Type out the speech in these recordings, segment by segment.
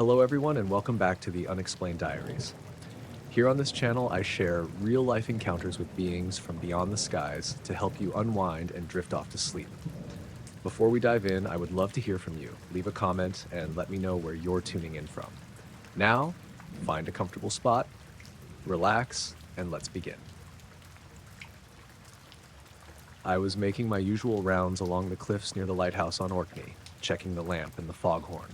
Hello everyone and welcome back to the Unexplained Diaries. Here on this channel I share real-life encounters with beings from beyond the skies to help you unwind and drift off to sleep. Before we dive in, I would love to hear from you. Leave a comment and let me know where you're tuning in from. Now, find a comfortable spot, relax, and let's begin. I was making my usual rounds along the cliffs near the lighthouse on Orkney, checking the lamp and the foghorn.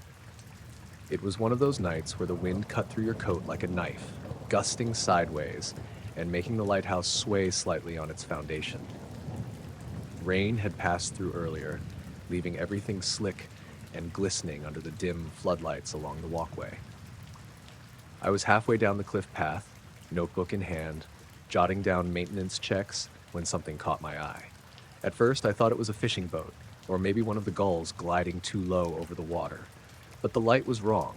It was one of those nights where the wind cut through your coat like a knife, gusting sideways and making the lighthouse sway slightly on its foundation. Rain had passed through earlier, leaving everything slick and glistening under the dim floodlights along the walkway. I was halfway down the cliff path, notebook in hand, jotting down maintenance checks when something caught my eye. At first, I thought it was a fishing boat, or maybe one of the gulls gliding too low over the water. But the light was wrong.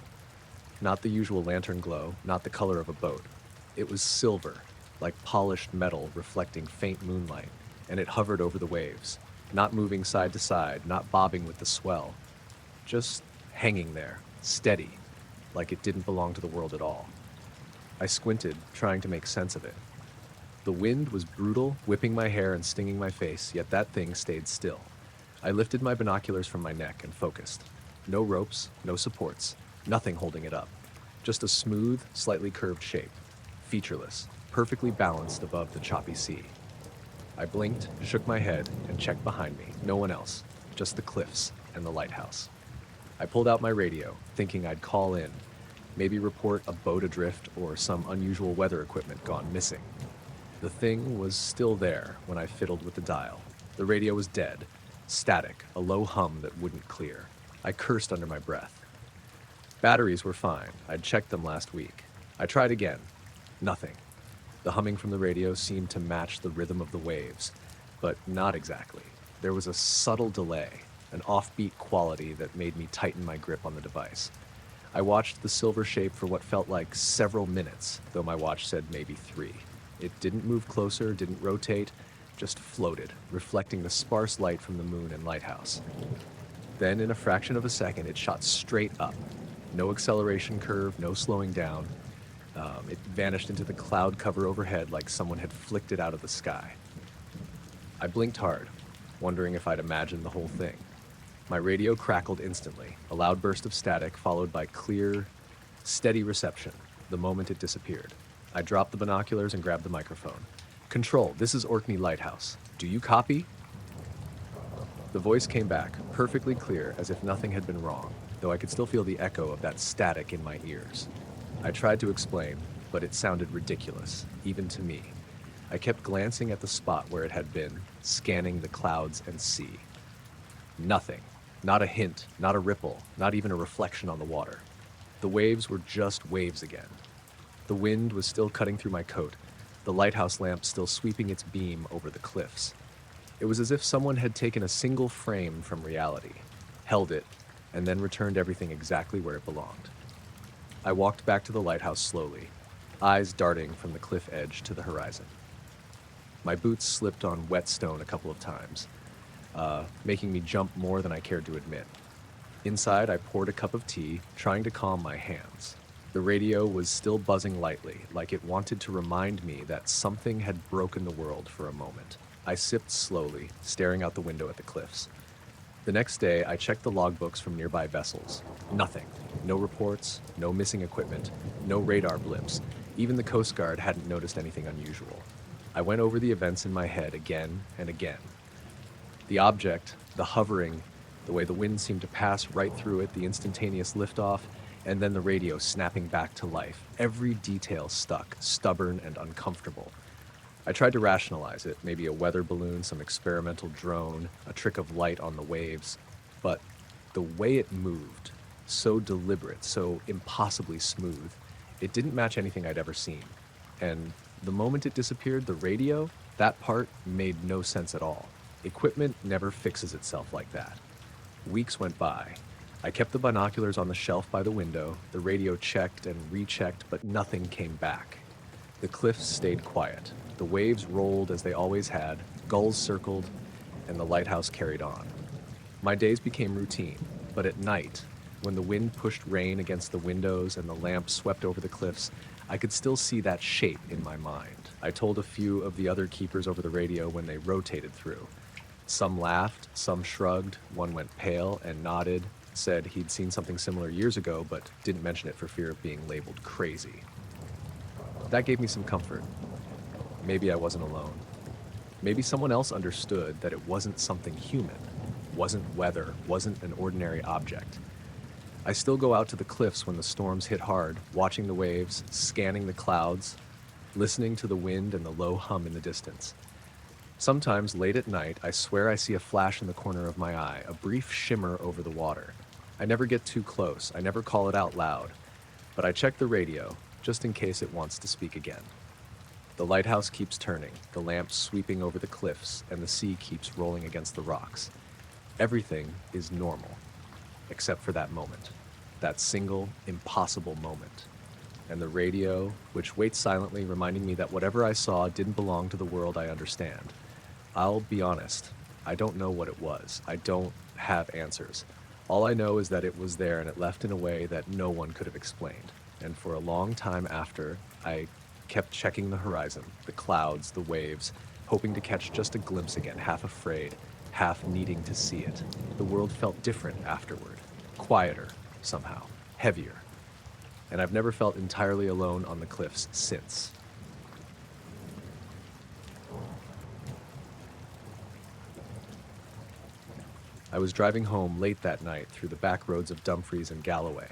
Not the usual lantern glow, not the color of a boat. It was silver, like polished metal reflecting faint moonlight, and it hovered over the waves, not moving side to side, not bobbing with the swell. Just hanging there, steady, like it didn't belong to the world at all. I squinted, trying to make sense of it. The wind was brutal, whipping my hair and stinging my face, yet that thing stayed still. I lifted my binoculars from my neck and focused. No ropes, no supports, nothing holding it up. Just a smooth, slightly curved shape, featureless, perfectly balanced above the choppy sea. I blinked, shook my head, and checked behind me. No one else, just the cliffs and the lighthouse. I pulled out my radio, thinking I'd call in, maybe report a boat adrift or some unusual weather equipment gone missing. The thing was still there when I fiddled with the dial. The radio was dead, static, a low hum that wouldn't clear. I cursed under my breath. Batteries were fine. I'd checked them last week. I tried again. Nothing. The humming from the radio seemed to match the rhythm of the waves, but not exactly. There was a subtle delay, an offbeat quality that made me tighten my grip on the device. I watched the silver shape for what felt like several minutes, though my watch said maybe 3. It didn't move closer, didn't rotate, just floated, reflecting the sparse light from the moon and lighthouse. Then, in a fraction of a second, it shot straight up. No acceleration curve, no slowing down. It vanished into the cloud cover overhead like someone had flicked it out of the sky. I blinked hard, wondering if I'd imagined the whole thing. My radio crackled instantly, a loud burst of static followed by clear, steady reception the moment it disappeared. I dropped the binoculars and grabbed the microphone. "Control, this is Orkney Lighthouse. Do you copy?" The voice came back, perfectly clear, as if nothing had been wrong, though I could still feel the echo of that static in my ears. I tried to explain, but it sounded ridiculous, even to me. I kept glancing at the spot where it had been, scanning the clouds and sea. Nothing. Not a hint, not a ripple, not even a reflection on the water. The waves were just waves again. The wind was still cutting through my coat, the lighthouse lamp still sweeping its beam over the cliffs. It was as if someone had taken a single frame from reality, held it, and then returned everything exactly where it belonged. I walked back to the lighthouse slowly, eyes darting from the cliff edge to the horizon. My boots slipped on wet stone a couple of times, making me jump more than I cared to admit. Inside, I poured a cup of tea, trying to calm my hands. The radio was still buzzing lightly, like it wanted to remind me that something had broken the world for a moment. I sipped slowly, staring out the window at the cliffs. The next day, I checked the logbooks from nearby vessels. Nothing. No reports, no missing equipment, no radar blips. Even the Coast Guard hadn't noticed anything unusual. I went over the events in my head again and again. The object, the hovering, the way the wind seemed to pass right through it, the instantaneous liftoff, and then the radio snapping back to life. Every detail stuck, stubborn and uncomfortable. I tried to rationalize it, maybe a weather balloon, some experimental drone, a trick of light on the waves. But the way it moved, so deliberate, so impossibly smooth, it didn't match anything I'd ever seen. And the moment it disappeared, the radio, that part made no sense at all. Equipment never fixes itself like that. Weeks went by. I kept the binoculars on the shelf by the window, the radio checked and rechecked, but nothing came back. The cliffs stayed quiet. The waves rolled as they always had, gulls circled, and the lighthouse carried on. My days became routine, but at night, When the wind pushed rain against the windows and the lamp swept over the cliffs, I could still see that shape in my mind. I told a few of the other keepers over the radio when they rotated through. Some laughed, some shrugged, one went pale and nodded, said he'd seen something similar years ago but didn't mention it for fear of being labeled crazy. That gave me some comfort. Maybe I wasn't alone. Maybe someone else understood that it wasn't something human, wasn't weather, wasn't an ordinary object. I still go out to the cliffs when the storms hit hard, watching the waves, scanning the clouds, listening to the wind and the low hum in the distance. Sometimes, late at night, I swear I see a flash in the corner of my eye, a brief shimmer over the water. I never get too close, I never call it out loud, but I check the radio, just in case it wants to speak again. The lighthouse keeps turning, the lamp sweeping over the cliffs, and the sea keeps rolling against the rocks. Everything is normal. Except for that moment, that single, impossible moment. And the radio, which waits silently, reminding me that whatever I saw didn't belong to the world I understand. I'll be honest, I don't know what it was. I don't have answers. All I know is that it was there and it left in a way that no one could have explained. And for a long time after, I kept checking the horizon, the clouds, the waves, hoping to catch just a glimpse again, half afraid, half needing to see it. The world felt different afterward, quieter, somehow, heavier. And I've never felt entirely alone on the cliffs since. I was driving home late that night through the back roads of Dumfries and Galloway.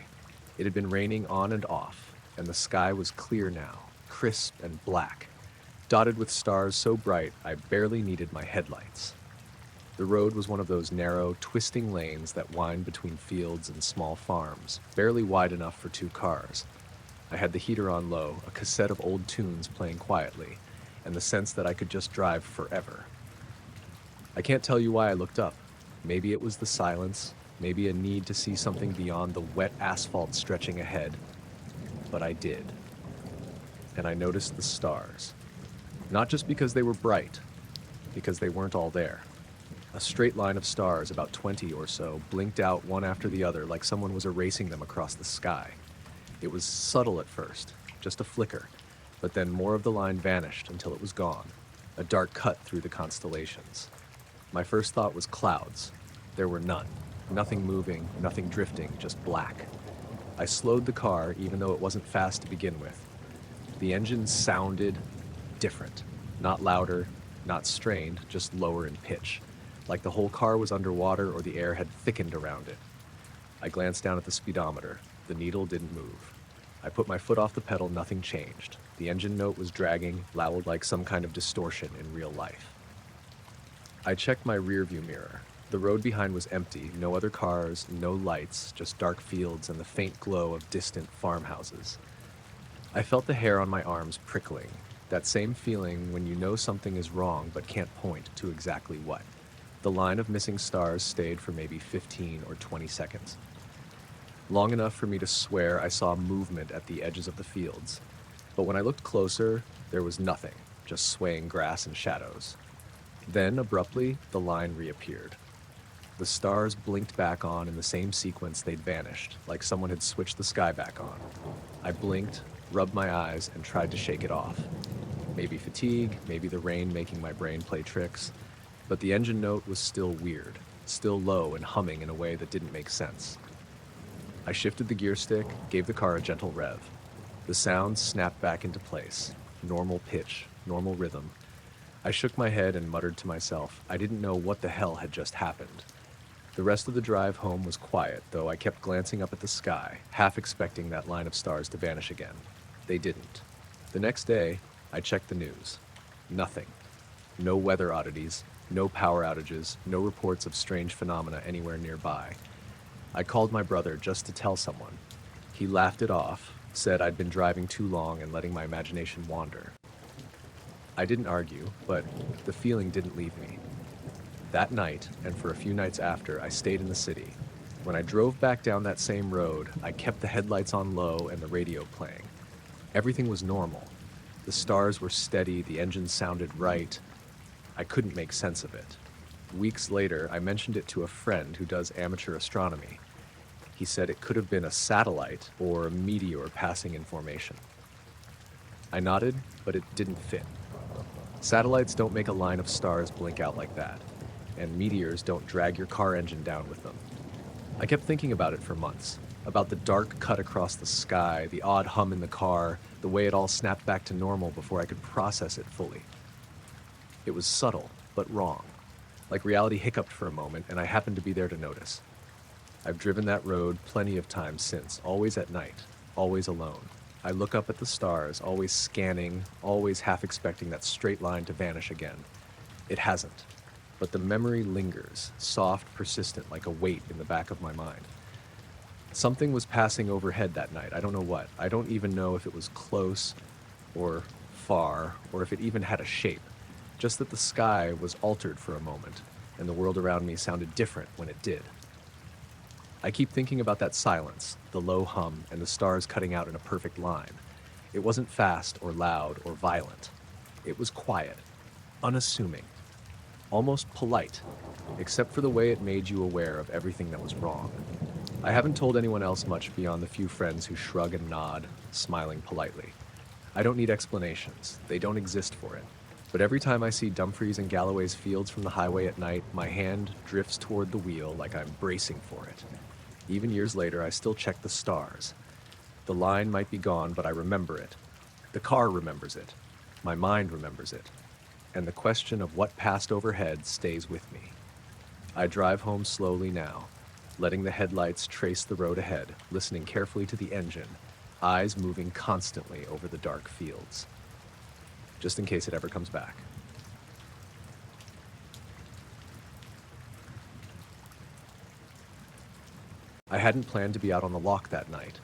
It had been raining on and off, and the sky was clear now, crisp and black, dotted with stars so bright I barely needed my headlights. The road was one of those narrow, twisting lanes that wind between fields and small farms, barely wide enough for two cars. I had the heater on low, a cassette of old tunes playing quietly, and the sense that I could just drive forever. I can't tell you why I looked up. Maybe it was the silence, maybe a need to see something beyond the wet asphalt stretching ahead. But I did. And I noticed the stars. Not just because they were bright, because they weren't all there. A straight line of stars, about 20 or so, blinked out one after the other like someone was erasing them across the sky. It was subtle at first, just a flicker, but then more of the line vanished until it was gone, a dark cut through the constellations. My first thought was clouds. There were none. Nothing moving, nothing drifting, just black. I slowed the car, even though it wasn't fast to begin with. The engine sounded different. Not louder, not strained, just lower in pitch. Like the whole car was underwater or the air had thickened around it. I glanced down at the speedometer. The needle didn't move. I put my foot off the pedal, nothing changed. The engine note was dragging, loud like some kind of distortion in real life. I checked my rearview mirror. The road behind was empty, no other cars, no lights, just dark fields and the faint glow of distant farmhouses. I felt the hair on my arms prickling, that same feeling when you know something is wrong but can't point to exactly what. The line of missing stars stayed for maybe 15 or 20 seconds. Long enough for me to swear I saw movement at the edges of the fields. But when I looked closer, there was nothing, just swaying grass and shadows. Then, abruptly, the line reappeared. The stars blinked back on in the same sequence they'd vanished, like someone had switched the sky back on. I blinked, rubbed my eyes, and tried to shake it off. Maybe fatigue, maybe the rain making my brain play tricks. But the engine note was still weird, still low and humming in a way that didn't make sense. I shifted the gear stick, gave the car a gentle rev. The sound snapped back into place. Normal pitch, normal rhythm. I shook my head and muttered to myself, I didn't know what the hell had just happened. The rest of the drive home was quiet, though I kept glancing up at the sky, half expecting that line of stars to vanish again. They didn't. The next day, I checked the news. Nothing. No weather oddities, no power outages, no reports of strange phenomena anywhere nearby. I called my brother just to tell someone. He laughed it off, said I'd been driving too long and letting my imagination wander. I didn't argue, but the feeling didn't leave me. That night, and for a few nights after, I stayed in the city. When I drove back down that same road, I kept the headlights on low and the radio playing. Everything was normal. The stars were steady, the engine sounded right. I couldn't make sense of it. Weeks later, I mentioned it to a friend who does amateur astronomy. He said it could have been a satellite or a meteor passing in formation. I nodded, but it didn't fit. Satellites don't make a line of stars blink out like that, and meteors don't drag your car engine down with them. I kept thinking about it for months, about the dark cut across the sky, the odd hum in the car, the way it all snapped back to normal before I could process it fully. It was subtle, but wrong. Like reality hiccuped for a moment, and I happened to be there to notice. I've driven that road plenty of times since, always at night, always alone. I look up at the stars, always scanning, always half expecting that straight line to vanish again. It hasn't, but the memory lingers, soft, persistent, like a weight in the back of my mind. Something was passing overhead that night. I don't know what. I don't even know if it was close or far, or if it even had a shape. Just that the sky was altered for a moment, and the world around me sounded different when it did. I keep thinking about that silence, the low hum, and the stars cutting out in a perfect line. It wasn't fast or loud or violent. It was quiet, unassuming, almost polite, except for the way it made you aware of everything that was wrong. I haven't told anyone else much beyond the few friends who shrug and nod, smiling politely. I don't need explanations. They don't exist for it. But every time I see Dumfries and Galloway's fields from the highway at night, my hand drifts toward the wheel like I'm bracing for it. Even years later, I still check the stars. The line might be gone, but I remember it. The car remembers it. My mind remembers it. And the question of what passed overhead stays with me. I drive home slowly now, letting the headlights trace the road ahead, listening carefully to the engine, eyes moving constantly over the dark fields. Just in case it ever comes back. I hadn't planned to be out on the loch that night.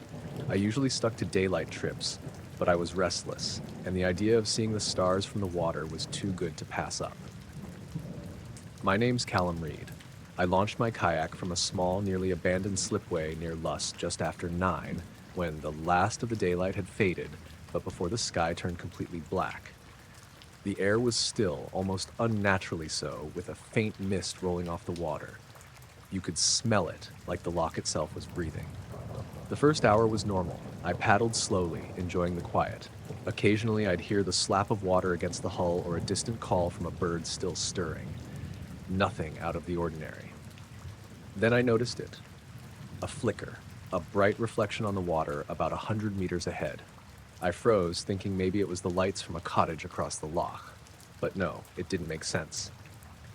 I usually stuck to daylight trips, but I was restless, and the idea of seeing the stars from the water was too good to pass up. My name's Callum Reed. I launched my kayak from a small, nearly abandoned slipway near Luss just after 9, when the last of the daylight had faded, but before the sky turned completely black. The air was still, almost unnaturally so, with a faint mist rolling off the water. You could smell it, like the loch itself was breathing. The first hour was normal. I paddled slowly, enjoying the quiet. Occasionally, I'd hear the slap of water against the hull or a distant call from a bird still stirring. Nothing out of the ordinary. Then I noticed it. A flicker, a bright reflection on the water about 100 meters ahead. I froze, thinking maybe it was the lights from a cottage across the loch. But no, it didn't make sense.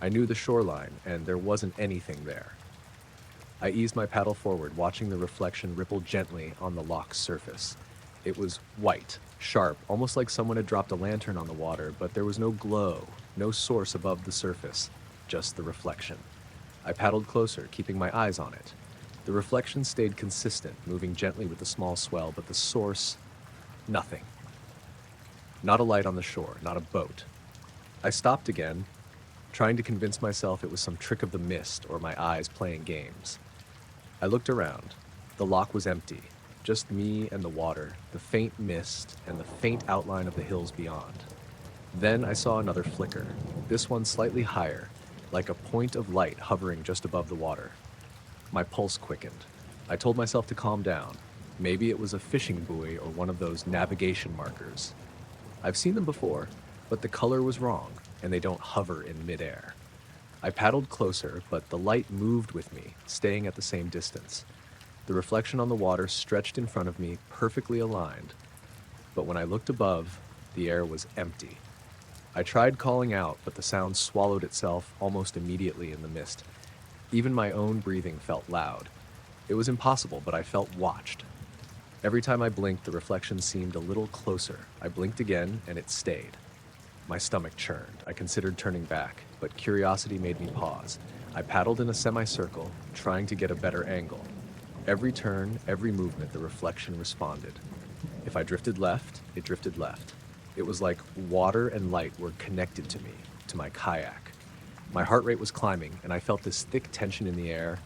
I knew the shoreline, and there wasn't anything there. I eased my paddle forward, watching the reflection ripple gently on the loch's surface. It was white, sharp, almost like someone had dropped a lantern on the water, but there was no glow, no source above the surface, just the reflection. I paddled closer, keeping my eyes on it. The reflection stayed consistent, moving gently with the small swell, but the source, nothing. Not a light on the shore, not a boat. I stopped again, trying to convince myself it was some trick of the mist or my eyes playing games. I looked around. The loch was empty, just me and the water, the faint mist, and the faint outline of the hills beyond. Then I saw another flicker, this one slightly higher, like a point of light hovering just above the water. My pulse quickened. I told myself to calm down. Maybe it was a fishing buoy or one of those navigation markers. I've seen them before, but the color was wrong, and they don't hover in midair. I paddled closer, but the light moved with me, staying at the same distance. The reflection on the water stretched in front of me, perfectly aligned. But when I looked above, the air was empty. I tried calling out, but the sound swallowed itself almost immediately in the mist. Even my own breathing felt loud. It was impossible, but I felt watched. Every time I blinked, the reflection seemed a little closer. I blinked again, and it stayed. My stomach churned. I considered turning back, but curiosity made me pause. I paddled in a semicircle, trying to get a better angle. Every turn, every movement, the reflection responded. If I drifted left, it drifted left. It was like water and light were connected to me, to my kayak. My heart rate was climbing, and I felt this thick tension in the air,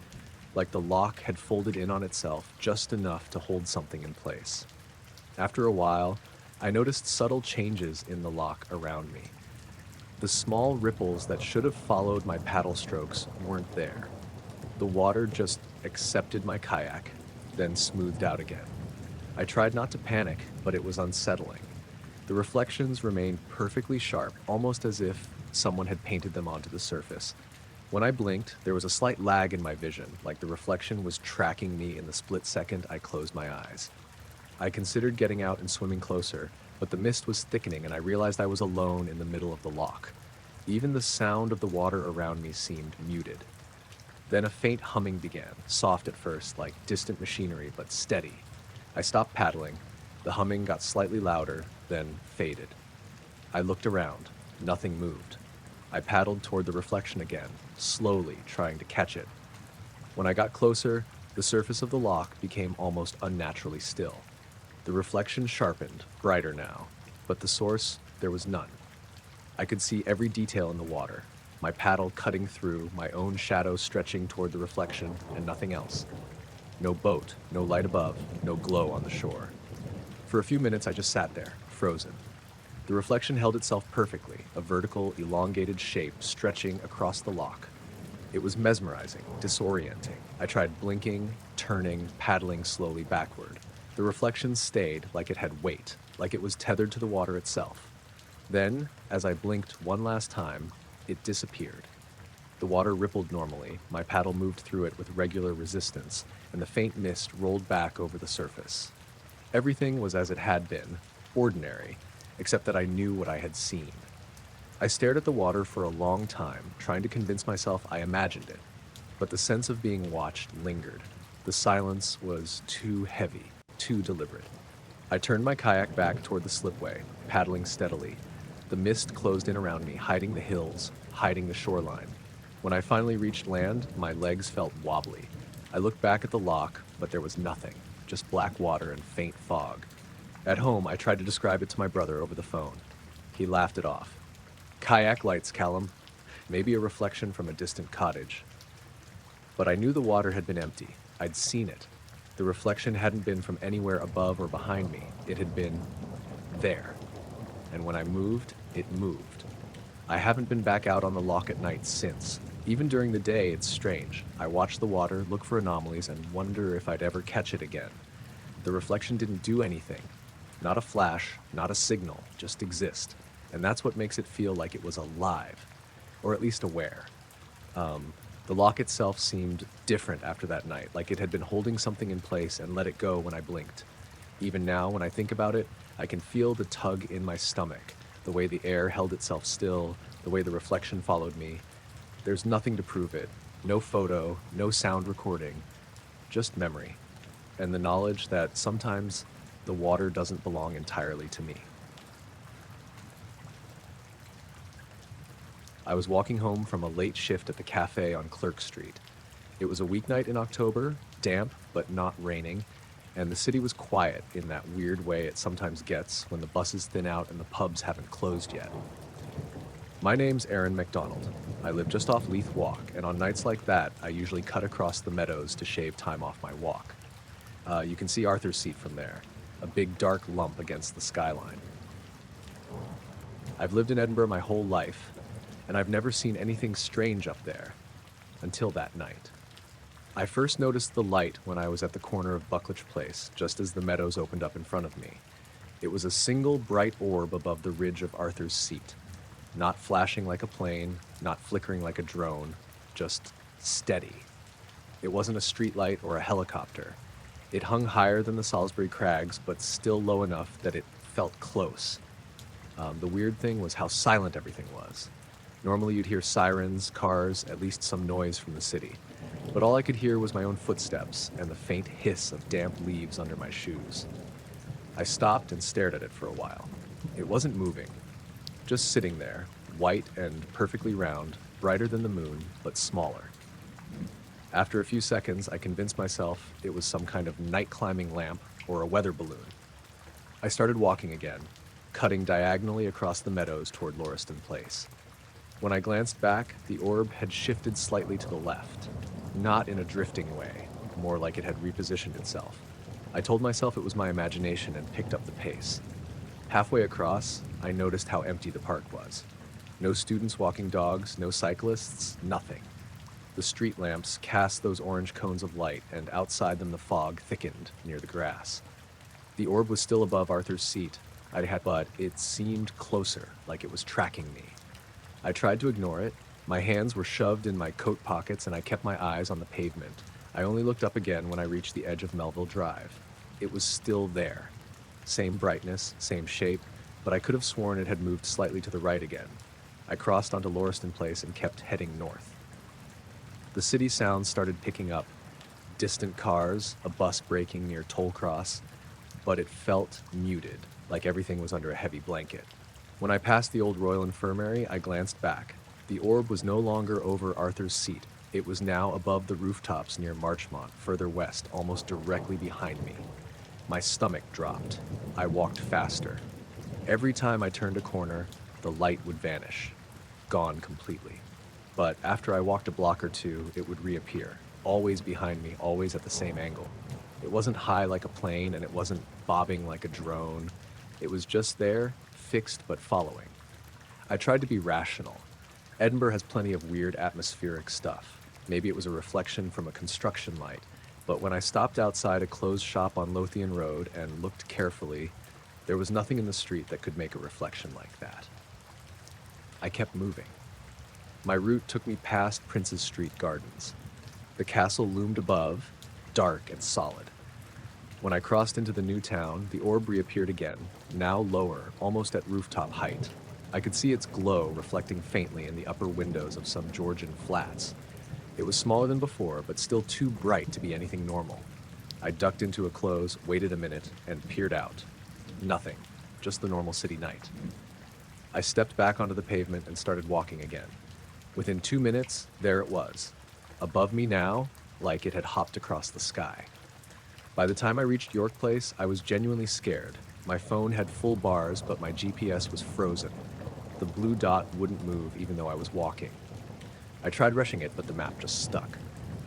like the loch had folded in on itself just enough to hold something in place. After a while, I noticed subtle changes in the loch around me. The small ripples that should have followed my paddle strokes weren't there. The water just accepted my kayak, then smoothed out again. I tried not to panic, but it was unsettling. The reflections remained perfectly sharp, almost as if someone had painted them onto the surface. When I blinked, there was a slight lag in my vision, like the reflection was tracking me in the split second I closed my eyes. I considered getting out and swimming closer, but the mist was thickening and I realized I was alone in the middle of the loch. Even the sound of the water around me seemed muted. Then a faint humming began, soft at first, like distant machinery, but steady. I stopped paddling. The humming got slightly louder, then faded. I looked around. Nothing moved. I paddled toward the reflection again, slowly trying to catch it. When I got closer, the surface of the loch became almost unnaturally still. The reflection sharpened, brighter now, but the source, there was none. I could see every detail in the water, my paddle cutting through, my own shadow stretching toward the reflection, and nothing else. No boat, no light above, no glow on the shore. For a few minutes I just sat there, frozen. The reflection held itself perfectly, a vertical, elongated shape stretching across the loch. It was mesmerizing, disorienting. I tried blinking, turning, paddling slowly backward. The reflection stayed like it had weight, like it was tethered to the water itself. Then, as I blinked one last time, it disappeared. The water rippled normally, my paddle moved through it with regular resistance, and the faint mist rolled back over the surface. Everything was as it had been, ordinary, except that I knew what I had seen. I stared at the water for a long time, trying to convince myself I imagined it, but the sense of being watched lingered. The silence was too heavy, too deliberate. I turned my kayak back toward the slipway, paddling steadily. The mist closed in around me, hiding the hills, hiding the shoreline. When I finally reached land, my legs felt wobbly. I looked back at the loch, but there was nothing, just black water and faint fog. At home, I tried to describe it to my brother over the phone. He laughed it off. Kayak lights, Callum. Maybe a reflection from a distant cottage. But I knew the water had been empty. I'd seen it. The reflection hadn't been from anywhere above or behind me. It had been there. And when I moved, it moved. I haven't been back out on the loch at night since. Even during the day, it's strange. I watch the water, look for anomalies, and wonder if I'd ever catch it again. The reflection didn't do anything. Not a flash, not a signal, just exist. And that's what makes it feel like it was alive, or at least aware. The loch itself seemed different after that night, like it had been holding something in place and let it go when I blinked. Even now, when I think about it, I can feel the tug in my stomach, the way the air held itself still, the way the reflection followed me. There's nothing to prove it, no photo, no sound recording, just memory, and the knowledge that sometimes the water doesn't belong entirely to me. I was walking home from a late shift at the cafe on Clerk Street. It was a weeknight in October, damp but not raining, and the city was quiet in that weird way it sometimes gets when the buses thin out and the pubs haven't closed yet. My name's Aaron McDonald. I live just off Leith Walk, and on nights like that, I usually cut across the meadows to shave time off my walk. You can see Arthur's Seat from there, a big dark lump against the skyline. I've lived in Edinburgh my whole life, and I've never seen anything strange up there, until that night. I first noticed the light when I was at the corner of Buckledge Place, just as the meadows opened up in front of me. It was a single bright orb above the ridge of Arthur's Seat, not flashing like a plane, not flickering like a drone, just steady. It wasn't a streetlight or a helicopter. It hung higher than the Salisbury Crags, but still low enough that it felt close. The weird thing was how silent everything was. Normally you'd hear sirens, cars, at least some noise from the city. But all I could hear was my own footsteps and the faint hiss of damp leaves under my shoes. I stopped and stared at it for a while. It wasn't moving, just sitting there, white and perfectly round, brighter than the moon, but smaller. After a few seconds, I convinced myself it was some kind of night-climbing lamp or a weather balloon. I started walking again, cutting diagonally across the meadows toward Lauriston Place. When I glanced back, the orb had shifted slightly to the left, not in a drifting way, more like it had repositioned itself. I told myself it was my imagination and picked up the pace. Halfway across, I noticed how empty the park was. No students walking dogs, no cyclists, nothing. The street lamps cast those orange cones of light, and outside them the fog thickened near the grass. The orb was still above Arthur's seat, but it seemed closer, like it was tracking me. I tried to ignore it. My hands were shoved in my coat pockets, and I kept my eyes on the pavement. I only looked up again when I reached the edge of Melville Drive. It was still there. Same brightness, same shape, but I could have sworn it had moved slightly to the right again. I crossed onto Lauriston Place and kept heading north. The city sounds started picking up. Distant cars, a bus braking near Tollcross, but it felt muted, like everything was under a heavy blanket. When I passed the old Royal Infirmary, I glanced back. The orb was no longer over Arthur's seat. It was now above the rooftops near Marchmont, further west, almost directly behind me. My stomach dropped. I walked faster. Every time I turned a corner, the light would vanish, gone completely. But after I walked a block or two, it would reappear, always behind me, always at the same angle. It wasn't high like a plane, and it wasn't bobbing like a drone. It was just there, fixed but following. I tried to be rational. Edinburgh has plenty of weird atmospheric stuff. Maybe it was a reflection from a construction light. But when I stopped outside a closed shop on Lothian Road and looked carefully, there was nothing in the street that could make a reflection like that. I kept moving. My route took me past Prince's Street Gardens. The castle loomed above, dark and solid. When I crossed into the new town, the orb reappeared again, now lower, almost at rooftop height. I could see its glow reflecting faintly in the upper windows of some Georgian flats. It was smaller than before, but still too bright to be anything normal. I ducked into a close, waited a minute, and peered out. Nothing, just the normal city night. I stepped back onto the pavement and started walking again. Within 2 minutes, there it was. Above me now, like it had hopped across the sky. By the time I reached York Place, I was genuinely scared. My phone had full bars, but my GPS was frozen. The blue dot wouldn't move even though I was walking. I tried rushing it, but the map just stuck.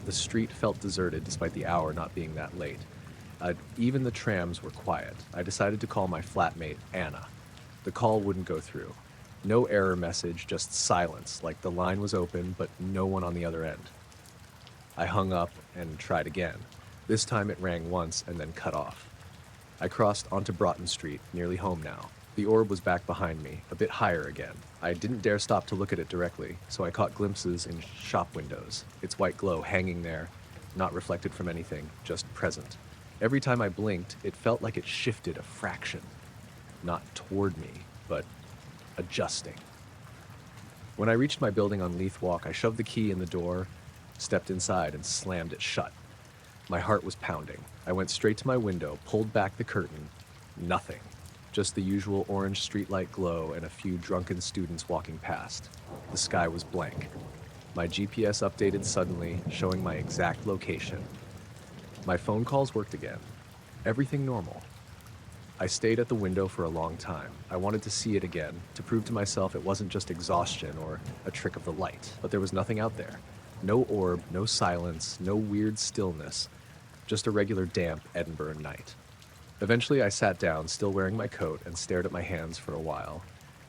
The street felt deserted despite the hour not being that late. Even the trams were quiet. I decided to call my flatmate, Anna. The call wouldn't go through. No error message, just silence, like the line was open, but no one on the other end. I hung up and tried again. This time it rang once and then cut off. I crossed onto Broughton Street, nearly home now. The orb was back behind me, a bit higher again. I didn't dare stop to look at it directly, so I caught glimpses in shop windows, its white glow hanging there, not reflected from anything, just present. Every time I blinked, it felt like it shifted a fraction. Not toward me, but adjusting. When I reached my building on Leith Walk, I shoved the key in the door, stepped inside, and slammed it shut. My heart was pounding. I went straight to my window, pulled back the curtain. Nothing. Just the usual orange streetlight glow and a few drunken students walking past. The sky was blank. My GPS updated suddenly, showing my exact location. My phone calls worked again. Everything normal. I stayed at the window for a long time. I wanted to see it again, to prove to myself it wasn't just exhaustion or a trick of the light. But there was nothing out there. No orb, no silence, no weird stillness. Just a regular damp Edinburgh night. Eventually I sat down, still wearing my coat, and stared at my hands for a while.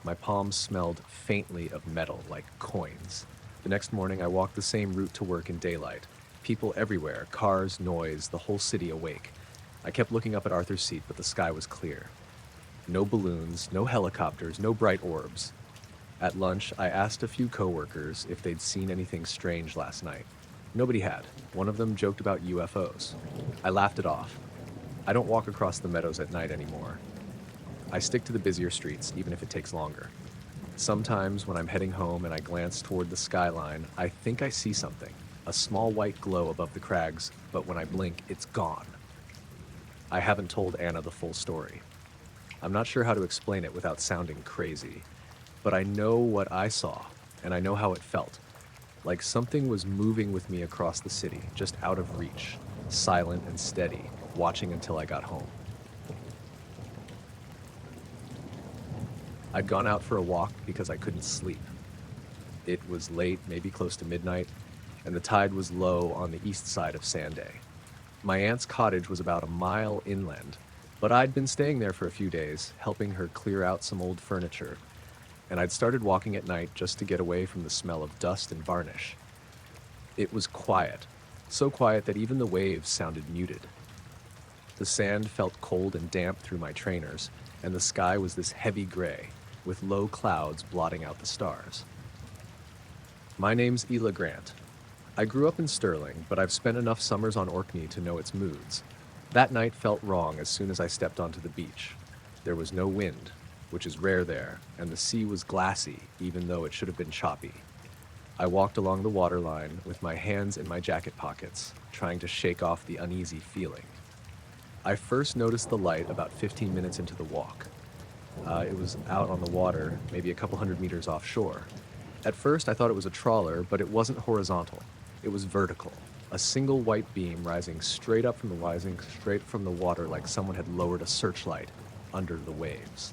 My palms smelled faintly of metal, like coins. The next morning I walked the same route to work in daylight. People everywhere, cars, noise, the whole city awake. I kept looking up at Arthur's seat, but the sky was clear. No balloons, no helicopters, no bright orbs. At lunch, I asked a few coworkers if they'd seen anything strange last night. Nobody had. One of them joked about UFOs. I laughed it off. I don't walk across the meadows at night anymore. I stick to the busier streets, even if it takes longer. Sometimes when I'm heading home and I glance toward the skyline, I think I see something, a small white glow above the crags, but when I blink, it's gone. I haven't told Anna the full story. I'm not sure how to explain it without sounding crazy, but I know what I saw, and I know how it felt. Like something was moving with me across the city, just out of reach, silent and steady, watching until I got home. I'd gone out for a walk because I couldn't sleep. It was late, maybe close to midnight, and the tide was low on the east side of Sanday. My aunt's cottage was about a mile inland, but I'd been staying there for a few days, helping her clear out some old furniture, and I'd started walking at night just to get away from the smell of dust and varnish. It was quiet, so quiet that even the waves sounded muted. The sand felt cold and damp through my trainers, and the sky was this heavy gray, with low clouds blotting out the stars. My name's Ela Grant. I grew up in Sterling, but I've spent enough summers on Orkney to know its moods. That night felt wrong as soon as I stepped onto the beach. There was no wind, which is rare there, and the sea was glassy, even though it should have been choppy. I walked along the waterline with my hands in my jacket pockets, trying to shake off the uneasy feeling. I first noticed the light about 15 minutes into the walk. It was out on the water, maybe a couple hundred meters offshore. At first, I thought it was a trawler, but it wasn't horizontal. It was vertical, a single white beam rising straight up from the water like someone had lowered a searchlight under the waves.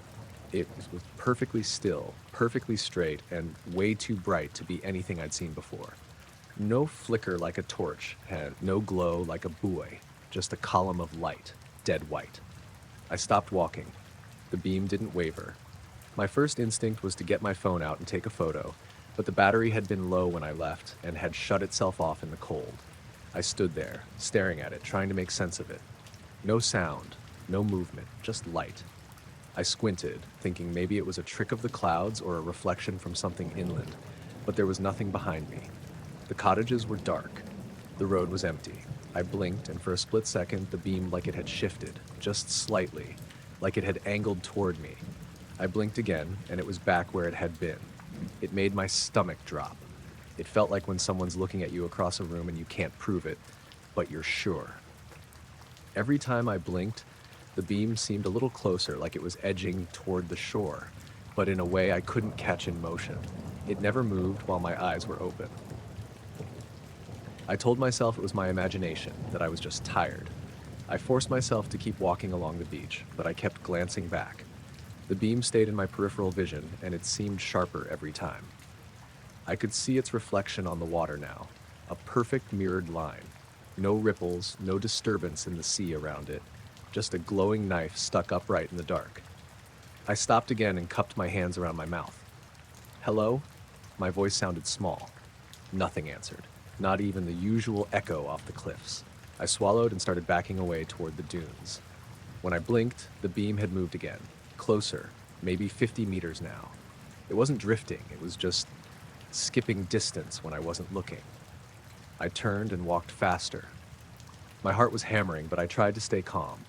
It was perfectly still, perfectly straight, and way too bright to be anything I'd seen before. No flicker like a torch, and no glow like a buoy, just a column of light, dead white. I stopped walking. The beam didn't waver. My first instinct was to get my phone out and take a photo, but the battery had been low when I left and had shut itself off in the cold. I stood there, staring at it, trying to make sense of it. No sound, no movement, just light. I squinted, thinking maybe it was a trick of the clouds or a reflection from something inland, but there was nothing behind me. The cottages were dark. The road was empty. I blinked, and for a split second, the beam like it had shifted, just slightly, like it had angled toward me. I blinked again, and it was back where it had been. It made my stomach drop. It felt like when someone's looking at you across a room and you can't prove it, but you're sure. Every time I blinked, the beam seemed a little closer, like it was edging toward the shore, but in a way I couldn't catch in motion. It never moved while my eyes were open. I told myself it was my imagination, that I was just tired. I forced myself to keep walking along the beach, but I kept glancing back. The beam stayed in my peripheral vision, and it seemed sharper every time. I could see its reflection on the water now, a perfect mirrored line. No ripples, no disturbance in the sea around it, just a glowing knife stuck upright in the dark. I stopped again and cupped my hands around my mouth. Hello? My voice sounded small. Nothing answered, not even the usual echo off the cliffs. I swallowed and started backing away toward the dunes. When I blinked, the beam had moved again, closer, maybe 50 meters now. It wasn't drifting, it was just skipping distance when I wasn't looking. I turned and walked faster. My heart was hammering, but I tried to stay calm.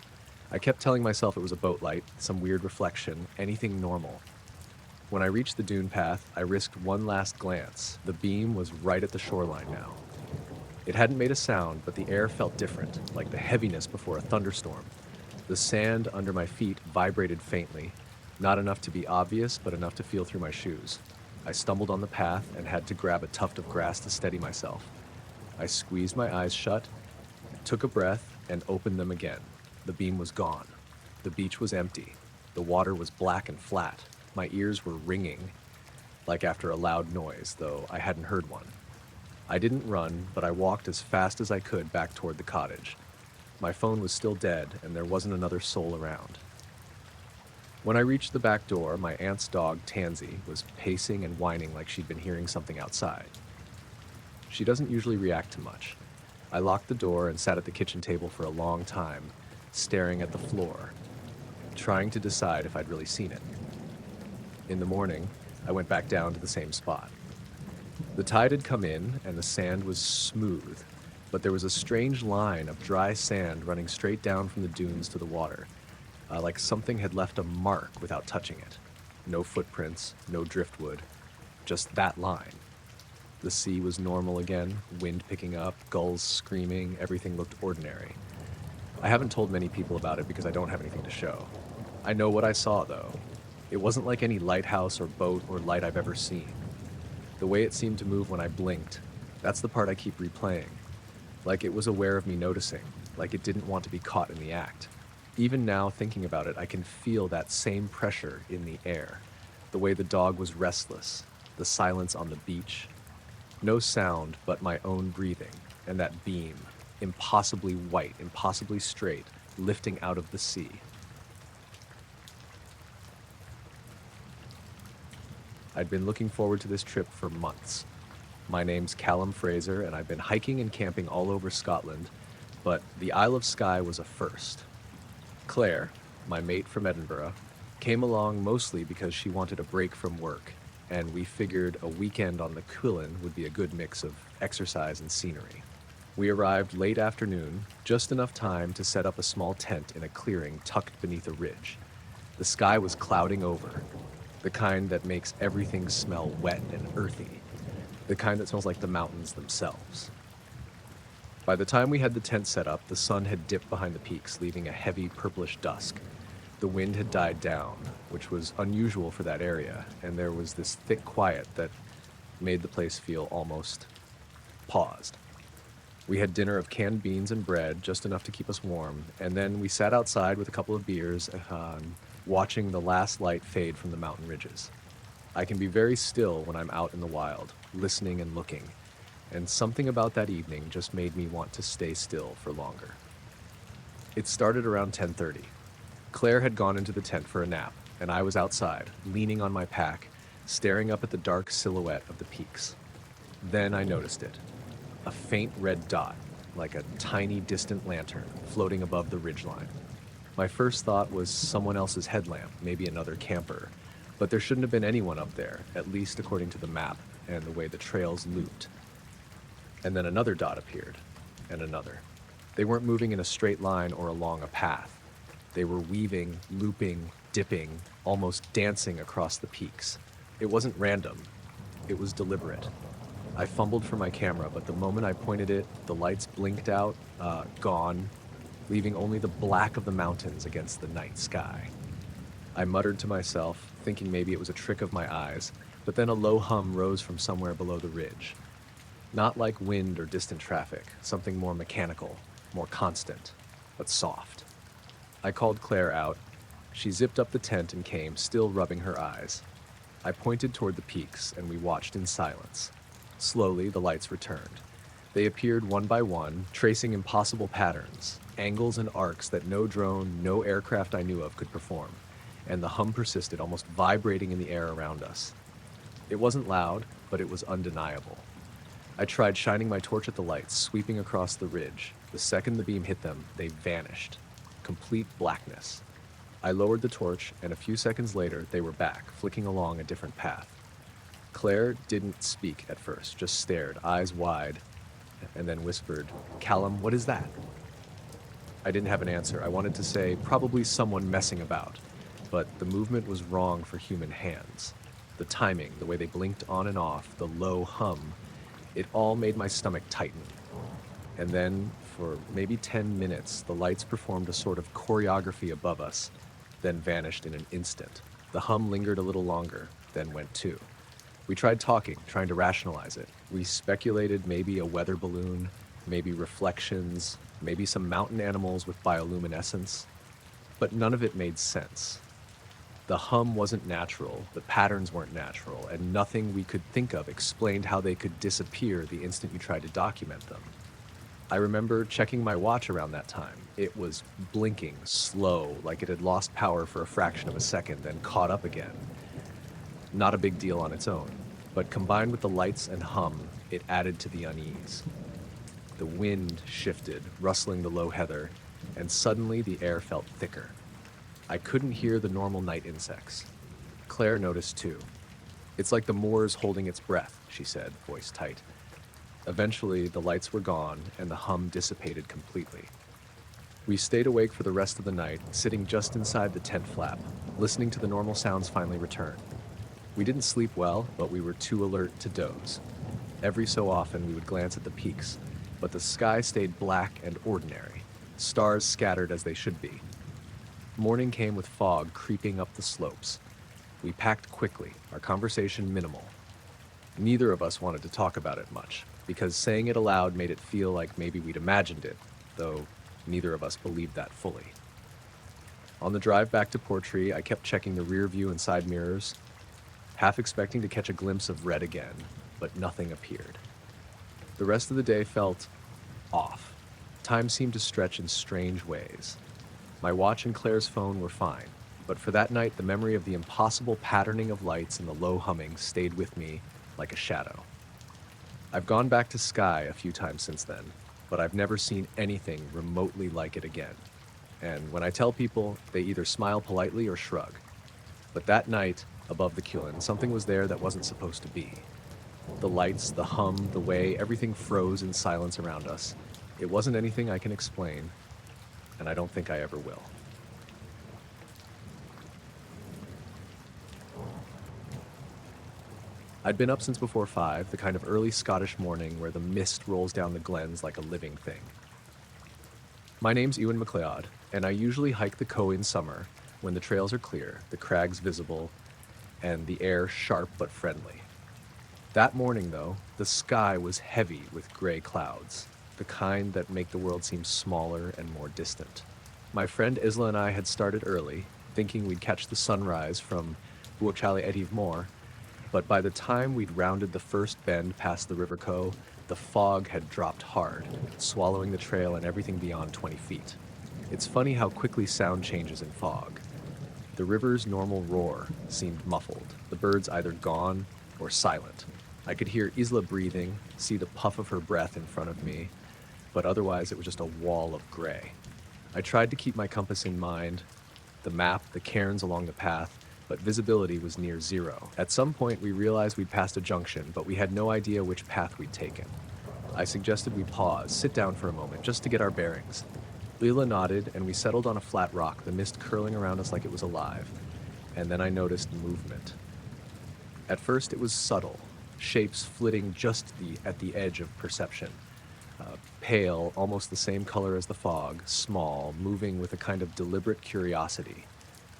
I kept telling myself it was a boat light, some weird reflection, anything normal. When I reached the dune path, I risked one last glance. The beam was right at the shoreline now. It hadn't made a sound, but the air felt different, like the heaviness before a thunderstorm. The sand under my feet vibrated faintly, not enough to be obvious, but enough to feel through my shoes. I stumbled on the path and had to grab a tuft of grass to steady myself. I squeezed my eyes shut, took a breath, and opened them again. The beam was gone. The beach was empty. The water was black and flat. My ears were ringing, like after a loud noise, though I hadn't heard one. I didn't run, but I walked as fast as I could back toward the cottage. My phone was still dead, and there wasn't another soul around. When I reached the back door, my aunt's dog, Tansy, was pacing and whining like she'd been hearing something outside. She doesn't usually react to much. I locked the door and sat at the kitchen table for a long time, staring at the floor, trying to decide if I'd really seen it. In the morning, I went back down to the same spot. The tide had come in, and the sand was smooth, but there was a strange line of dry sand running straight down from the dunes to the water, like something had left a mark without touching it. No footprints, no driftwood, just that line. The sea was normal again, wind picking up, gulls screaming, everything looked ordinary. I haven't told many people about it because I don't have anything to show. I know what I saw, though. It wasn't like any lighthouse or boat or light I've ever seen. The way it seemed to move when I blinked, that's the part I keep replaying. Like it was aware of me noticing, like it didn't want to be caught in the act. Even now, thinking about it, I can feel that same pressure in the air. The way the dog was restless, the silence on the beach. No sound but my own breathing, and that beam, impossibly white, impossibly straight, lifting out of the sea. I'd been looking forward to this trip for months. My name's Callum Fraser, and I've been hiking and camping all over Scotland, but the Isle of Skye was a first. Claire, my mate from Edinburgh, came along mostly because she wanted a break from work, and we figured a weekend on the Cuillin would be a good mix of exercise and scenery. We arrived late afternoon, just enough time to set up a small tent in a clearing tucked beneath a ridge. The sky was clouding over, the kind that makes everything smell wet and earthy, the kind that smells like the mountains themselves. By the time we had the tent set up, the sun had dipped behind the peaks, leaving a heavy purplish dusk. The wind had died down, which was unusual for that area, and there was this thick quiet that made the place feel almost paused. We had dinner of canned beans and bread, just enough to keep us warm, and then we sat outside with a couple of beers, watching the last light fade from the mountain ridges. I can be very still when I'm out in the wild, listening and looking, and something about that evening just made me want to stay still for longer. It started around 10:30. Claire had gone into the tent for a nap, and I was outside, leaning on my pack, staring up at the dark silhouette of the peaks. Then I noticed it. A faint red dot, like a tiny distant lantern, floating above the ridgeline. My first thought was someone else's headlamp, maybe another camper, but there shouldn't have been anyone up there, at least according to the map and the way the trails looped. And then another dot appeared, and another. They weren't moving in a straight line or along a path. They were weaving, looping, dipping, almost dancing across the peaks. It wasn't random. It was deliberate. I fumbled for my camera, but the moment I pointed it, the lights blinked out, gone, leaving only the black of the mountains against the night sky. I muttered to myself, thinking maybe it was a trick of my eyes, but then a low hum rose from somewhere below the ridge. Not like wind or distant traffic, something more mechanical, more constant, but soft. I called Claire out. She zipped up the tent and came, still rubbing her eyes. I pointed toward the peaks, and we watched in silence. Slowly, the lights returned. They appeared one by one, tracing impossible patterns, angles and arcs that no drone, no aircraft I knew of could perform, and the hum persisted, almost vibrating in the air around us. It wasn't loud, but it was undeniable. I tried shining my torch at the lights, sweeping across the ridge. The second the beam hit them, they vanished. Complete blackness. I lowered the torch, and a few seconds later, they were back, flicking along a different path. Claire didn't speak at first, just stared, eyes wide, and then whispered, "Callum, what is that?" I didn't have an answer. I wanted to say, probably someone messing about, but the movement was wrong for human hands. The timing, the way they blinked on and off, the low hum, it all made my stomach tighten. And then, for maybe 10 minutes, the lights performed a sort of choreography above us, then vanished in an instant. The hum lingered a little longer, then went too. We tried talking, trying to rationalize it. We speculated maybe a weather balloon, maybe reflections, maybe some mountain animals with bioluminescence, but none of it made sense. The hum wasn't natural, the patterns weren't natural, and nothing we could think of explained how they could disappear the instant you tried to document them. I remember checking my watch around that time. It was blinking, slow, like it had lost power for a fraction of a second, then caught up again. Not a big deal on its own, but combined with the lights and hum, it added to the unease. The wind shifted, rustling the low heather, and suddenly the air felt thicker. I couldn't hear the normal night insects. Claire noticed too. "It's like the moor's holding its breath," she said, voice tight. Eventually, the lights were gone, and the hum dissipated completely. We stayed awake for the rest of the night, sitting just inside the tent flap, listening to the normal sounds finally return. We didn't sleep well, but we were too alert to doze. Every so often, we would glance at the peaks, but the sky stayed black and ordinary, stars scattered as they should be. Morning came with fog creeping up the slopes. We packed quickly, our conversation minimal. Neither of us wanted to talk about it much, because saying it aloud made it feel like maybe we'd imagined it, though neither of us believed that fully. On the drive back to Portree, I kept checking the rear view and side mirrors, half expecting to catch a glimpse of red again, but nothing appeared. The rest of the day felt off. Time seemed to stretch in strange ways. My watch and Claire's phone were fine, but for that night, the memory of the impossible patterning of lights and the low humming stayed with me like a shadow. I've gone back to Sky a few times since then, but I've never seen anything remotely like it again. And when I tell people, they either smile politely or shrug. But that night, above the Kulin, something was there that wasn't supposed to be. The lights, the hum, the way everything froze in silence around us. It wasn't anything I can explain, and I don't think I ever will. I'd been up since before 5, the kind of early Scottish morning where the mist rolls down the glens like a living thing. My name's Ewan MacLeod, and I usually hike the Coe in summer when the trails are clear, the crags visible, and the air sharp but friendly. That morning, though, the sky was heavy with gray clouds, the kind that make the world seem smaller and more distant. My friend Isla and I had started early, thinking we'd catch the sunrise from Buachali Etive Moor, but by the time we'd rounded the first bend past the River Coe, the fog had dropped hard, swallowing the trail and everything beyond 20 feet. It's funny how quickly sound changes in fog. The river's normal roar seemed muffled, the birds either gone or silent. I could hear Isla breathing, see the puff of her breath in front of me, but otherwise it was just a wall of gray. I tried to keep my compass in mind, the map, the cairns along the path, but visibility was near zero. At some point, we realized we'd passed a junction, but we had no idea which path we'd taken. I suggested we pause, sit down for a moment, just to get our bearings. Leela nodded, and we settled on a flat rock, the mist curling around us like it was alive. And then I noticed movement. At first, it was subtle, shapes flitting just at the edge of perception. Pale, almost the same color as the fog, small, moving with a kind of deliberate curiosity.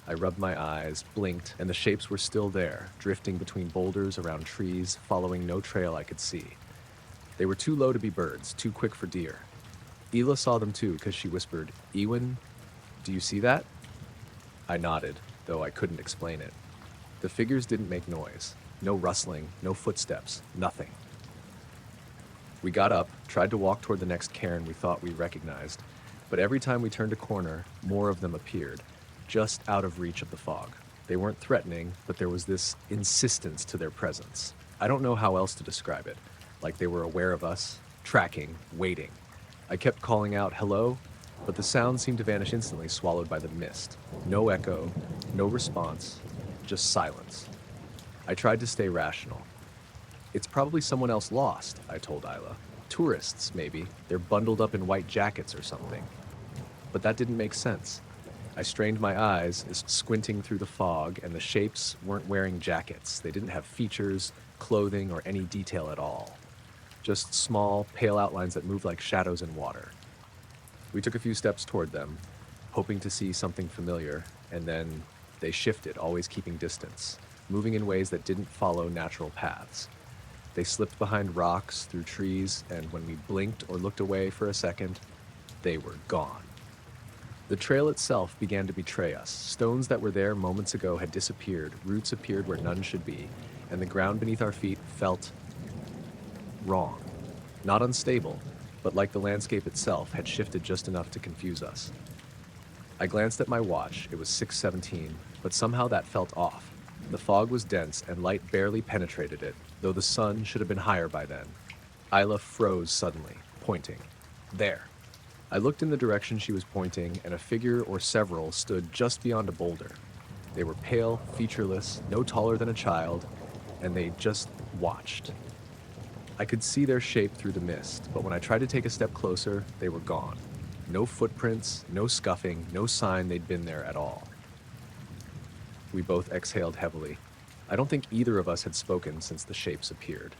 I rubbed my eyes, blinked, and the shapes were still there, drifting between boulders around trees, following no trail I could see. They were too low to be birds, too quick for deer. Ela saw them too, because she whispered, "Ewan, do you see that?" I nodded, though I couldn't explain it. The figures didn't make noise. No rustling, no footsteps, nothing. We got up, tried to walk toward the next cairn we thought we recognized, but every time we turned a corner, more of them appeared, just out of reach of the fog. They weren't threatening, but there was this insistence to their presence. I don't know how else to describe it, like they were aware of us, tracking, waiting. I kept calling out, "Hello?" but the sound seemed to vanish instantly, swallowed by the mist. No echo, no response, just silence. I tried to stay rational. "It's probably someone else lost," I told Isla. "Tourists, maybe. They're bundled up in white jackets or something." But that didn't make sense. I strained my eyes, squinting through the fog, and the shapes weren't wearing jackets. They didn't have features, clothing, or any detail at all. Just small, pale outlines that moved like shadows in water. We took a few steps toward them, hoping to see something familiar, and then they shifted, always keeping distance, moving in ways that didn't follow natural paths. They slipped behind rocks, through trees, and when we blinked or looked away for a second, they were gone. The trail itself began to betray us. Stones that were there moments ago had disappeared, roots appeared where none should be, and the ground beneath our feet felt wrong. Not unstable, but like the landscape itself had shifted just enough to confuse us. I glanced at my watch. It was 6:17, but somehow that felt off. The fog was dense and light barely penetrated it, though the sun should have been higher by then. Isla froze suddenly, pointing. "There." I looked in the direction she was pointing, and a figure or several stood just beyond a boulder. They were pale, featureless, no taller than a child, and they just watched. I could see their shape through the mist, but when I tried to take a step closer, they were gone. No footprints, no scuffing, no sign they'd been there at all. We both exhaled heavily. I don't think either of us had spoken since the shapes appeared.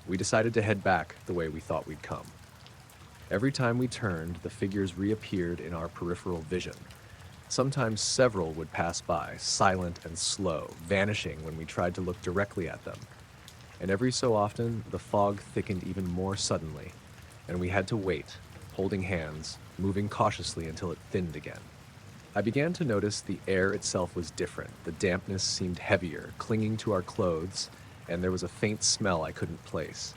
We decided to head back the way we thought we'd come. Every time we turned, the figures reappeared in our peripheral vision. Sometimes several would pass by, silent and slow, vanishing when we tried to look directly at them. And every so often, the fog thickened even more suddenly, and we had to wait, holding hands, moving cautiously until it thinned again. I began to notice the air itself was different. The dampness seemed heavier, clinging to our clothes, and there was a faint smell I couldn't place.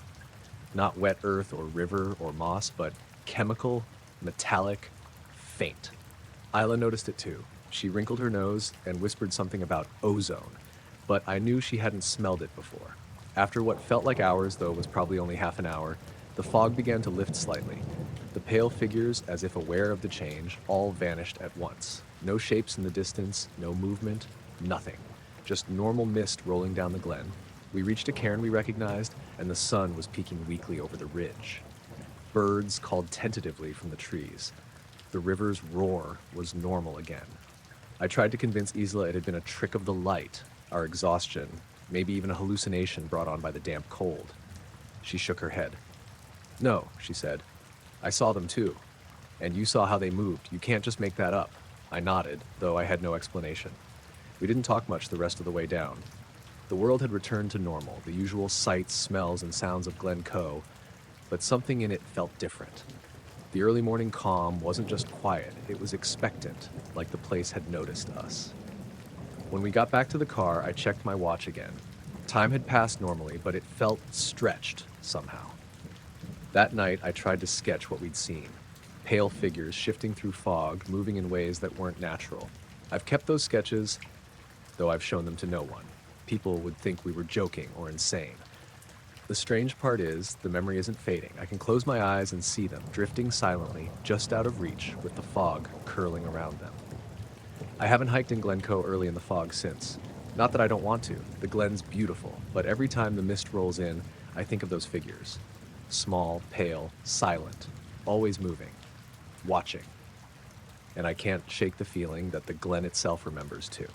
Not wet earth or river or moss, but chemical, metallic, faint. Isla noticed it too. She wrinkled her nose and whispered something about ozone, but I knew she hadn't smelled it before. After what felt like hours, though was probably only half an hour, the fog began to lift slightly. The pale figures, as if aware of the change, all vanished at once. No shapes in the distance, no movement, nothing. Just normal mist rolling down the glen. We reached a cairn we recognized, and the sun was peeking weakly over the ridge. Birds called tentatively from the trees. The river's roar was normal again. I tried to convince Isla it had been a trick of the light, our exhaustion, maybe even a hallucination brought on by the damp cold. She shook her head. "No," she said. "I saw them too. And you saw how they moved. You can't just make that up." I nodded, though I had no explanation. We didn't talk much the rest of the way down. The world had returned to normal, the usual sights, smells, and sounds of Glen Coe, but something in it felt different. The early morning calm wasn't just quiet, it was expectant, like the place had noticed us. When we got back to the car, I checked my watch again. Time had passed normally, but it felt stretched somehow. That night, I tried to sketch what we'd seen. Pale figures shifting through fog, moving in ways that weren't natural. I've kept those sketches, though I've shown them to no one. People would think we were joking or insane. The strange part is, the memory isn't fading. I can close my eyes and see them, drifting silently, just out of reach, with the fog curling around them. I haven't hiked in Glencoe early in the fog since. Not that I don't want to. The Glen's beautiful, but every time the mist rolls in, I think of those figures. Small, pale, silent, always moving, watching. And I can't shake the feeling that the Glen itself remembers too.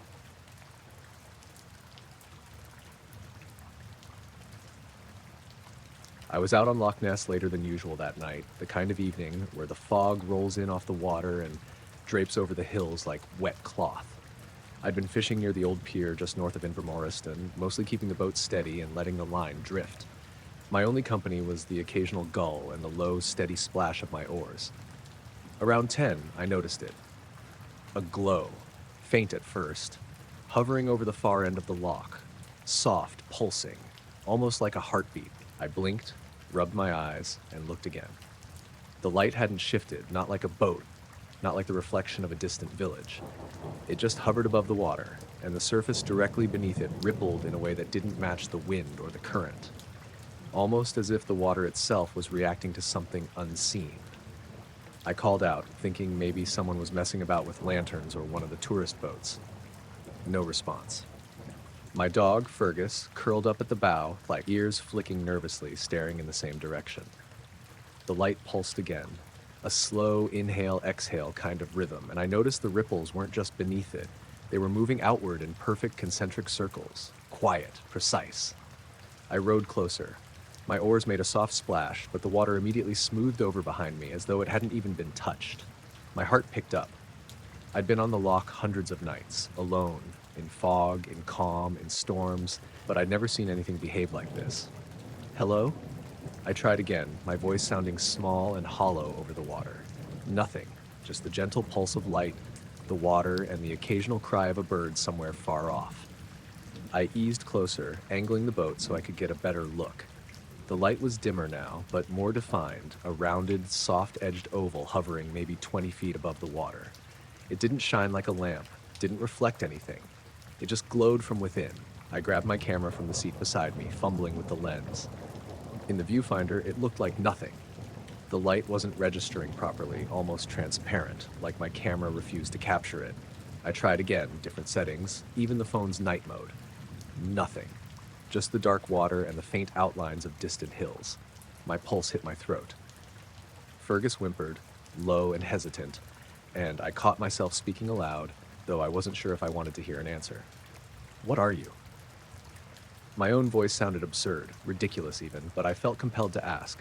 I was out on Loch Ness later than usual that night, the kind of evening where the fog rolls in off the water and drapes over the hills like wet cloth. I'd been fishing near the old pier just north of Invermoriston, mostly keeping the boat steady and letting the line drift. My only company was the occasional gull and the low, steady splash of my oars. Around 10, I noticed it. A glow, faint at first, hovering over the far end of the loch, soft, pulsing, almost like a heartbeat. I blinked, rubbed my eyes, and looked again. The light hadn't shifted, not like a boat, not like the reflection of a distant village. It just hovered above the water, and the surface directly beneath it rippled in a way that didn't match the wind or the current, almost as if the water itself was reacting to something unseen. I called out, thinking maybe someone was messing about with lanterns or one of the tourist boats. No response. My dog, Fergus, curled up at the bow, like ears flicking nervously, staring in the same direction. The light pulsed again, a slow inhale-exhale kind of rhythm, and I noticed the ripples weren't just beneath it. They were moving outward in perfect concentric circles, quiet, precise. I rowed closer. My oars made a soft splash, but the water immediately smoothed over behind me as though it hadn't even been touched. My heart picked up. I'd been on the loch hundreds of nights, alone, in fog, in calm, in storms, but I'd never seen anything behave like this. "Hello?" I tried again, my voice sounding small and hollow over the water. Nothing, just the gentle pulse of light, the water, and the occasional cry of a bird somewhere far off. I eased closer, angling the boat so I could get a better look. The light was dimmer now, but more defined, a rounded, soft-edged oval hovering maybe 20 feet above the water. It didn't shine like a lamp, didn't reflect anything. It just glowed from within. I grabbed my camera from the seat beside me, fumbling with the lens. In the viewfinder, it looked like nothing. The light wasn't registering properly, almost transparent, like my camera refused to capture it. I tried again, different settings, even the phone's night mode. Nothing. Just the dark water and the faint outlines of distant hills. My pulse hit my throat. Fergus whimpered, low and hesitant, and I caught myself speaking aloud, though I wasn't sure if I wanted to hear an answer. "What are you?" My own voice sounded absurd, ridiculous even, but I felt compelled to ask.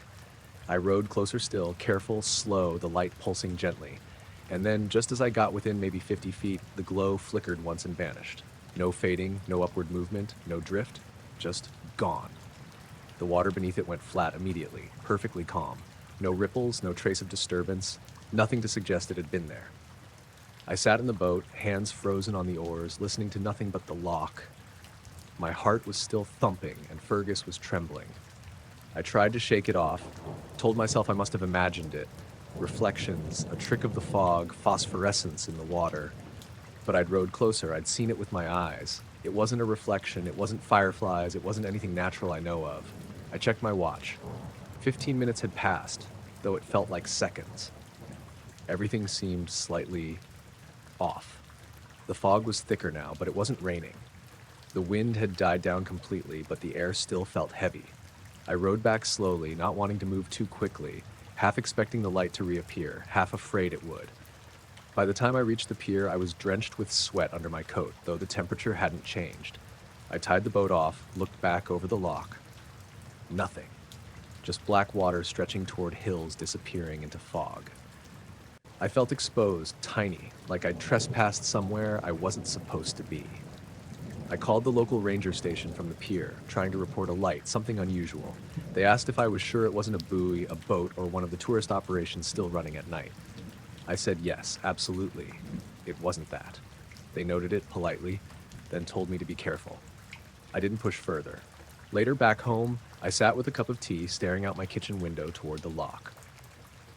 I rowed closer still, careful, slow, the light pulsing gently, and then, just as I got within maybe 50 feet, the glow flickered once and vanished. No fading, no upward movement, no drift, just gone. The water beneath it went flat immediately, perfectly calm. No ripples, no trace of disturbance, nothing to suggest it had been there. I sat in the boat, hands frozen on the oars, listening to nothing but the loch. My heart was still thumping, and Fergus was trembling. I tried to shake it off, told myself I must have imagined it. Reflections, a trick of the fog, phosphorescence in the water. But I'd rowed closer, I'd seen it with my eyes. It wasn't a reflection, it wasn't fireflies, it wasn't anything natural I know of. I checked my watch. 15 minutes had passed, though it felt like seconds. Everything seemed slightly off. The fog was thicker now, but it wasn't raining. The wind had died down completely, but the air still felt heavy. I rowed back slowly, not wanting to move too quickly, half expecting the light to reappear, half afraid it would. By the time I reached the pier, I was drenched with sweat under my coat, though the temperature hadn't changed. I tied the boat off, looked back over the lock. Nothing. Just black water stretching toward hills disappearing into fog. I felt exposed, tiny, like I'd trespassed somewhere I wasn't supposed to be. I called the local ranger station from the pier, trying to report a light, something unusual. They asked if I was sure it wasn't a buoy, a boat, or one of the tourist operations still running at night. I said yes, absolutely. It wasn't that. They noted it politely, then told me to be careful. I didn't push further. Later, back home, I sat with a cup of tea, staring out my kitchen window toward the lock.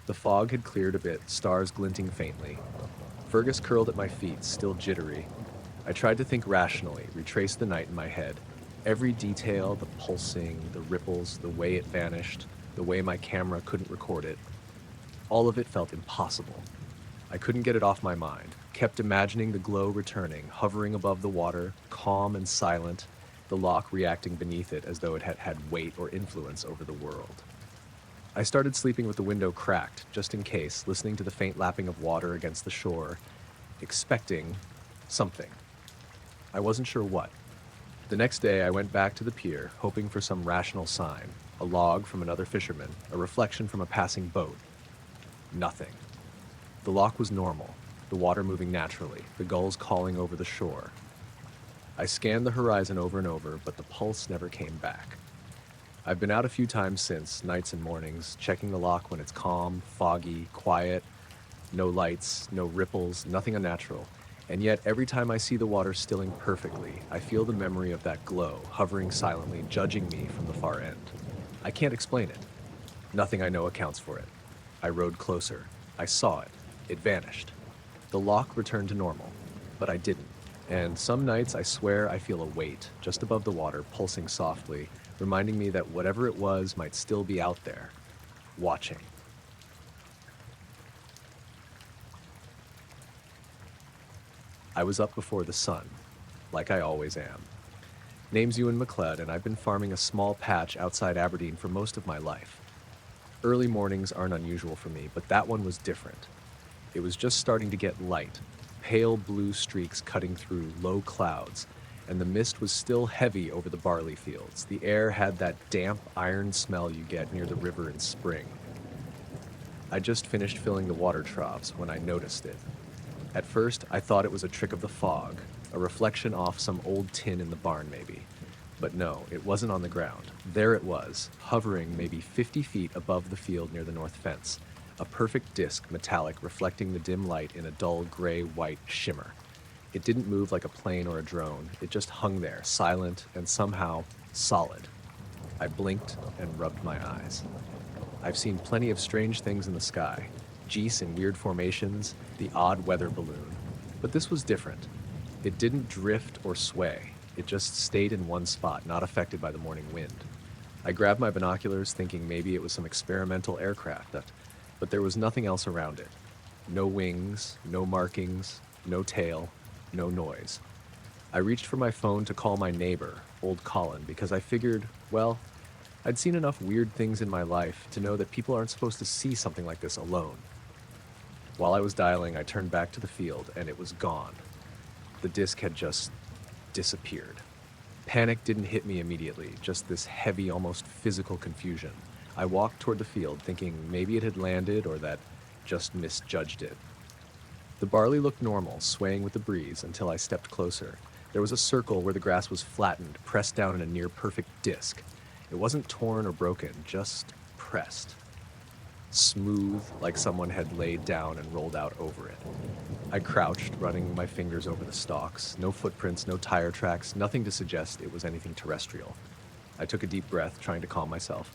The fog had cleared a bit, stars glinting faintly. Fergus curled at my feet, still jittery. I tried to think rationally, retrace the night in my head. Every detail, the pulsing, the ripples, the way it vanished, the way my camera couldn't record it. All of it felt impossible. I couldn't get it off my mind, kept imagining the glow returning, hovering above the water, calm and silent, the lock reacting beneath it as though it had had weight or influence over the world. I started sleeping with the window cracked, just in case, listening to the faint lapping of water against the shore, expecting something. I wasn't sure what. The next day, I went back to the pier, hoping for some rational sign, a log from another fisherman, a reflection from a passing boat. Nothing. The lock was normal, the water moving naturally, the gulls calling over the shore. I scanned the horizon over and over, but the pulse never came back. I've been out a few times since, nights and mornings, checking the lock when it's calm, foggy, quiet, no lights, no ripples, nothing unnatural. And yet, every time I see the water stilling perfectly, I feel the memory of that glow, hovering silently, judging me from the far end. I can't explain it. Nothing I know accounts for it. I rowed closer. I saw it. It vanished. The lock returned to normal, but I didn't. And some nights, I swear, I feel a weight, just above the water, pulsing softly, reminding me that whatever it was might still be out there, watching. I was up before the sun, like I always am. Name's Ewan McLeod, and I've been farming a small patch outside Aberdeen for most of my life. Early mornings aren't unusual for me, but that one was different. It was just starting to get light, pale blue streaks cutting through low clouds, and the mist was still heavy over the barley fields. The air had that damp iron smell you get near the river in spring. I just finished filling the water troughs when I noticed it. At first, I thought it was a trick of the fog, a reflection off some old tin in the barn maybe. But no, it wasn't on the ground. There it was, hovering maybe 50 feet above the field near the north fence, a perfect disc, metallic, reflecting the dim light in a dull gray-white shimmer. It didn't move like a plane or a drone. It just hung there, silent and somehow solid. I blinked and rubbed my eyes. I've seen plenty of strange things in the sky, geese in weird formations, the odd weather balloon. But this was different. It didn't drift or sway. It just stayed in one spot, not affected by the morning wind. I grabbed my binoculars, thinking maybe it was some experimental aircraft, but there was nothing else around it. No wings, no markings, no tail, no noise. I reached for my phone to call my neighbor, old Colin, because I figured, well, I'd seen enough weird things in my life to know that people aren't supposed to see something like this alone. While I was dialing, I turned back to the field, and it was gone. The disc had just disappeared. Panic didn't hit me immediately, just this heavy, almost physical confusion. I walked toward the field, thinking maybe it had landed or that just misjudged it. The barley looked normal, swaying with the breeze, until I stepped closer. There was a circle where the grass was flattened, pressed down in a near-perfect disc. It wasn't torn or broken, just pressed. Smooth, like someone had laid down and rolled out over it. I crouched, running my fingers over the stalks. No footprints, no tire tracks, nothing to suggest it was anything terrestrial. I took a deep breath, trying to calm myself.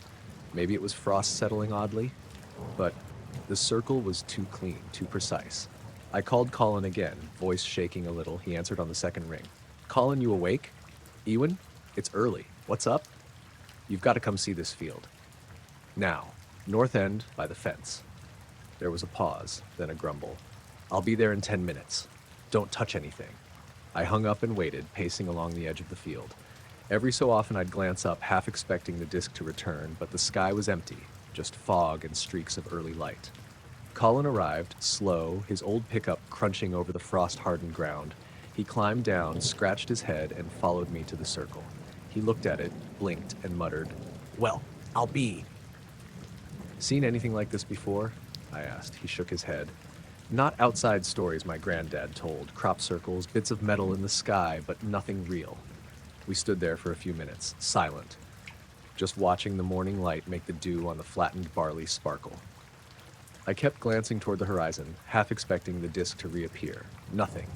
Maybe it was frost settling oddly, but the circle was too clean, too precise. I called Colin again, voice shaking a little. He answered on the second ring. Colin, you awake? Ewan? It's early. What's up? You've got to come see this field. Now, north end by the fence. There was a pause, then a grumble. I'll be there in 10 minutes. Don't touch anything. I hung up and waited, pacing along the edge of the field. Every so often I'd glance up, half expecting the disc to return, but the sky was empty, just fog and streaks of early light. Colin arrived, slow, his old pickup crunching over the frost-hardened ground. He climbed down, scratched his head, and followed me to the circle. He looked at it, blinked, and muttered, "Well, I'll be." "Seen anything like this before?" I asked. He shook his head. "Not outside stories my granddad told, crop circles, bits of metal in the sky, but nothing real." We stood there for a few minutes, silent, just watching the morning light make the dew on the flattened barley sparkle. I kept glancing toward the horizon, half expecting the disc to reappear. Nothing.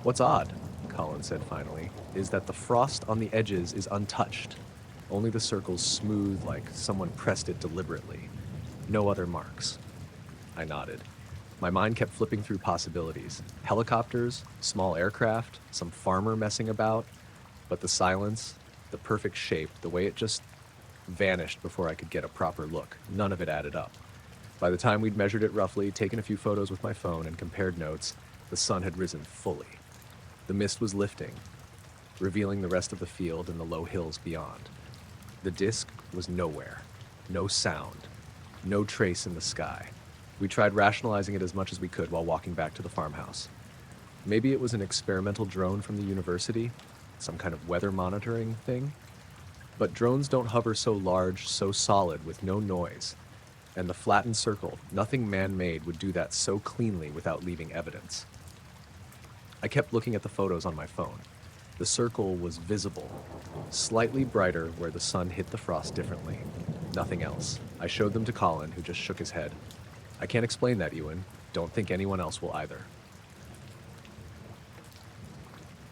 "What's odd," Colin said finally, "is that the frost on the edges is untouched. Only the circles smooth like someone pressed it deliberately. No other marks." I nodded. My mind kept flipping through possibilities. Helicopters, small aircraft, some farmer messing about. But the silence, the perfect shape, the way it just vanished before I could get a proper look, none of it added up. By the time we'd measured it roughly, taken a few photos with my phone, and compared notes, the sun had risen fully. The mist was lifting, revealing the rest of the field and the low hills beyond. The disc was nowhere. No sound. No trace in the sky. We tried rationalizing it as much as we could while walking back to the farmhouse. Maybe it was an experimental drone from the university, some kind of weather monitoring thing. But drones don't hover so large, so solid, with no noise. And the flattened circle, nothing man-made would do that so cleanly without leaving evidence. I kept looking at the photos on my phone. The circle was visible, slightly brighter where the sun hit the frost differently. Nothing else. I showed them to Colin, who just shook his head. "I can't explain that, Ewan. Don't think anyone else will either."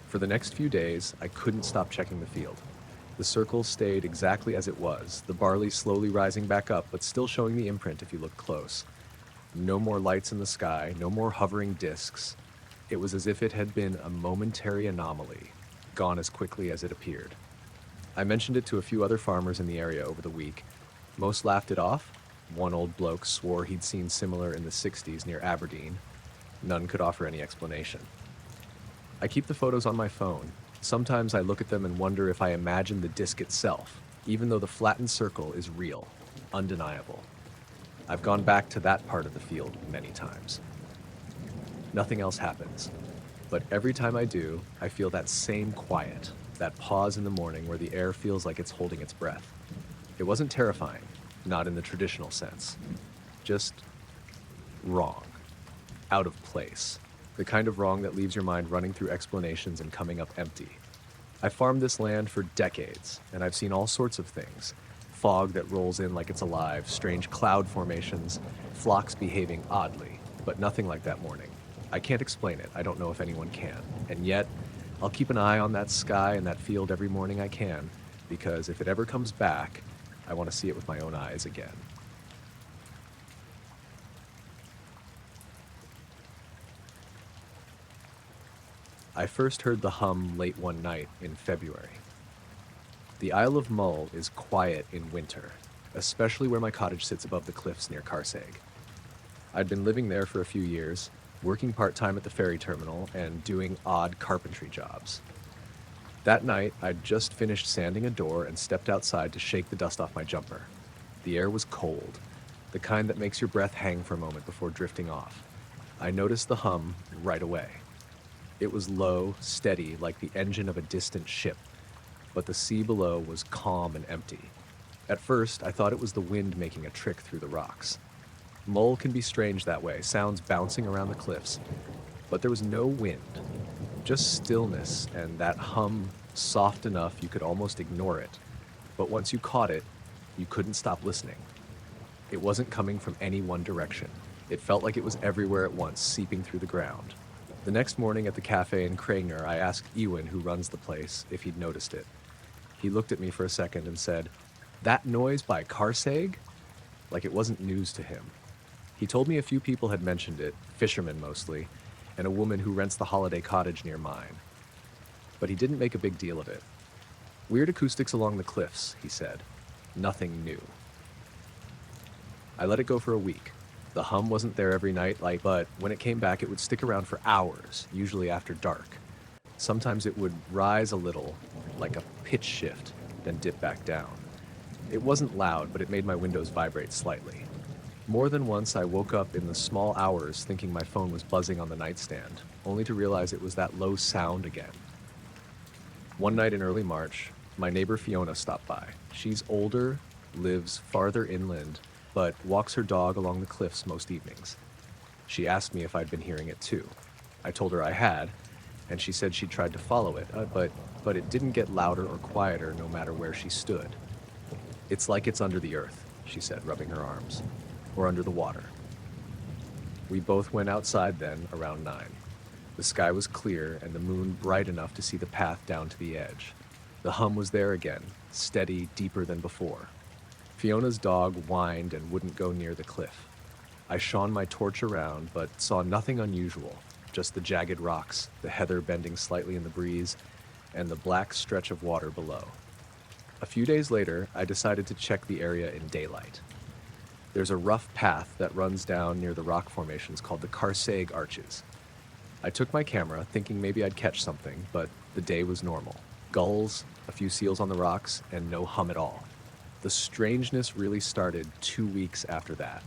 For the next few days, I couldn't stop checking the field. The circle stayed exactly as it was, the barley slowly rising back up, but still showing the imprint if you looked close. No more lights in the sky, no more hovering discs. It was as if it had been a momentary anomaly, gone as quickly as it appeared. I mentioned it to a few other farmers in the area over the week. Most laughed it off. One old bloke swore he'd seen similar in the 60s near Aberdeen. None could offer any explanation. I keep the photos on my phone. Sometimes I look at them and wonder if I imagine the disc itself, even though the flattened circle is real, undeniable. I've gone back to that part of the field many times. Nothing else happens. But every time I do, I feel that same quiet, that pause in the morning where the air feels like it's holding its breath. It wasn't terrifying, not in the traditional sense. Just wrong. Out of place. The kind of wrong that leaves your mind running through explanations and coming up empty. I've farmed this land for decades, and I've seen all sorts of things. Fog that rolls in like it's alive, strange cloud formations, flocks behaving oddly, but nothing like that morning. I can't explain it. I don't know if anyone can. And yet, I'll keep an eye on that sky and that field every morning I can, because if it ever comes back, I want to see it with my own eyes again. I first heard the hum late one night in February. The Isle of Mull is quiet in winter, especially where my cottage sits above the cliffs near Carseg. I'd been living there for a few years, working part-time at the ferry terminal and doing odd carpentry jobs. That night, I'd just finished sanding a door and stepped outside to shake the dust off my jumper. The air was cold, the kind that makes your breath hang for a moment before drifting off. I noticed the hum right away. It was low, steady, like the engine of a distant ship, but the sea below was calm and empty. At first, I thought it was the wind making a trick through the rocks. Mull can be strange that way, sounds bouncing around the cliffs, but there was no wind, just stillness and that hum soft enough you could almost ignore it. But once you caught it, you couldn't stop listening. It wasn't coming from any one direction. It felt like it was everywhere at once, seeping through the ground. The next morning at the cafe in Craigner, I asked Ewan, who runs the place, if he'd noticed it. He looked at me for a second and said, "That noise by Carseg?" Like it wasn't news to him. He told me a few people had mentioned it, fishermen mostly, and a woman who rents the holiday cottage near mine. But he didn't make a big deal of it. Weird acoustics along the cliffs, he said. Nothing new. I let it go for a week. The hum wasn't there every night, but when it came back, it would stick around for hours, usually after dark. Sometimes it would rise a little, like a pitch shift, then dip back down. It wasn't loud, but it made my windows vibrate slightly. More than once, I woke up in the small hours thinking my phone was buzzing on the nightstand, only to realize it was that low sound again. One night in early March, my neighbor Fiona stopped by. She's older, lives farther inland, but walks her dog along the cliffs most evenings. She asked me if I'd been hearing it too. I told her I had, and she said she'd tried to follow it, but it didn't get louder or quieter no matter where she stood. It's like it's under the earth, she said, rubbing her arms, or under the water. We both went outside then, around 9. The sky was clear and the moon bright enough to see the path down to the edge. The hum was there again, steady, deeper than before. Fiona's dog whined and wouldn't go near the cliff. I shone my torch around, but saw nothing unusual, just the jagged rocks, the heather bending slightly in the breeze, and the black stretch of water below. A few days later, I decided to check the area in daylight. There's a rough path that runs down near the rock formations called the Karsag Arches. I took my camera, thinking maybe I'd catch something, but the day was normal. Gulls, a few seals on the rocks, and no hum at all. The strangeness really started 2 weeks after that.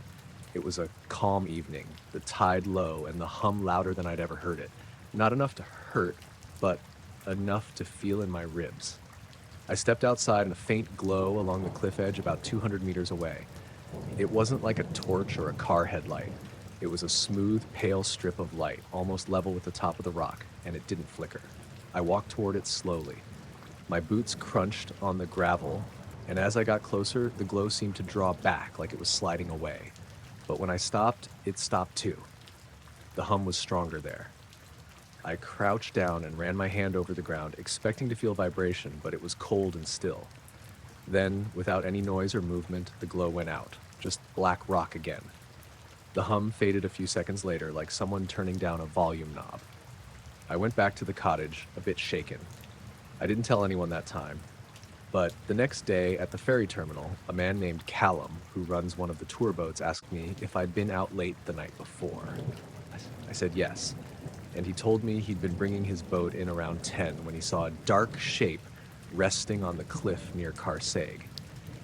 It was a calm evening, the tide low and the hum louder than I'd ever heard it. Not enough to hurt, but enough to feel in my ribs. I stepped outside in a faint glow along the cliff edge about 200 meters away. It wasn't like a torch or a car headlight. It was a smooth, pale strip of light, almost level with the top of the rock, and it didn't flicker. I walked toward it slowly. My boots crunched on the gravel, and as I got closer, the glow seemed to draw back like it was sliding away. But when I stopped, it stopped too. The hum was stronger there. I crouched down and ran my hand over the ground, expecting to feel vibration, but it was cold and still. Then, without any noise or movement, the glow went out, just black rock again. The hum faded a few seconds later, like someone turning down a volume knob. I went back to the cottage, a bit shaken. I didn't tell anyone that time. But the next day at the ferry terminal, a man named Callum, who runs one of the tour boats, asked me if I'd been out late the night before. I said yes, and he told me he'd been bringing his boat in around 10 when he saw a dark shape resting on the cliff near Karsag.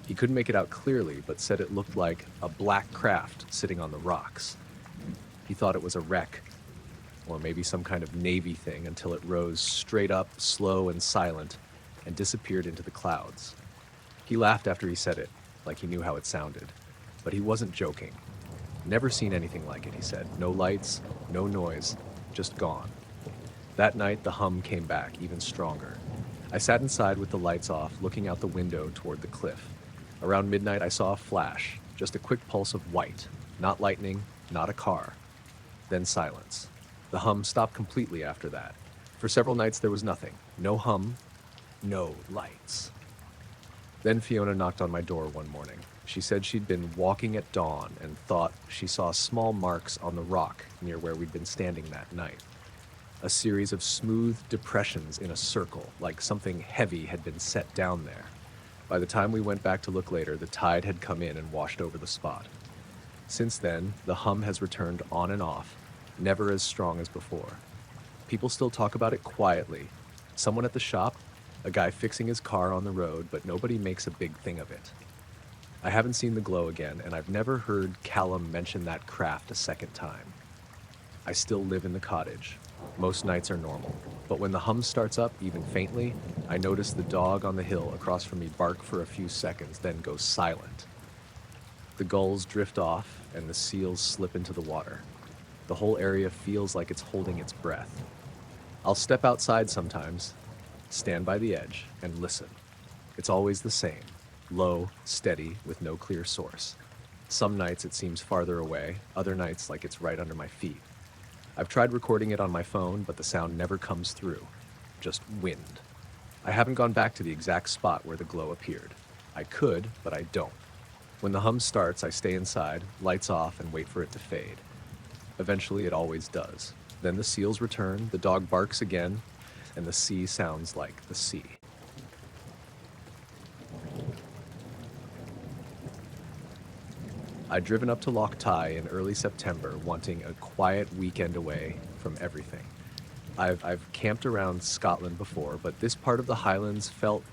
He couldn't make it out clearly, but said it looked like a black craft sitting on the rocks. He thought it was a wreck, or maybe some kind of Navy thing, until it rose straight up, slow and silent, and disappeared into the clouds. He laughed after he said it, like he knew how it sounded. But he wasn't joking. Never seen anything like it, he said. No lights, no noise, just gone. That night, the hum came back, even stronger. I sat inside with the lights off, looking out the window toward the cliff. Around midnight, I saw a flash, just a quick pulse of white. Not lightning, not a car. Then silence. The hum stopped completely after that. For several nights, there was nothing. No hum, no lights. Then Fiona knocked on my door one morning. She said she'd been walking at dawn and thought she saw small marks on the rock near where we'd been standing that night. A series of smooth depressions in a circle, like something heavy had been set down there. By the time we went back to look later, the tide had come in and washed over the spot. Since then, the hum has returned on and off, never as strong as before. People still talk about it quietly. Someone at the shop, a guy fixing his car on the road, but nobody makes a big thing of it. I haven't seen the glow again, and I've never heard Callum mention that craft a second time. I still live in the cottage. Most nights are normal, but when the hum starts up, even faintly, I notice the dog on the hill across from me bark for a few seconds, then go silent. The gulls drift off, and the seals slip into the water. The whole area feels like it's holding its breath. I'll step outside sometimes, stand by the edge, and listen. It's always the same, low, steady, with no clear source. Some nights it seems farther away, other nights like it's right under my feet. I've tried recording it on my phone, but the sound never comes through. Just wind. I haven't gone back to the exact spot where the glow appeared. I could, but I don't. When the hum starts, I stay inside, lights off, and wait for it to fade. Eventually, it always does. Then the seals return, the dog barks again, and the sea sounds like the sea. I'd driven up to Loch Ty in early September, wanting a quiet weekend away from everything. I've camped around Scotland before, but this part of the Highlands felt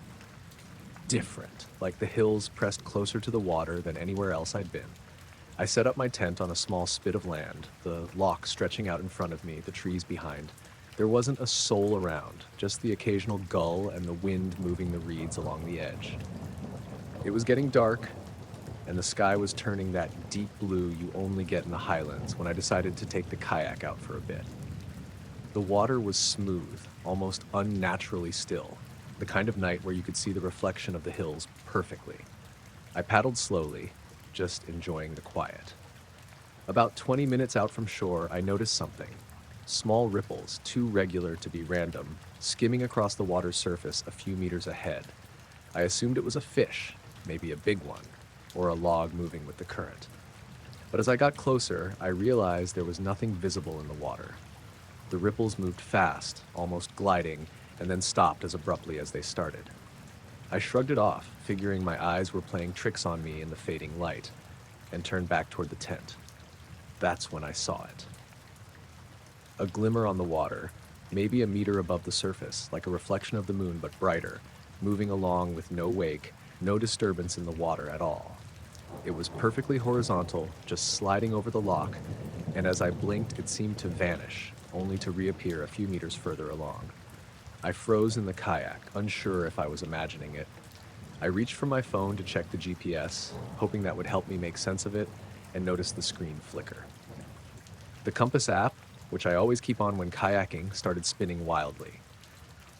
different, like the hills pressed closer to the water than anywhere else I'd been. I set up my tent on a small spit of land, the loch stretching out in front of me, the trees behind. There wasn't a soul around, just the occasional gull and the wind moving the reeds along the edge. It was getting dark, and the sky was turning that deep blue you only get in the Highlands when I decided to take the kayak out for a bit. The water was smooth, almost unnaturally still, the kind of night where you could see the reflection of the hills perfectly. I paddled slowly, just enjoying the quiet. About 20 minutes out from shore, I noticed something. Small ripples, too regular to be random, skimming across the water's surface a few meters ahead. I assumed it was a fish, maybe a big one, or a log moving with the current. But as I got closer, I realized there was nothing visible in the water. The ripples moved fast, almost gliding, and then stopped as abruptly as they started. I shrugged it off, figuring my eyes were playing tricks on me in the fading light, and turned back toward the tent. That's when I saw it. A glimmer on the water, maybe a meter above the surface, like a reflection of the moon but brighter, moving along with no wake, no disturbance in the water at all. It was perfectly horizontal, just sliding over the loch, and as I blinked, it seemed to vanish, only to reappear a few meters further along. I froze in the kayak, unsure if I was imagining it. I reached for my phone to check the GPS, hoping that would help me make sense of it, and noticed the screen flicker. The compass app, which I always keep on when kayaking, started spinning wildly.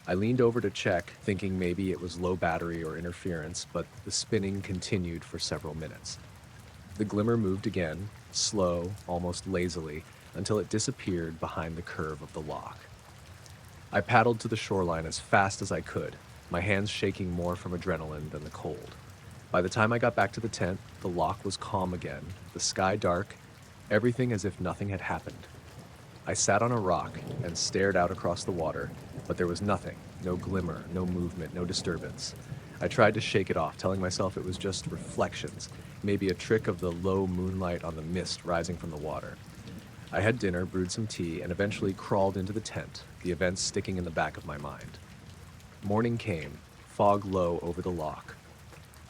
I leaned over to check, thinking maybe it was low battery or interference, but the spinning continued for several minutes. The glimmer moved again, slow, almost lazily, until it disappeared behind the curve of the loch. I paddled to the shoreline as fast as I could, my hands shaking more from adrenaline than the cold. By the time I got back to the tent, the loch was calm again, the sky dark, everything as if nothing had happened. I sat on a rock and stared out across the water, but there was nothing, no glimmer, no movement, no disturbance. I tried to shake it off, telling myself it was just reflections, maybe a trick of the low moonlight on the mist rising from the water. I had dinner, brewed some tea, and eventually crawled into the tent, the events sticking in the back of my mind. Morning came, fog low over the loch.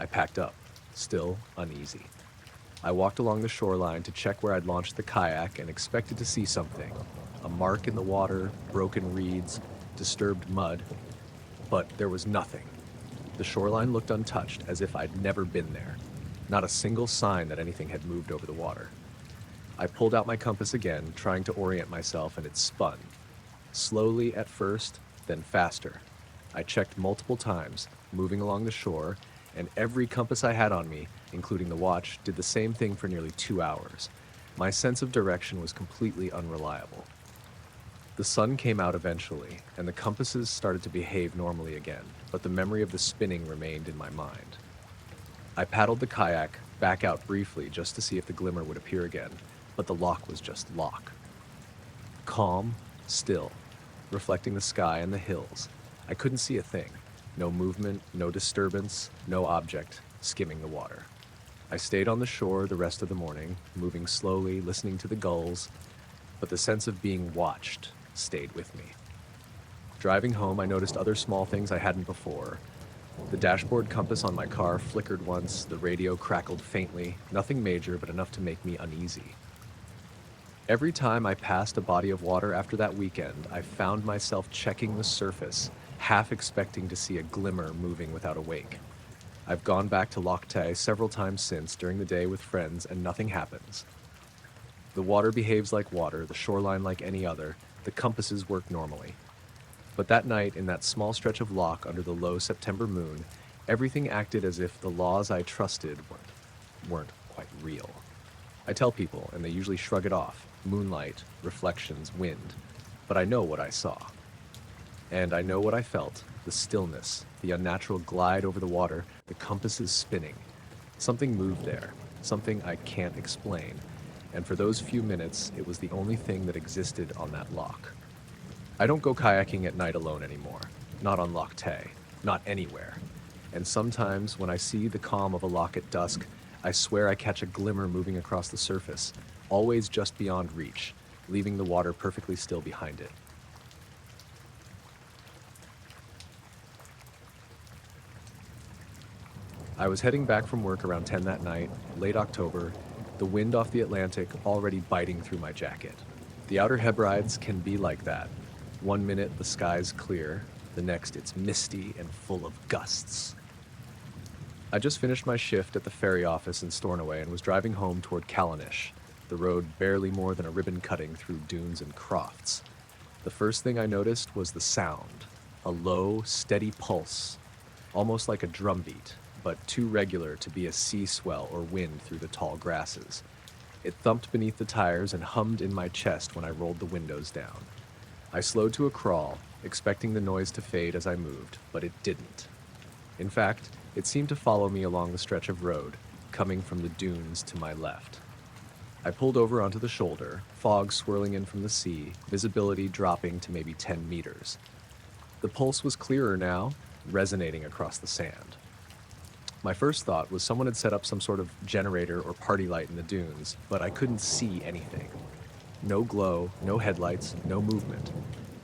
I packed up, still uneasy. I walked along the shoreline to check where I'd launched the kayak and expected to see something. A mark in the water, broken reeds, disturbed mud. But there was nothing. The shoreline looked untouched, as if I'd never been there. Not a single sign that anything had moved over the water. I pulled out my compass again, trying to orient myself, and it spun. Slowly at first, then faster. I checked multiple times, moving along the shore, and every compass I had on me, including the watch, did the same thing for nearly 2 hours. My sense of direction was completely unreliable. The sun came out eventually, and the compasses started to behave normally again, but the memory of the spinning remained in my mind. I paddled the kayak back out briefly just to see if the glimmer would appear again, but the loch was just loch. Calm, still, reflecting the sky and the hills. I couldn't see a thing. No movement, no disturbance, no object skimming the water. I stayed on the shore the rest of the morning, moving slowly, listening to the gulls, but the sense of being watched stayed with me. Driving home, I noticed other small things I hadn't before. The dashboard compass on my car flickered once, the radio crackled faintly, nothing major but enough to make me uneasy. Every time I passed a body of water after that weekend, I found myself checking the surface, half expecting to see a glimmer moving without a wake. I've gone back to Loch Tay several times since during the day with friends, and nothing happens. The water behaves like water, the shoreline like any other, the compasses work normally. But that night, in that small stretch of loch under the low September moon, everything acted as if the laws I trusted weren't quite real. I tell people, and they usually shrug it off. Moonlight, reflections, wind. But I know what I saw. And I know what I felt, the stillness, the unnatural glide over the water, the compasses spinning. Something moved there, something I can't explain, and for those few minutes, it was the only thing that existed on that loch. I don't go kayaking at night alone anymore, not on Loch Tay, not anywhere. And sometimes when I see the calm of a loch at dusk, I swear I catch a glimmer moving across the surface, always just beyond reach, leaving the water perfectly still behind it. I was heading back from work around 10 that night, late October, the wind off the Atlantic already biting through my jacket. The Outer Hebrides can be like that. One minute the sky's clear, the next it's misty and full of gusts. I just finished my shift at the ferry office in Stornoway and was driving home toward Callanish, the road barely more than a ribbon cutting through dunes and crofts. The first thing I noticed was the sound, a low, steady pulse, almost like a drumbeat, but too regular to be a sea swell or wind through the tall grasses. It thumped beneath the tires and hummed in my chest when I rolled the windows down. I slowed to a crawl, expecting the noise to fade as I moved, but it didn't. In fact, it seemed to follow me along the stretch of road, coming from the dunes to my left. I pulled over onto the shoulder, fog swirling in from the sea, visibility dropping to maybe 10 meters. The pulse was clearer now, resonating across the sand. My first thought was someone had set up some sort of generator or party light in the dunes, but I couldn't see anything. No glow, no headlights, no movement.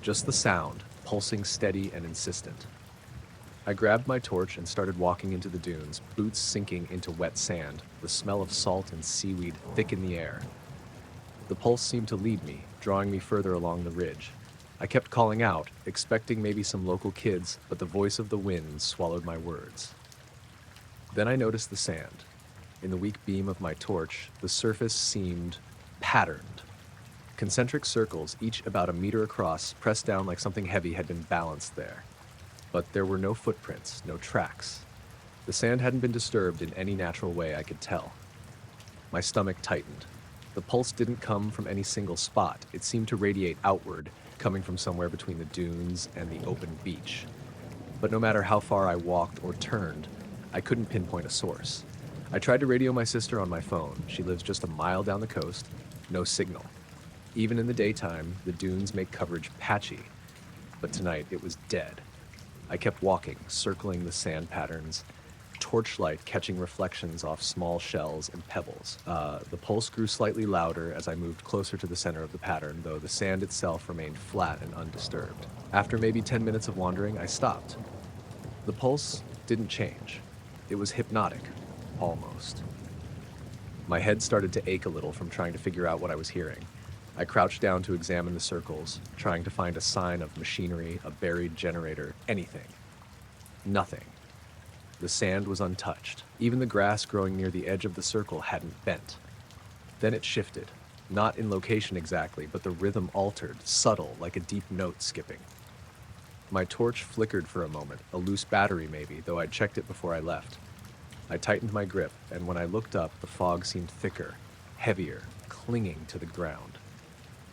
Just the sound, pulsing steady and insistent. I grabbed my torch and started walking into the dunes, boots sinking into wet sand, the smell of salt and seaweed thick in the air. The pulse seemed to lead me, drawing me further along the ridge. I kept calling out, expecting maybe some local kids, but the voice of the wind swallowed my words. Then I noticed the sand. In the weak beam of my torch, the surface seemed patterned. Concentric circles, each about a meter across, pressed down like something heavy had been balanced there. But there were no footprints, no tracks. The sand hadn't been disturbed in any natural way I could tell. My stomach tightened. The pulse didn't come from any single spot. It seemed to radiate outward, coming from somewhere between the dunes and the open beach. But no matter how far I walked or turned, I couldn't pinpoint a source. I tried to radio my sister on my phone. She lives just a mile down the coast. No signal. Even in the daytime, the dunes make coverage patchy. But tonight, it was dead. I kept walking, circling the sand patterns, torchlight catching reflections off small shells and pebbles. The pulse grew slightly louder as I moved closer to the center of the pattern, though the sand itself remained flat and undisturbed. After maybe 10 minutes of wandering, I stopped. The pulse didn't change. It was hypnotic, almost. My head started to ache a little from trying to figure out what I was hearing. I crouched down to examine the circles, trying to find a sign of machinery, a buried generator, anything. Nothing. The sand was untouched. Even the grass growing near the edge of the circle hadn't bent. Then it shifted. Not in location exactly, but the rhythm altered, subtle, like a deep note skipping. My torch flickered for a moment, a loose battery maybe, though I'd checked it before I left. I tightened my grip, and when I looked up, the fog seemed thicker, heavier, clinging to the ground.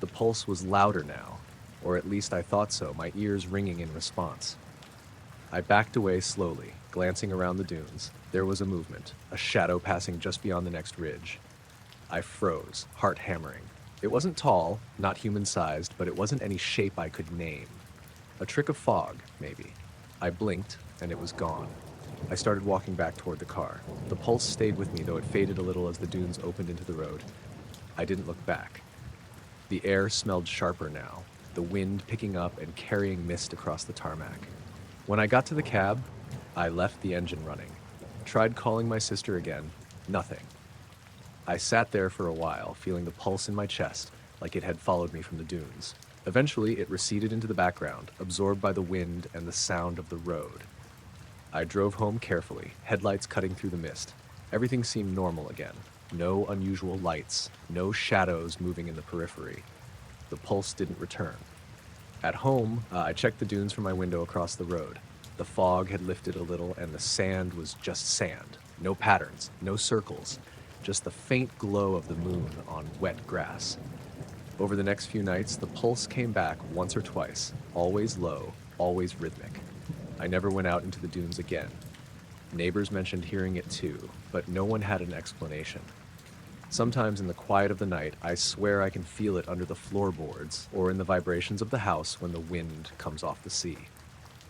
The pulse was louder now, or at least I thought so, my ears ringing in response. I backed away slowly, glancing around the dunes. There was a movement, a shadow passing just beyond the next ridge. I froze, heart hammering. It wasn't tall, not human-sized, but it wasn't any shape I could name. A trick of fog, maybe. I blinked, and it was gone. I started walking back toward the car. The pulse stayed with me, though it faded a little as the dunes opened into the road. I didn't look back. The air smelled sharper now, the wind picking up and carrying mist across the tarmac. When I got to the cab, I left the engine running. Tried calling my sister again. Nothing. I sat there for a while, feeling the pulse in my chest, like it had followed me from the dunes. Eventually, it receded into the background, absorbed by the wind and the sound of the road. I drove home carefully, headlights cutting through the mist. Everything seemed normal again. No unusual lights, no shadows moving in the periphery. The pulse didn't return. At home, I checked the dunes from my window across the road. The fog had lifted a little, and the sand was just sand. No patterns, no circles, just the faint glow of the moon on wet grass. Over the next few nights, the pulse came back once or twice, always low, always rhythmic. I never went out into the dunes again. Neighbors mentioned hearing it too, but no one had an explanation. Sometimes in the quiet of the night, I swear I can feel it under the floorboards or in the vibrations of the house when the wind comes off the sea.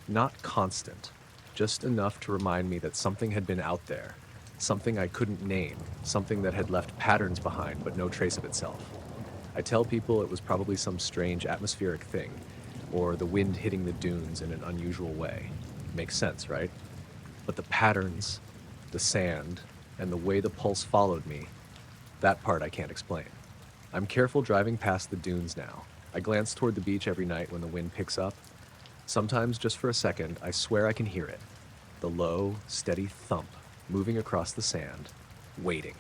Not constant, just enough to remind me that something had been out there, something I couldn't name, something that had left patterns behind but no trace of itself. I tell people it was probably some strange atmospheric thing, or the wind hitting the dunes in an unusual way. Makes sense, right? But the patterns, the sand, and the way the pulse followed me, that part I can't explain. I'm careful driving past the dunes now. I glance toward the beach every night when the wind picks up. Sometimes, just for a second, I swear I can hear it. The low, steady thump moving across the sand, waiting.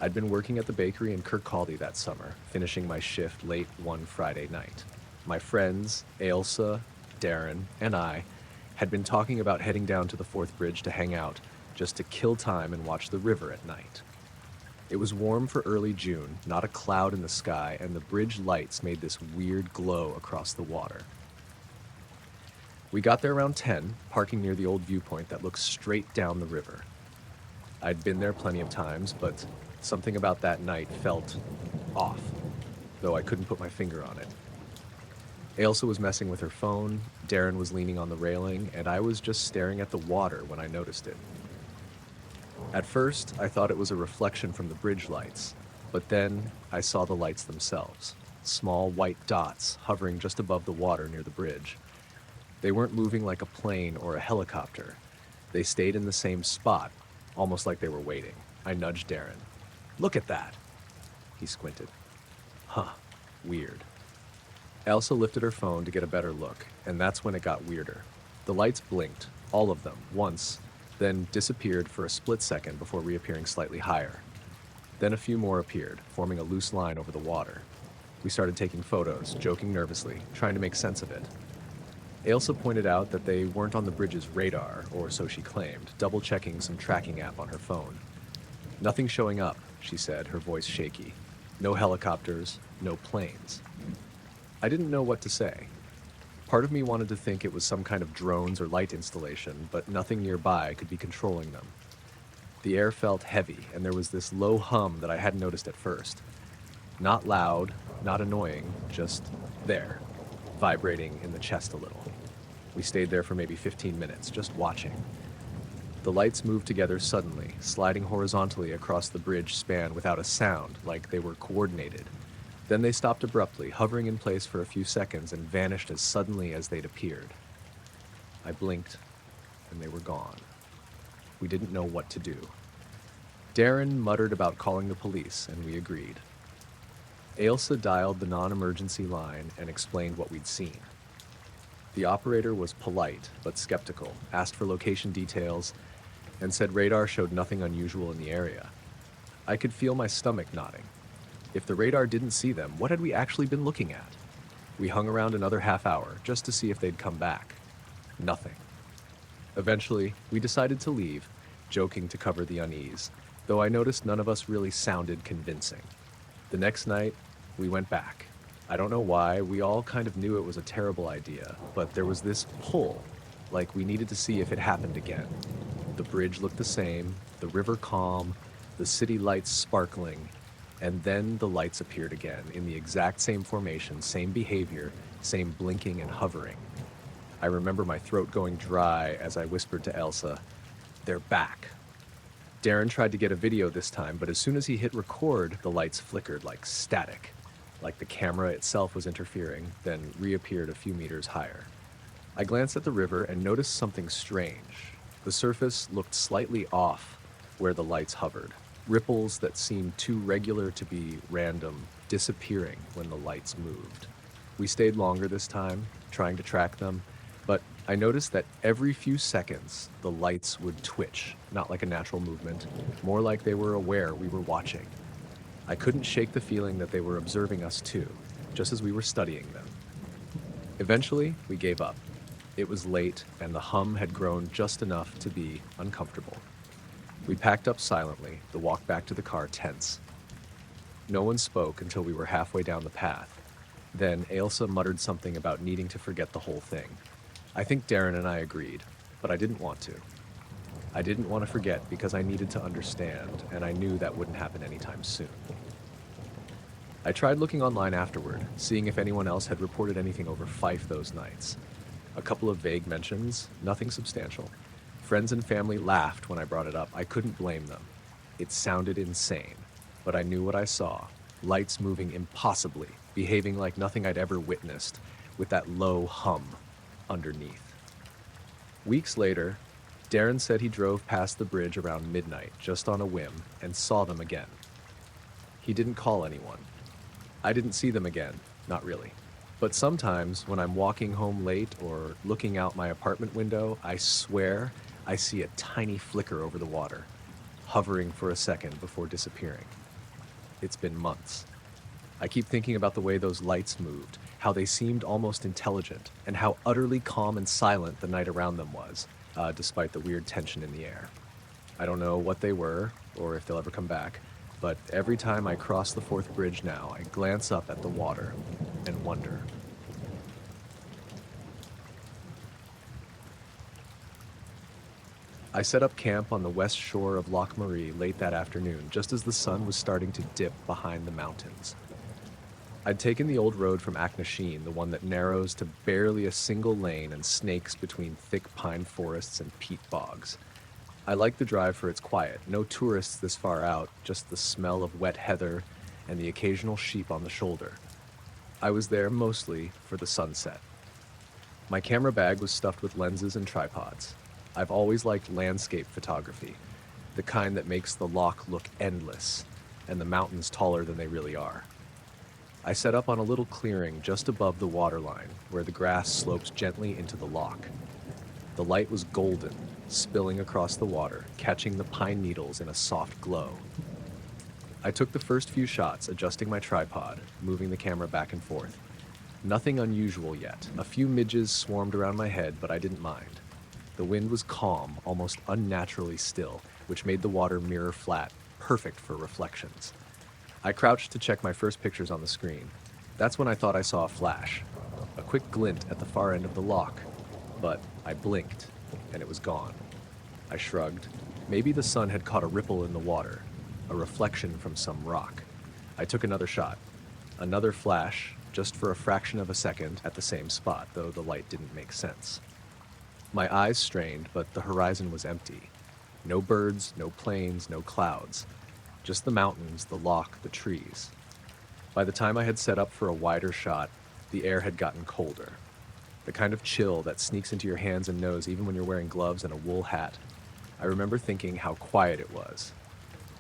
I'd been working at the bakery in Kirkcaldy that summer, finishing my shift late one Friday night. My friends, Ailsa, Darren, and I had been talking about heading down to the Fourth Bridge to hang out, just to kill time and watch the river at night. It was warm for early June, not a cloud in the sky, and the bridge lights made this weird glow across the water. We got there around 10, parking near the old viewpoint that looks straight down the river. I'd been there plenty of times, but something about that night felt off, though I couldn't put my finger on it. Ailsa was messing with her phone, Darren was leaning on the railing, and I was just staring at the water when I noticed it. At first, I thought it was a reflection from the bridge lights, but then I saw the lights themselves, small white dots hovering just above the water near the bridge. They weren't moving like a plane or a helicopter. They stayed in the same spot, almost like they were waiting. I nudged Darren. "Look at that!" He squinted. "Huh, weird." Elsa lifted her phone to get a better look, and that's when it got weirder. The lights blinked, all of them, once, then disappeared for a split second before reappearing slightly higher. Then a few more appeared, forming a loose line over the water. We started taking photos, joking nervously, trying to make sense of it. Ailsa pointed out that they weren't on the bridge's radar, or so she claimed, double-checking some tracking app on her phone. "Nothing showing up," she said, her voice shaky. "No helicopters, no planes." I didn't know what to say. Part of me wanted to think it was some kind of drones or light installation, but nothing nearby could be controlling them. The air felt heavy, and there was this low hum that I hadn't noticed at first. Not loud, not annoying, just there, vibrating in the chest a little. We stayed there for maybe 15 minutes, just watching. The lights moved together suddenly, sliding horizontally across the bridge span without a sound, like they were coordinated. Then they stopped abruptly, hovering in place for a few seconds, and vanished as suddenly as they'd appeared. I blinked, and they were gone. We didn't know what to do. Darren muttered about calling the police, and we agreed. Ailsa dialed the non-emergency line and explained what we'd seen. The operator was polite but skeptical, asked for location details, and said radar showed nothing unusual in the area. I could feel my stomach nodding. If the radar didn't see them, what had we actually been looking at? We hung around another half hour just to see if they'd come back. Nothing. Eventually, we decided to leave, joking to cover the unease, though I noticed none of us really sounded convincing. The next night, we went back. I don't know why, we all kind of knew it was a terrible idea, but there was this pull, like we needed to see if it happened again. The bridge looked the same, the river calm, the city lights sparkling, and then the lights appeared again, in the exact same formation, same behavior, same blinking and hovering. I remember my throat going dry as I whispered to Elsa, "They're back." Darren tried to get a video this time, but as soon as he hit record, the lights flickered like static, like the camera itself was interfering, then reappeared a few meters higher. I glanced at the river and noticed something strange. The surface looked slightly off where the lights hovered. Ripples that seemed too regular to be random, disappearing when the lights moved. We stayed longer this time, trying to track them, but I noticed that every few seconds, the lights would twitch, not like a natural movement, more like they were aware we were watching. I couldn't shake the feeling that they were observing us too, just as we were studying them. Eventually, we gave up. It was late, and the hum had grown just enough to be uncomfortable. We packed up silently, the walk back to the car tense. No one spoke until we were halfway down the path. Then Ailsa muttered something about needing to forget the whole thing. I think Darren and I agreed, but I didn't want to. I didn't want to forget because I needed to understand, and I knew that wouldn't happen anytime soon. I tried looking online afterward, seeing if anyone else had reported anything over Fife those nights. A couple of vague mentions, nothing substantial. Friends and family laughed when I brought it up. I couldn't blame them. It sounded insane, but I knew what I saw. Lights moving impossibly, behaving like nothing I'd ever witnessed, with that low hum underneath. Weeks later, Darren said he drove past the bridge around midnight, just on a whim, and saw them again. He didn't call anyone. I didn't see them again, not really. But sometimes, when I'm walking home late or looking out my apartment window, I swear I see a tiny flicker over the water, hovering for a second before disappearing. It's been months. I keep thinking about the way those lights moved, how they seemed almost intelligent, and how utterly calm and silent the night around them was, despite the weird tension in the air. I don't know what they were, or if they'll ever come back, but every time I cross the fourth bridge now, I glance up at the water and wonder. I set up camp on the west shore of Loch Marie late that afternoon, just as the sun was starting to dip behind the mountains. I'd taken the old road from Aknasheen, the one that narrows to barely a single lane and snakes between thick pine forests and peat bogs. I liked the drive for its quiet, no tourists this far out, just the smell of wet heather and the occasional sheep on the shoulder. I was there mostly for the sunset. My camera bag was stuffed with lenses and tripods. I've always liked landscape photography, the kind that makes the loch look endless and the mountains taller than they really are. I set up on a little clearing just above the waterline where the grass slopes gently into the loch. The light was golden, spilling across the water, catching the pine needles in a soft glow. I took the first few shots, adjusting my tripod, moving the camera back and forth. Nothing unusual yet. A few midges swarmed around my head, but I didn't mind. The wind was calm, almost unnaturally still, which made the water mirror flat, perfect for reflections. I crouched to check my first pictures on the screen. That's when I thought I saw a flash, a quick glint at the far end of the loch, but I blinked, and it was gone. I shrugged. Maybe the sun had caught a ripple in the water, a reflection from some rock. I took another shot. Another flash, just for a fraction of a second at the same spot, though the light didn't make sense. My eyes strained, but the horizon was empty. No birds, no planes, no clouds. Just the mountains, the loch, the trees. By the time I had set up for a wider shot, the air had gotten colder. The kind of chill that sneaks into your hands and nose even when you're wearing gloves and a wool hat. I remember thinking how quiet it was.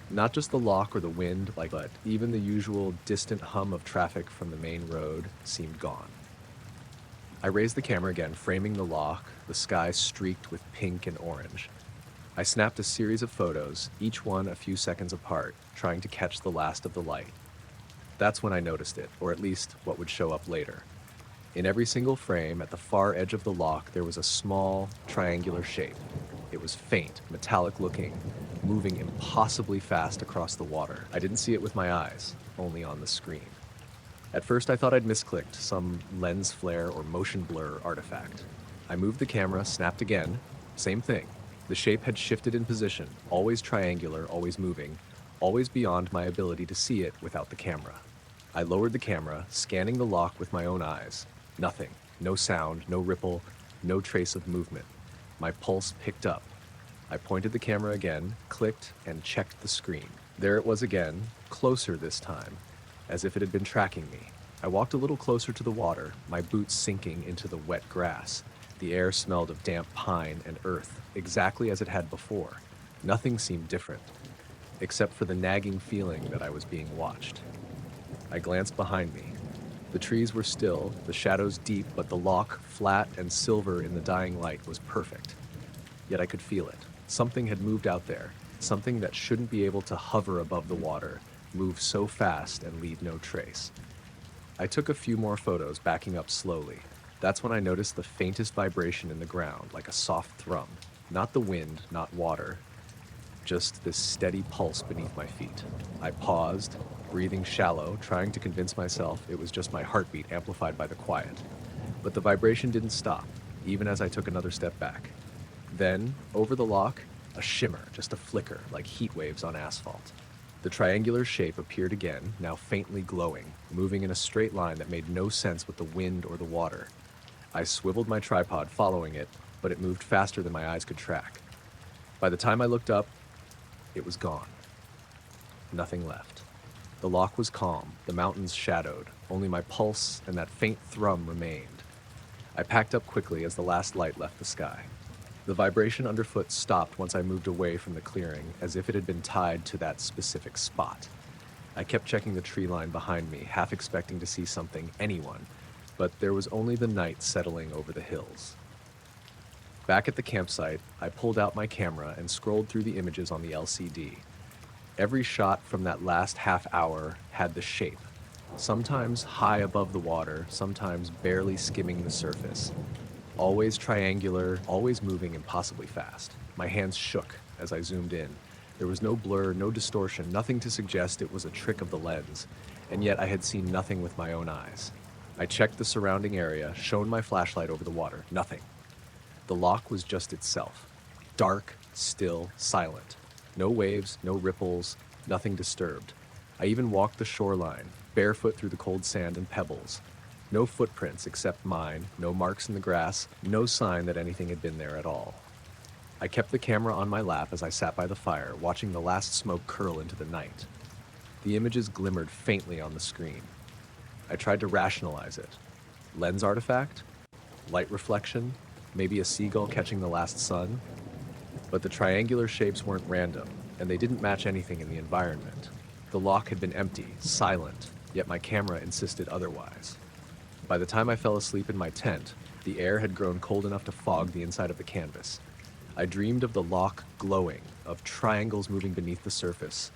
Not just the loch or the wind, but even the usual distant hum of traffic from the main road seemed gone. I raised the camera again, framing the loch, the sky streaked with pink and orange. I snapped a series of photos, each one a few seconds apart, trying to catch the last of the light. That's when I noticed it, or at least what would show up later. In every single frame, at the far edge of the loch, there was a small, triangular shape. It was faint, metallic-looking, moving impossibly fast across the water. I didn't see it with my eyes, only on the screen. At first, I thought I'd misclicked, some lens flare or motion blur artifact. I moved the camera, snapped again. Same thing. The shape had shifted in position, always triangular, always moving, always beyond my ability to see it without the camera. I lowered the camera, scanning the loch with my own eyes. Nothing. No sound, no ripple, no trace of movement. My pulse picked up. I pointed the camera again, clicked, and checked the screen. There it was again, closer this time, as if it had been tracking me. I walked a little closer to the water, my boots sinking into the wet grass. The air smelled of damp pine and earth, exactly as it had before. Nothing seemed different, except for the nagging feeling that I was being watched. I glanced behind me. The trees were still, the shadows deep, but the loch, flat and silver in the dying light, was perfect. Yet I could feel it. Something had moved out there, something that shouldn't be able to hover above the water, move so fast and leave no trace. I took a few more photos, backing up slowly. That's when I noticed the faintest vibration in the ground, like a soft thrum. Not the wind, not water, just this steady pulse beneath my feet. I paused, breathing shallow, trying to convince myself it was just my heartbeat amplified by the quiet. But the vibration didn't stop, even as I took another step back. Then, over the lock, a shimmer, just a flicker, like heat waves on asphalt. The triangular shape appeared again, now faintly glowing, moving in a straight line that made no sense with the wind or the water. I swiveled my tripod, following it, but it moved faster than my eyes could track. By the time I looked up, it was gone. Nothing left. The lock was calm, the mountains shadowed, only my pulse and that faint thrum remained. I packed up quickly as the last light left the sky. The vibration underfoot stopped once I moved away from the clearing, as if it had been tied to that specific spot. I kept checking the tree line behind me, half expecting to see something, anyone, but there was only the night settling over the hills. Back at the campsite, I pulled out my camera and scrolled through the images on the LCD. Every shot from that last half hour had the shape, sometimes high above the water, sometimes barely skimming the surface. Always triangular, always moving impossibly fast. My hands shook as I zoomed in. There was no blur, no distortion, nothing to suggest it was a trick of the lens, and yet I had seen nothing with my own eyes. I checked the surrounding area, shone my flashlight over the water. Nothing. The lock was just itself. Dark, still, silent. No waves, no ripples, nothing disturbed. I even walked the shoreline, barefoot through the cold sand and pebbles. No footprints except mine, no marks in the grass, no sign that anything had been there at all. I kept the camera on my lap as I sat by the fire, watching the last smoke curl into the night. The images glimmered faintly on the screen. I tried to rationalize it. Lens artifact? Light reflection? Maybe a seagull catching the last sun? But the triangular shapes weren't random, and they didn't match anything in the environment. The lock had been empty, silent, yet my camera insisted otherwise. By the time I fell asleep in my tent, the air had grown cold enough to fog the inside of the canvas. I dreamed of the lock glowing, of triangles moving beneath the surface,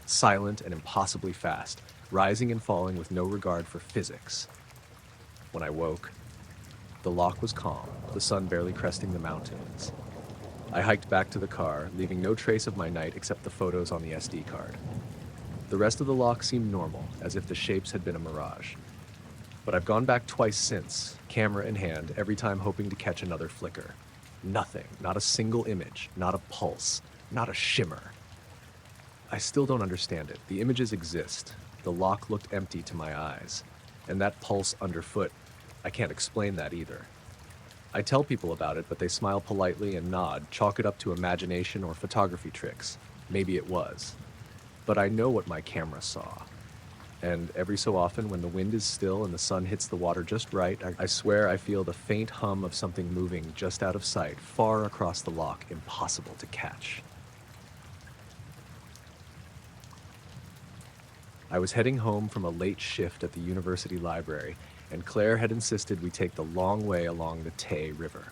silent and impossibly fast, rising and falling with no regard for physics. When I woke, the lock was calm, the sun barely cresting the mountains. I hiked back to the car, leaving no trace of my night except the photos on the SD card. The rest of the lock seemed normal, as if the shapes had been a mirage. But I've gone back twice since, camera in hand, every time hoping to catch another flicker. Nothing, not a single image, not a pulse, not a shimmer. I still don't understand it. The images exist. The lock looked empty to my eyes. And that pulse underfoot, I can't explain that either. I tell people about it, but they smile politely and nod, chalk it up to imagination or photography tricks. Maybe it was. But I know what my camera saw. And every so often, when the wind is still and the sun hits the water just right, I swear I feel the faint hum of something moving just out of sight, far across the lock, impossible to catch. I was heading home from a late shift at the university library, and Claire had insisted we take the long way along the Tay River.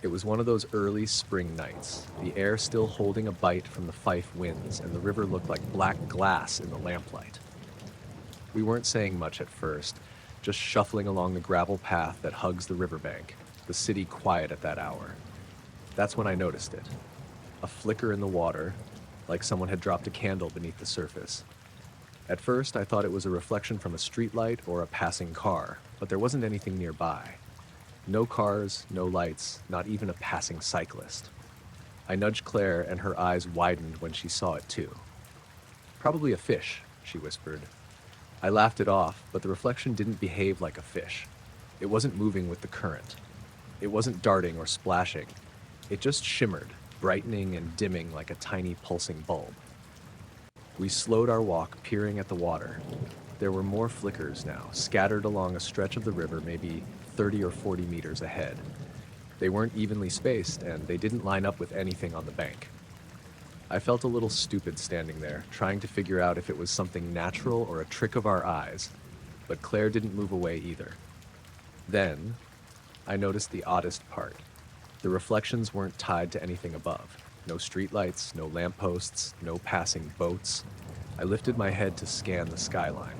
It was one of those early spring nights, the air still holding a bite from the Fife winds, and the river looked like black glass in the lamplight. We weren't saying much at first, just shuffling along the gravel path that hugs the riverbank, the city quiet at that hour. That's when I noticed it. A flicker in the water, like someone had dropped a candle beneath the surface. At first, I thought it was a reflection from a streetlight or a passing car, but there wasn't anything nearby. No cars, no lights, not even a passing cyclist. I nudged Claire, and her eyes widened when she saw it too. "Probably a fish," she whispered. I laughed it off, but the reflection didn't behave like a fish. It wasn't moving with the current. It wasn't darting or splashing. It just shimmered, brightening and dimming like a tiny pulsing bulb. We slowed our walk, peering at the water. There were more flickers now, scattered along a stretch of the river maybe 30 or 40 meters ahead. They weren't evenly spaced, and they didn't line up with anything on the bank. I felt a little stupid standing there, trying to figure out if it was something natural or a trick of our eyes, but Claire didn't move away either. Then, I noticed the oddest part. The reflections weren't tied to anything above. No streetlights, no lampposts, no passing boats. I lifted my head to scan the skyline.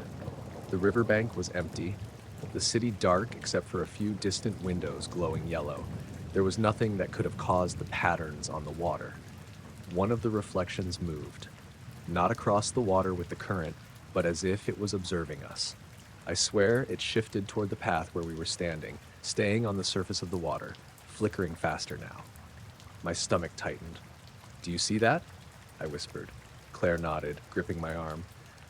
The riverbank was empty, the city dark except for a few distant windows glowing yellow. There was nothing that could have caused the patterns on the water. One of the reflections moved. not across the water with the current, but as if it was observing us. I swear it shifted toward the path where we were standing, staying on the surface of the water, flickering faster now. My stomach tightened. "Do you see that?" I whispered. Claire nodded, gripping my arm.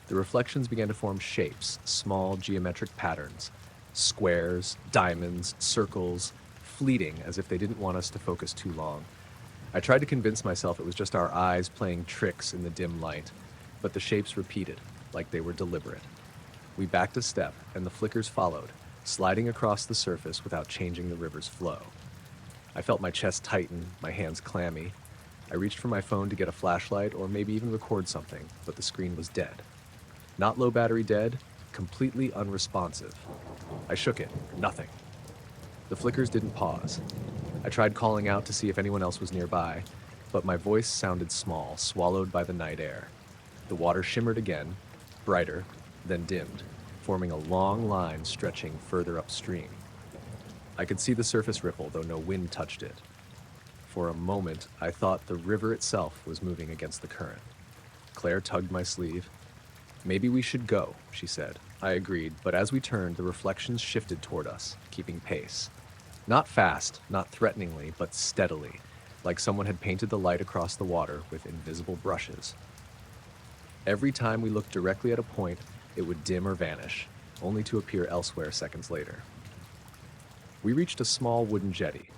The reflections began to form shapes, small geometric patterns. Squares, diamonds, circles, fleeting as if they didn't want us to focus too long. I tried to convince myself it was just our eyes playing tricks in the dim light, but the shapes repeated, like they were deliberate. We backed a step, and the flickers followed, sliding across the surface without changing the river's flow. I felt my chest tighten, my hands clammy. I reached for my phone to get a flashlight or maybe even record something, but the screen was dead. Not low battery dead, completely unresponsive. I shook it. Nothing. The flickers didn't pause. I tried calling out to see if anyone else was nearby, but my voice sounded small, swallowed by the night air. The water shimmered again, brighter, then dimmed, forming a long line stretching further upstream. I could see the surface ripple, though no wind touched it. For a moment, I thought the river itself was moving against the current. Claire tugged my sleeve. "Maybe we should go," she said. I agreed, but as we turned, the reflections shifted toward us, keeping pace. Not fast, not threateningly, but steadily, like someone had painted the light across the water with invisible brushes. Every time we looked directly at a point, it would dim or vanish, only to appear elsewhere seconds later. We reached a small wooden jetty.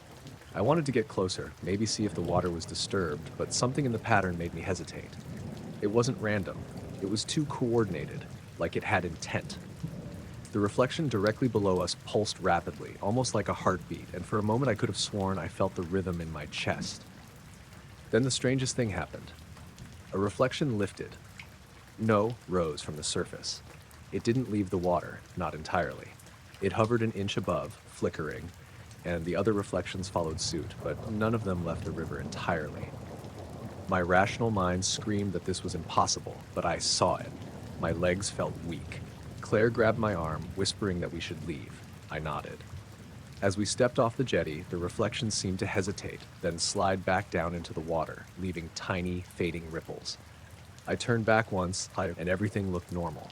I wanted to get closer, maybe see if the water was disturbed, but something in the pattern made me hesitate. It wasn't random. It was too coordinated, like it had intent. The reflection directly below us pulsed rapidly, almost like a heartbeat, and for a moment I could have sworn I felt the rhythm in my chest. Then the strangest thing happened. A reflection lifted. No, rose from the surface. It didn't leave the water, not entirely. It hovered an inch above, flickering, and the other reflections followed suit, but none of them left the river entirely. My rational mind screamed that this was impossible, but I saw it. My legs felt weak. Claire grabbed my arm, whispering that we should leave. I nodded. As we stepped off the jetty, the reflections seemed to hesitate, then slide back down into the water, leaving tiny, fading ripples. I turned back once, and everything looked normal.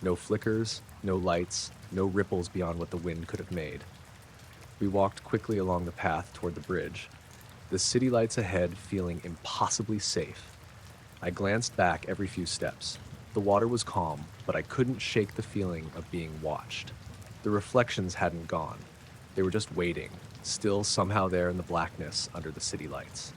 No flickers, no lights, no ripples beyond what the wind could have made. We walked quickly along the path toward the bridge, the city lights ahead feeling impossibly safe. I glanced back every few steps. The water was calm, but I couldn't shake the feeling of being watched. The reflections hadn't gone. They were just waiting, still somehow there in the blackness under the city lights.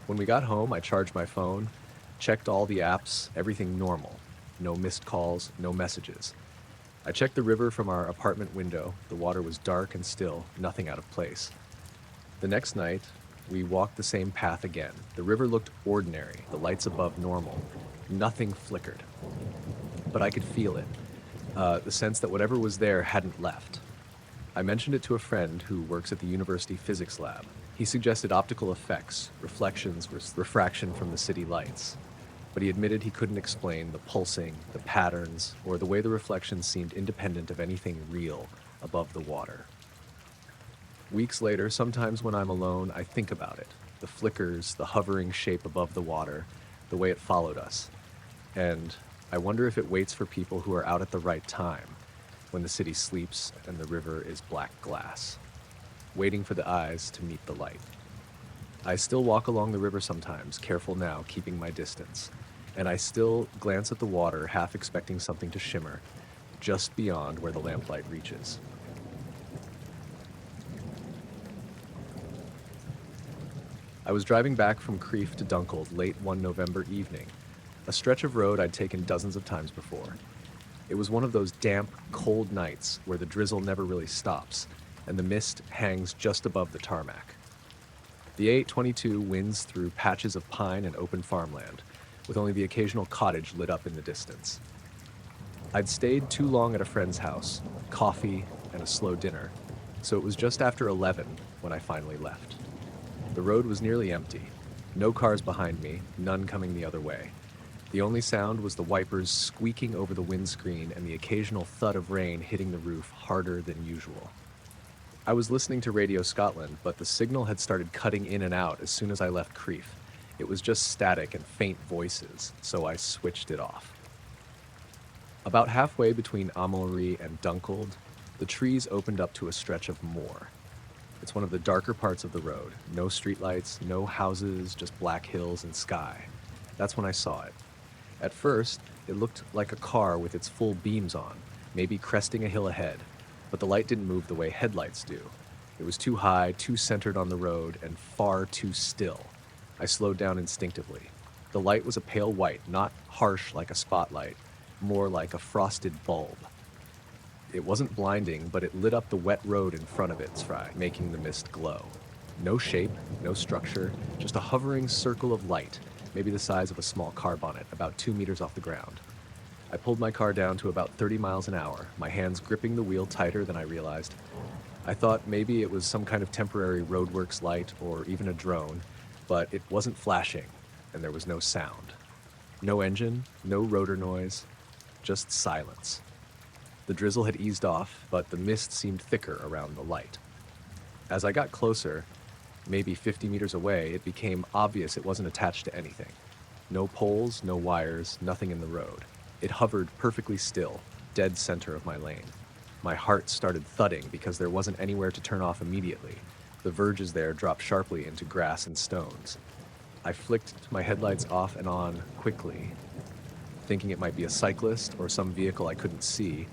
When we got home, I charged my phone, checked all the apps, everything normal. No missed calls, no messages. I checked the river from our apartment window. The water was dark and still, nothing out of place. The next night, we walked the same path again. The river looked ordinary, the lights above normal. Nothing flickered. But I could feel it, the sense that whatever was there hadn't left. I mentioned it to a friend who works at the university physics lab. He suggested optical effects, reflections, refraction from the city lights. But he admitted he couldn't explain the pulsing, the patterns, or the way the reflections seemed independent of anything real above the water. Weeks later, sometimes when I'm alone, I think about it. The flickers, the hovering shape above the water, the way it followed us. And I wonder if it waits for people who are out at the right time, when the city sleeps and the river is black glass, waiting for the eyes to meet the light. I still walk along the river sometimes, careful now, keeping my distance. And I still glance at the water, half expecting something to shimmer, just beyond where the lamplight reaches. I was driving back from Crieff to Dunkeld late one November evening, a stretch of road I'd taken dozens of times before. It was one of those damp, cold nights where the drizzle never really stops, and the mist hangs just above the tarmac. The A822 winds through patches of pine and open farmland, with only the occasional cottage lit up in the distance. I'd stayed too long at a friend's house, coffee and a slow dinner, so it was just after 11 when I finally left. The road was nearly empty. No cars behind me, none coming the other way. The only sound was the wipers squeaking over the windscreen and the occasional thud of rain hitting the roof harder than usual. I was listening to Radio Scotland, but the signal had started cutting in and out as soon as I left Crieff, It was just static and faint voices, so I switched it off. About halfway between Amelie and Dunkeled, the trees opened up to a stretch of moor. It's one of the darker parts of the road. No streetlights, no houses, just black hills and sky. That's when I saw it. At first, it looked like a car with its full beams on, maybe cresting a hill ahead, but the light didn't move the way headlights do. It was too high, too centered on the road, and far too still. I slowed down instinctively. The light was a pale white, not harsh like a spotlight, more like a frosted bulb. It wasn't blinding, but it lit up the wet road in front of its fry, making the mist glow. No shape, no structure, just a hovering circle of light, maybe the size of a small car bonnet, about 2 meters off the ground. I pulled my car down to about 30 miles an hour, my hands gripping the wheel tighter than I realized. I thought maybe it was some kind of temporary roadworks light or even a drone, but it wasn't flashing, and there was no sound. No engine, no rotor noise, just silence. The drizzle had eased off, but the mist seemed thicker around the light. As I got closer, maybe 50 meters away, it became obvious it wasn't attached to anything. No poles, no wires, nothing in the road. It hovered perfectly still, dead center of my lane. My heart started thudding because there wasn't anywhere to turn off immediately. The verges there dropped sharply into grass and stones. I flicked my headlights off and on quickly, thinking it might be a cyclist or some vehicle I couldn't see,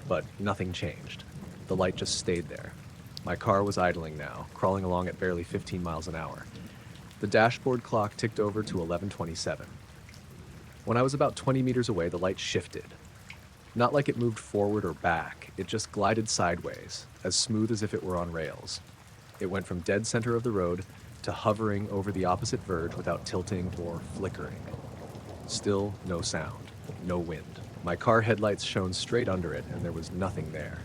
but nothing changed. The light just stayed there. My car was idling now, crawling along at barely 15 miles an hour. The dashboard clock ticked over to 11:27. When I was about 20 meters away, the light shifted. Not like it moved forward or back, it just glided sideways, as smooth as if it were on rails. It went from dead center of the road to hovering over the opposite verge without tilting or flickering. Still no sound, no wind. My car headlights shone straight under it, and there was nothing there.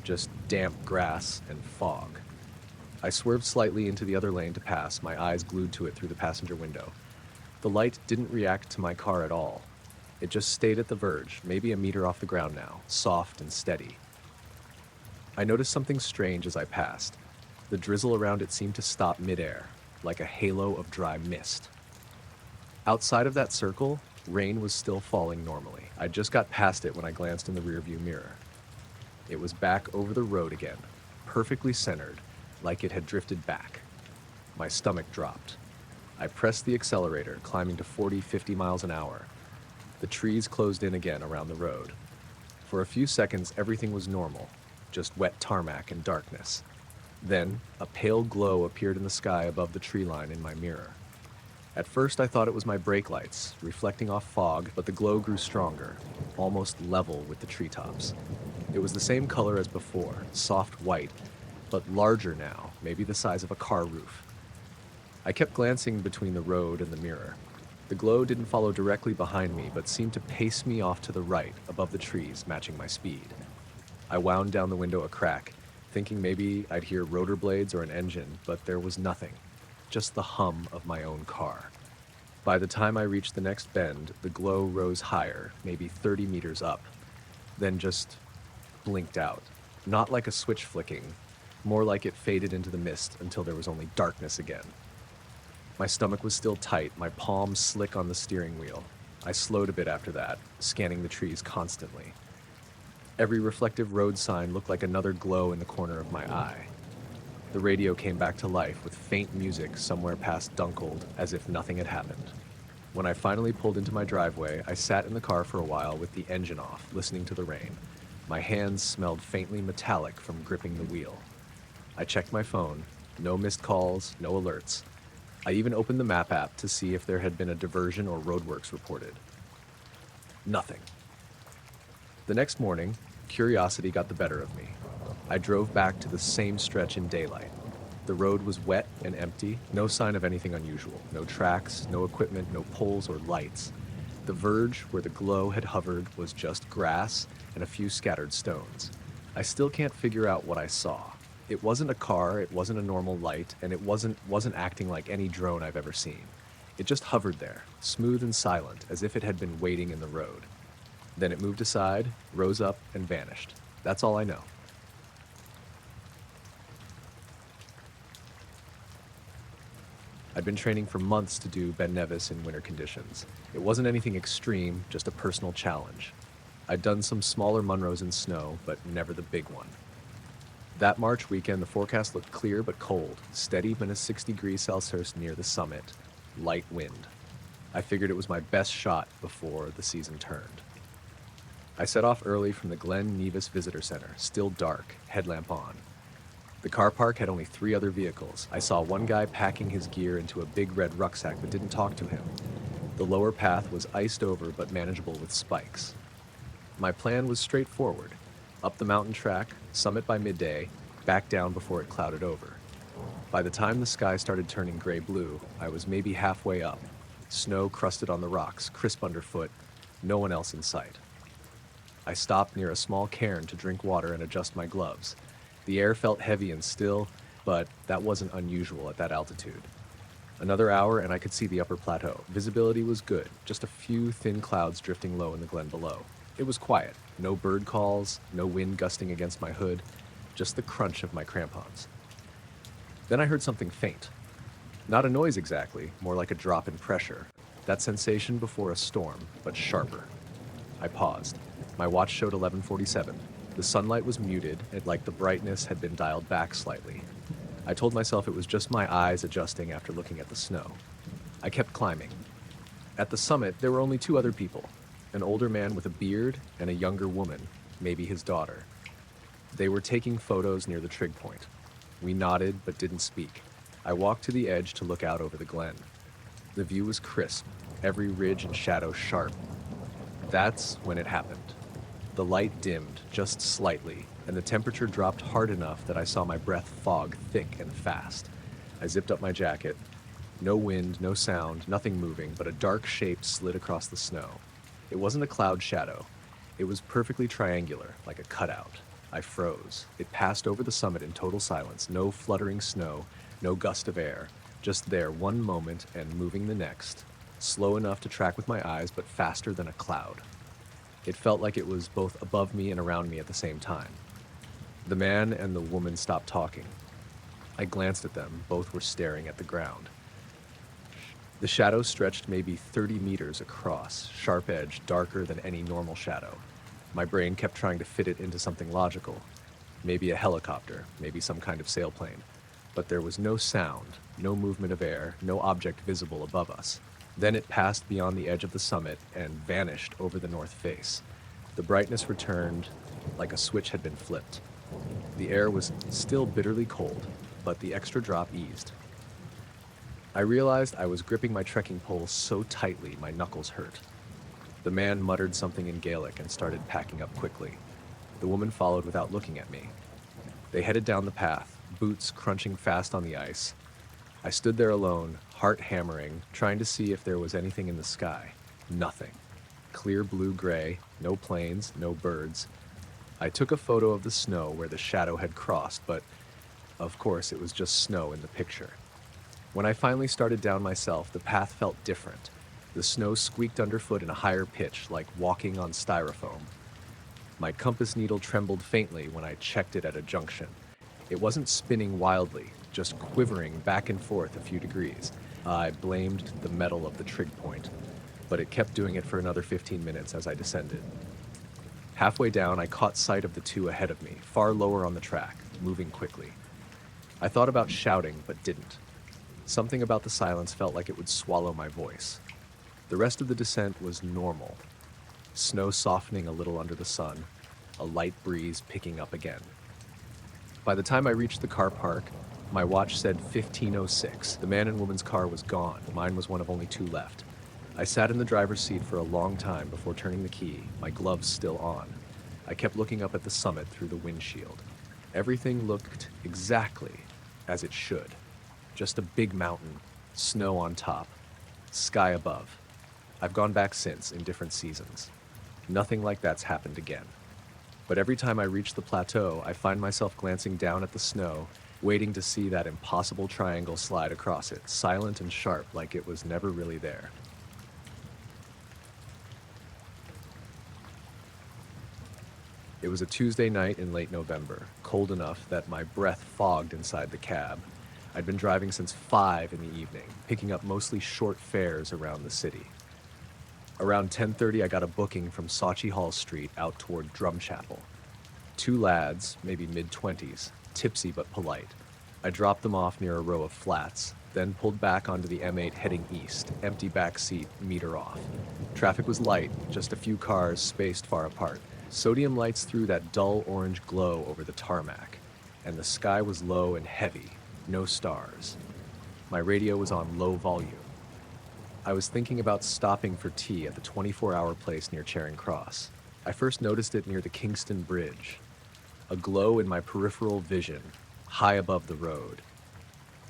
Just damp grass and fog. I swerved slightly into the other lane to pass, my eyes glued to it through the passenger window. The light didn't react to my car at all. It just stayed at the verge, maybe a meter off the ground now, soft and steady. I noticed something strange as I passed. The drizzle around it seemed to stop midair, like a halo of dry mist. Outside of that circle, rain was still falling normally. I just got past it when I glanced in the rearview mirror. It was back over the road again, perfectly centered, like it had drifted back. My stomach dropped. I pressed the accelerator, climbing to 40, 50 miles an hour. The trees closed in again around the road. For a few seconds, everything was normal, just wet tarmac and darkness. Then, a pale glow appeared in the sky above the tree line in my mirror. At first, I thought it was my brake lights, reflecting off fog, but the glow grew stronger, almost level with the treetops. It was the same color as before, soft white, but larger now, maybe the size of a car roof. I kept glancing between the road and the mirror. The glow didn't follow directly behind me, but seemed to pace me off to the right, above the trees, matching my speed. I wound down the window a crack, thinking maybe I'd hear rotor blades or an engine, but there was nothing. Just the hum of my own car. By the time I reached the next bend, the glow rose higher, maybe 30 meters up, then just blinked out. Not like a switch flicking, more like it faded into the mist until there was only darkness again. My stomach was still tight, my palms slick on the steering wheel. I slowed a bit after that, scanning the trees constantly. Every reflective road sign looked like another glow in the corner of my eye. The radio came back to life with faint music somewhere past Dunkeled, as if nothing had happened. When I finally pulled into my driveway, I sat in the car for a while with the engine off, listening to the rain. My hands smelled faintly metallic from gripping the wheel. I checked my phone. No missed calls, no alerts. I even opened the map app to see if there had been a diversion or roadworks reported. Nothing. The next morning, curiosity got the better of me. I drove back to the same stretch in daylight. The road was wet and empty, no sign of anything unusual. No tracks, no equipment, no poles or lights. The verge where the glow had hovered was just grass and a few scattered stones. I still can't figure out what I saw. It wasn't a car, it wasn't a normal light, and it wasn't acting like any drone I've ever seen. It just hovered there, smooth and silent, as if it had been waiting in the road. Then it moved aside, rose up, and vanished. That's all I know. I'd been training for months to do Ben Nevis in winter conditions. It wasn't anything extreme, just a personal challenge. I'd done some smaller Munros in snow, but never the big one. That March weekend, the forecast looked clear but cold, steady minus 6 degrees Celsius near the summit, light wind. I figured it was my best shot before the season turned. I set off early from the Glen Nevis Visitor Center, still dark, headlamp on. The car park had only 3 other vehicles. I saw one guy packing his gear into a big red rucksack but didn't talk to him. The lower path was iced over but manageable with spikes. My plan was straightforward. Up the mountain track, summit by midday, back down before it clouded over. By the time the sky started turning gray-blue, I was maybe halfway up. Snow crusted on the rocks, crisp underfoot, no one else in sight. I stopped near a small cairn to drink water and adjust my gloves. The air felt heavy and still, but that wasn't unusual at that altitude. Another hour and I could see the upper plateau. Visibility was good, just a few thin clouds drifting low in the glen below. It was quiet, no bird calls, no wind gusting against my hood, just the crunch of my crampons. Then I heard something faint. Not a noise exactly, more like a drop in pressure. That sensation before a storm, but sharper. I paused. My watch showed 11:47. The sunlight was muted, and like the brightness had been dialed back slightly. I told myself it was just my eyes adjusting after looking at the snow. I kept climbing. At the summit, there were only 2 other people, an older man with a beard and a younger woman, maybe his daughter. They were taking photos near the trig point. We nodded but didn't speak. I walked to the edge to look out over the glen. The view was crisp, every ridge and shadow sharp. That's when it happened. The light dimmed just slightly, and the temperature dropped hard enough that I saw my breath fog thick and fast. I zipped up my jacket. No wind, no sound, nothing moving, but a dark shape slid across the snow. It wasn't a cloud shadow. It was perfectly triangular, like a cutout. I froze. It passed over the summit in total silence, no fluttering snow, no gust of air, just there one moment and moving the next, slow enough to track with my eyes, but faster than a cloud. It felt like it was both above me and around me at the same time. The man and the woman stopped talking. I glanced at them. Both were staring at the ground. The shadow stretched maybe 30 meters across, sharp edge, darker than any normal shadow. My brain kept trying to fit it into something logical. Maybe a helicopter, maybe some kind of sailplane. But there was no sound, no movement of air, no object visible above us. Then it passed beyond the edge of the summit and vanished over the north face. The brightness returned like a switch had been flipped. The air was still bitterly cold, but the extra drop eased. I realized I was gripping my trekking pole so tightly my knuckles hurt. The man muttered something in Gaelic and started packing up quickly. The woman followed without looking at me. They headed down the path, boots crunching fast on the ice. I stood there alone, heart hammering, trying to see if there was anything in the sky. Nothing. Clear blue-gray, no planes, no birds. I took a photo of the snow where the shadow had crossed, but of course it was just snow in the picture. When I finally started down myself, the path felt different. The snow squeaked underfoot in a higher pitch, like walking on styrofoam. My compass needle trembled faintly when I checked it at a junction. It wasn't spinning wildly, just quivering back and forth a few degrees. I blamed the metal of the trig point, but it kept doing it for another 15 minutes as I descended. Halfway down, I caught sight of the 2 ahead of me, far lower on the track, moving quickly. I thought about shouting, but didn't. Something about the silence felt like it would swallow my voice. The rest of the descent was normal. Snow softening a little under the sun, a light breeze picking up again. By the time I reached the car park, my watch said 15:06. The man and woman's car was gone. Mine was one of only 2 left. I sat in the driver's seat for a long time before turning the key, my gloves still on. I kept looking up at the summit through the windshield. Everything looked exactly as it should. Just a big mountain, snow on top, sky above. I've gone back since, in different seasons. Nothing like that's happened again. But every time I reach the plateau, I find myself glancing down at the snow, waiting to see that impossible triangle slide across it, silent and sharp, like it was never really there. It was a Tuesday night in late November, cold enough that my breath fogged inside the cab. I'd been driving since 5 in the evening, picking up mostly short fares around the city. Around 10:30, I got a booking from Saatchi Hall Street out toward Drumchapel. Two lads, maybe mid-20s, tipsy but polite. I dropped them off near a row of flats, then pulled back onto the M8 heading east, empty back seat, meter off. Traffic was light, just a few cars spaced far apart. Sodium lights threw that dull orange glow over the tarmac, and the sky was low and heavy, no stars. My radio was on low volume. I was thinking about stopping for tea at the 24-hour place near Charing Cross. I first noticed it near the Kingston Bridge, a glow in my peripheral vision, high above the road.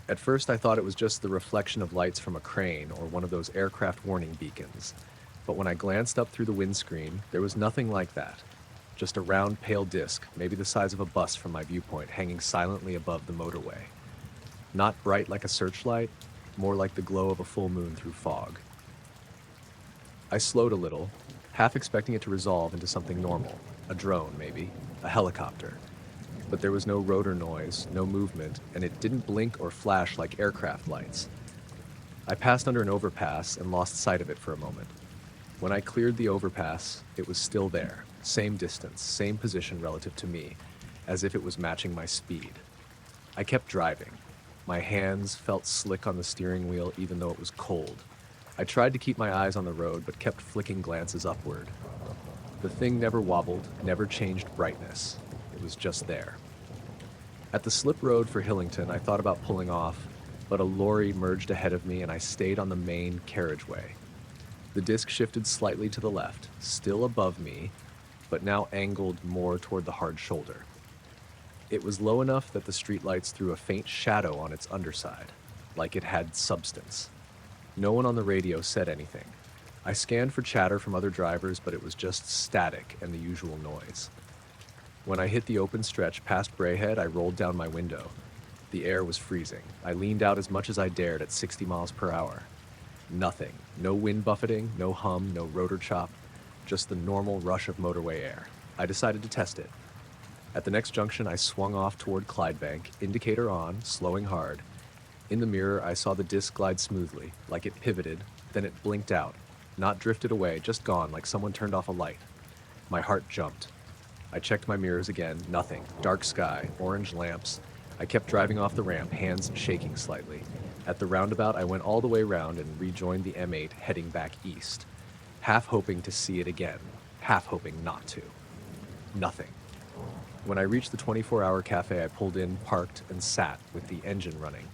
At first I thought it was just the reflection of lights from a crane or one of those aircraft warning beacons, but when I glanced up through the windscreen, there was nothing like that. Just a round pale disc, maybe the size of a bus from my viewpoint, hanging silently above the motorway. Not bright like a searchlight, more like the glow of a full moon through fog. I slowed a little, half expecting it to resolve into something normal, a drone maybe, a helicopter. But there was no rotor noise, no movement, and it didn't blink or flash like aircraft lights. I passed under an overpass and lost sight of it for a moment. When I cleared the overpass, it was still there, same distance, same position relative to me, as if it was matching my speed. I kept driving. My hands felt slick on the steering wheel even though it was cold. I tried to keep my eyes on the road but kept flicking glances upward. The thing never wobbled, never changed brightness. It was just there. At the slip road for Hillington, I thought about pulling off, but a lorry merged ahead of me and I stayed on the main carriageway. The disc shifted slightly to the left, still above me, but now angled more toward the hard shoulder. It was low enough that the streetlights threw a faint shadow on its underside, like it had substance. No one on the radio said anything. I scanned for chatter from other drivers, but it was just static and the usual noise. When I hit the open stretch past Brayhead, I rolled down my window. The air was freezing. I leaned out as much as I dared at 60 miles per hour. Nothing. No wind buffeting, no hum, no rotor chop, just the normal rush of motorway air. I decided to test it. At the next junction, I swung off toward Clydebank, indicator on, slowing hard. In the mirror, I saw the disc glide smoothly, like it pivoted, then it blinked out. Not drifted away, just gone, like someone turned off a light. My heart jumped. I checked my mirrors again, nothing. Dark sky, orange lamps. I kept driving off the ramp, hands shaking slightly. At the roundabout, I went all the way around and rejoined the M8, heading back east. Half hoping to see it again, half hoping not to. Nothing. When I reached the 24-hour cafe, I pulled in, parked, and sat with the engine running.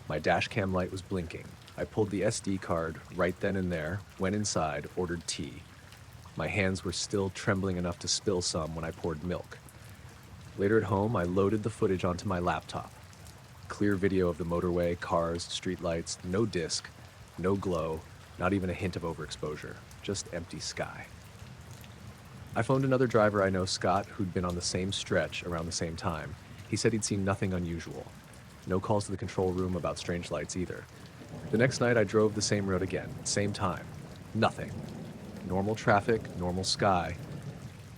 My dash cam light was blinking. I pulled the SD card right then and there, went inside, ordered tea. My hands were still trembling enough to spill some when I poured milk. Later at home, I loaded the footage onto my laptop. Clear video of the motorway, cars, streetlights, no disc, no glow, not even a hint of overexposure, just empty sky. I phoned another driver I know, Scott, who'd been on the same stretch around the same time. He said he'd seen nothing unusual. No calls to the control room about strange lights either. The next night I drove the same road again, same time. Nothing. Normal traffic, normal sky.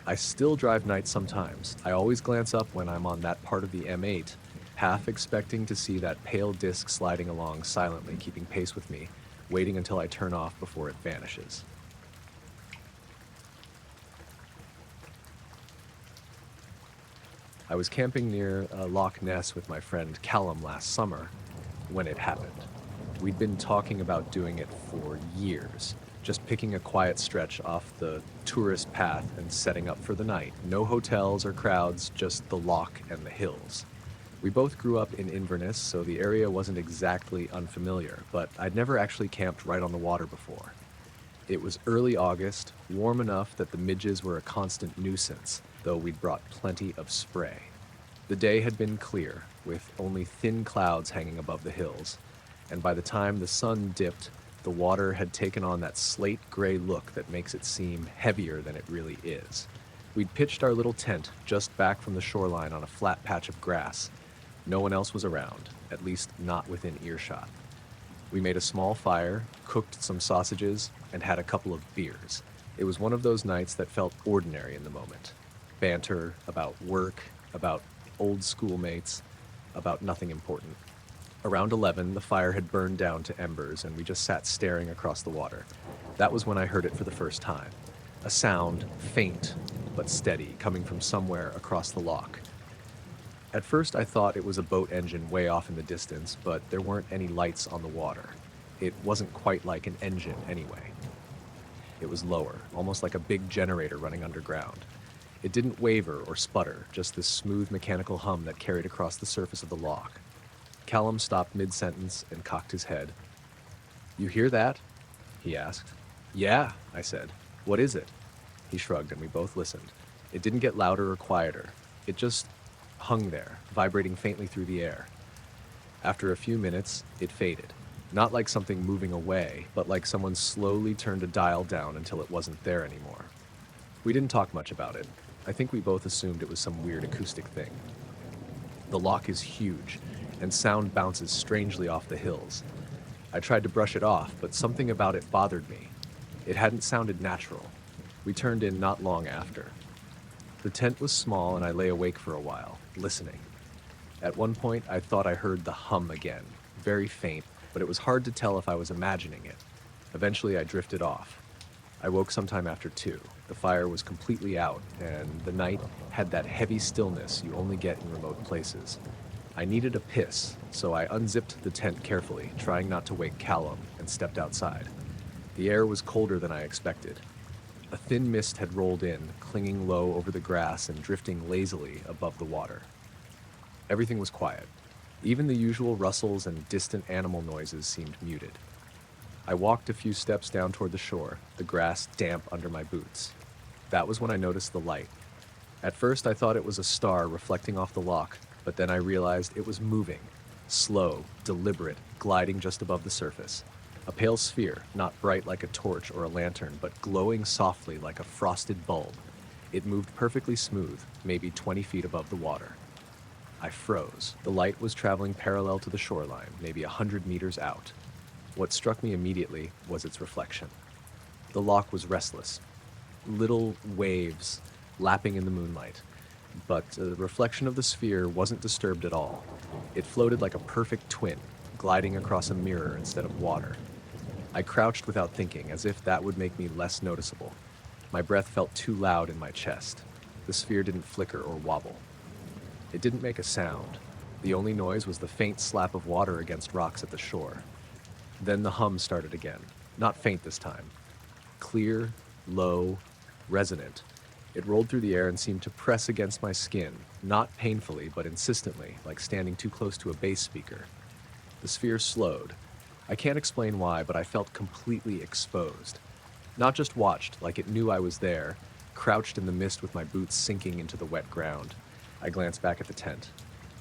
I still drive nights sometimes. I always glance up when I'm on that part of the M8, half expecting to see that pale disc sliding along silently, keeping pace with me, waiting until I turn off before it vanishes. I was camping near Loch Ness with my friend Callum last summer when it happened. We'd been talking about doing it for years, just picking a quiet stretch off the tourist path and setting up for the night. No hotels or crowds, just the loch and the hills. We both grew up in Inverness, so the area wasn't exactly unfamiliar, but I'd never actually camped right on the water before. It was early August, warm enough that the midges were a constant nuisance, though we'd brought plenty of spray. The day had been clear, with only thin clouds hanging above the hills, and by the time the sun dipped, the water had taken on that slate gray look that makes it seem heavier than it really is. We'd pitched our little tent just back from the shoreline on a flat patch of grass. No one else was around, at least not within earshot. We made a small fire, cooked some sausages, and had a couple of beers. It was one of those nights that felt ordinary in the moment. Banter, about work, about old schoolmates, about nothing important. Around 11, the fire had burned down to embers, and we just sat staring across the water. That was when I heard it for the first time. A sound, faint but steady, coming from somewhere across the loch. At first, I thought it was a boat engine way off in the distance, but there weren't any lights on the water. It wasn't quite like an engine, anyway. It was lower, almost like a big generator running underground. It didn't waver or sputter, just this smooth mechanical hum that carried across the surface of the loch. Callum stopped mid-sentence and cocked his head. "You hear that?" he asked. "Yeah," I said. "What is it?" He shrugged, and we both listened. It didn't get louder or quieter. It just hung there, vibrating faintly through the air. After a few minutes, it faded. Not like something moving away, but like someone slowly turned a dial down until it wasn't there anymore. We didn't talk much about it. I think we both assumed it was some weird acoustic thing. The loch is huge, and sound bounces strangely off the hills. I tried to brush it off, but something about it bothered me. It hadn't sounded natural. We turned in not long after. The tent was small, and I lay awake for a while, listening. At one point, I thought I heard the hum again, very faint, but it was hard to tell if I was imagining it. Eventually, I drifted off. I woke sometime after 2. The fire was completely out, and the night had that heavy stillness you only get in remote places. I needed a piss, so I unzipped the tent carefully, trying not to wake Callum, and stepped outside. The air was colder than I expected. A thin mist had rolled in, clinging low over the grass and drifting lazily above the water. Everything was quiet. Even the usual rustles and distant animal noises seemed muted. I walked a few steps down toward the shore, the grass damp under my boots. That was when I noticed the light. At first, I thought it was a star reflecting off the loch, but then I realized it was moving, slow, deliberate, gliding just above the surface. A pale sphere, not bright like a torch or a lantern, but glowing softly like a frosted bulb. It moved perfectly smooth, maybe 20 feet above the water. I froze. The light was traveling parallel to the shoreline, maybe 100 meters out. What struck me immediately was its reflection. The loch was restless. Little waves lapping in the moonlight. But the reflection of the sphere wasn't disturbed at all. It floated like a perfect twin, gliding across a mirror instead of water. I crouched without thinking, as if that would make me less noticeable. My breath felt too loud in my chest. The sphere didn't flicker or wobble. It didn't make a sound. The only noise was the faint slap of water against rocks at the shore. Then the hum started again, not faint this time. Clear, low, resonant. It rolled through the air and seemed to press against my skin, not painfully, but insistently, like standing too close to a bass speaker. The sphere slowed. I can't explain why, but I felt completely exposed. Not just watched, like it knew I was there, crouched in the mist with my boots sinking into the wet ground. I glanced back at the tent.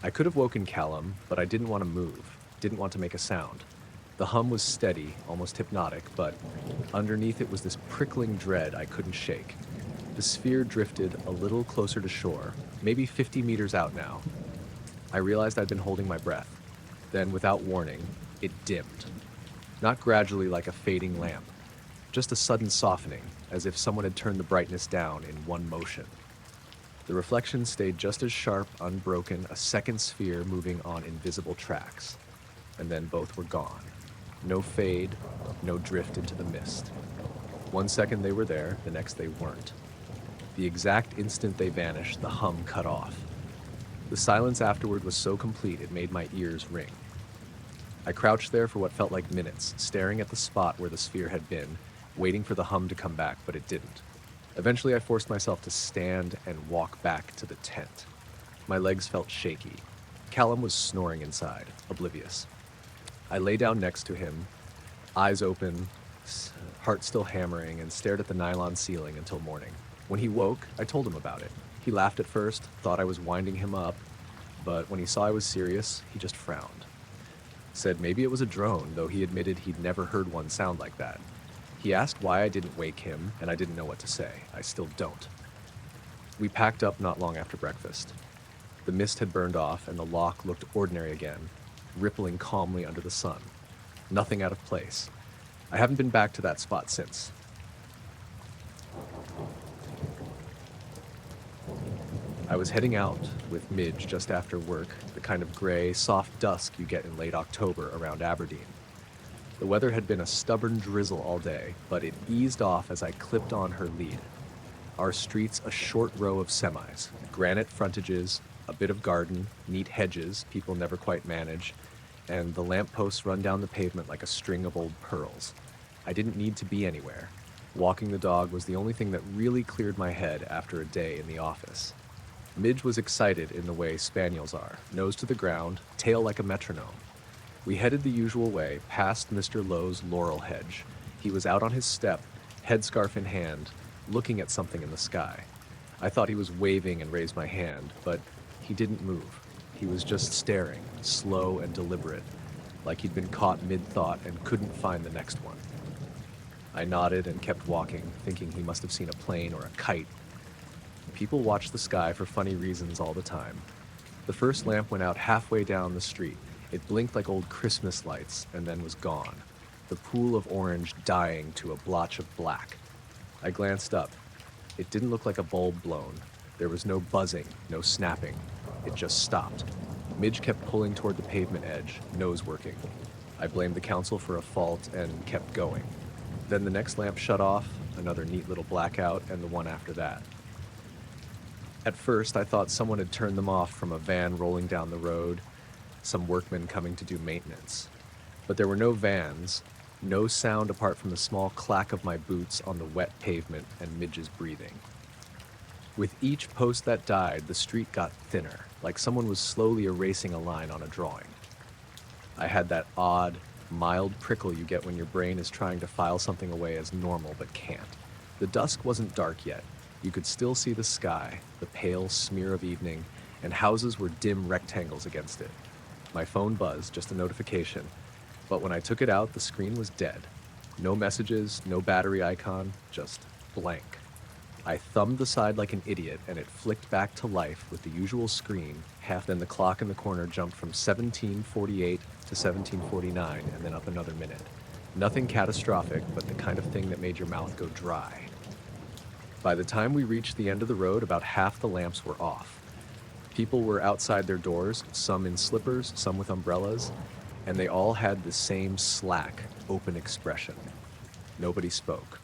I could have woken Callum, but I didn't want to move, didn't want to make a sound. The hum was steady, almost hypnotic, but underneath it was this prickling dread I couldn't shake. The sphere drifted a little closer to shore, maybe 50 meters out now. I realized I'd been holding my breath. Then, without warning, it dimmed. Not gradually like a fading lamp, just a sudden softening, as if someone had turned the brightness down in one motion. The reflection stayed just as sharp, unbroken, a second sphere moving on invisible tracks. And then both were gone. No fade, no drift into the mist. 1 second they were there, the next they weren't. The exact instant they vanished, the hum cut off. The silence afterward was so complete it made my ears ring. I crouched there for what felt like minutes, staring at the spot where the sphere had been, waiting for the hum to come back, but it didn't. Eventually I forced myself to stand and walk back to the tent. My legs felt shaky. Callum was snoring inside, oblivious. I lay down next to him, eyes open, heart still hammering, and stared at the nylon ceiling until morning. When he woke, I told him about it. He laughed at first, thought I was winding him up, but when he saw I was serious, he just frowned. Said maybe it was a drone, though he admitted he'd never heard one sound like that. He asked why I didn't wake him, and I didn't know what to say. I still don't. We packed up not long after breakfast. The mist had burned off, and the loch looked ordinary again, rippling calmly under the sun. Nothing out of place. I haven't been back to that spot since. I was heading out with Midge just after work, the kind of gray, soft dusk you get in late October around Aberdeen. The weather had been a stubborn drizzle all day, but it eased off as I clipped on her lead. Our street's a short row of semis, granite frontages, a bit of garden, neat hedges people never quite manage, and the lampposts run down the pavement like a string of old pearls. I didn't need to be anywhere. Walking the dog was the only thing that really cleared my head after a day in the office. Midge was excited in the way spaniels are, nose to the ground, tail like a metronome. We headed the usual way, past Mr. Lowe's laurel hedge. He was out on his step, headscarf in hand, looking at something in the sky. I thought he was waving and raised my hand, but he didn't move. He was just staring, slow and deliberate, like he'd been caught mid-thought and couldn't find the next one. I nodded and kept walking, thinking he must have seen a plane or a kite. People watch the sky for funny reasons all the time. The first lamp went out halfway down the street. It blinked like old Christmas lights and then was gone, the pool of orange dying to a blotch of black. I glanced up. It didn't look like a bulb blown. There was no buzzing, no snapping. It just stopped. Midge kept pulling toward the pavement edge, nose working. I blamed the council for a fault and kept going. Then the next lamp shut off, another neat little blackout, and the one after that. At first, I thought someone had turned them off from a van rolling down the road, some workmen coming to do maintenance. But there were no vans, no sound apart from the small clack of my boots on the wet pavement and Midge's breathing. With each post that died, the street got thinner, like someone was slowly erasing a line on a drawing. I had that odd, mild prickle you get when your brain is trying to file something away as normal but can't. The dusk wasn't dark yet. You could still see the sky, the pale smear of evening, and houses were dim rectangles against it. My phone buzzed, just a notification, but when I took it out, the screen was dead. No messages, no battery icon, just blank. I thumbed the side like an idiot, and it flicked back to life with the usual screen. Then the clock in the corner jumped from 17:48 to 17:49, and then up another minute. Nothing catastrophic, but the kind of thing that made your mouth go dry. By the time we reached the end of the road, about half the lamps were off. People were outside their doors, some in slippers, some with umbrellas, and they all had the same slack, open expression. Nobody spoke.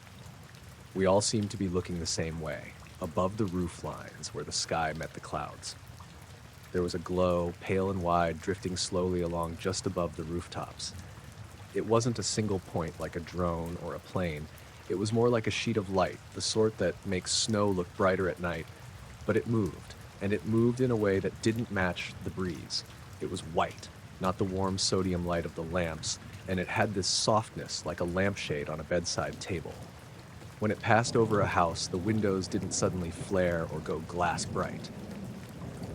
We all seemed to be looking the same way, above the roof lines where the sky met the clouds. There was a glow, pale and wide, drifting slowly along just above the rooftops. It wasn't a single point like a drone or a plane. It was more like a sheet of light, the sort that makes snow look brighter at night, but it moved, and it moved in a way that didn't match the breeze. It was white, not the warm sodium light of the lamps, and it had this softness like a lampshade on a bedside table. When it passed over a house, the windows didn't suddenly flare or go glass bright.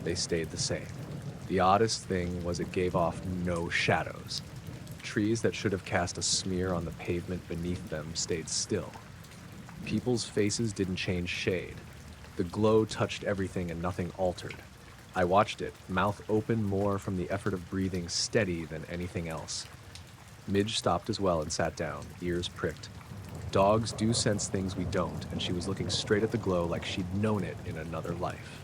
They stayed the same. The oddest thing was it gave off no shadows. Trees that should have cast a smear on the pavement beneath them stayed still. People's faces didn't change shade. The glow touched everything and nothing altered. I watched it, mouth open more from the effort of breathing steady than anything else. Midge stopped as well and sat down, ears pricked. Dogs do sense things we don't, and she was looking straight at the glow like she'd known it in another life.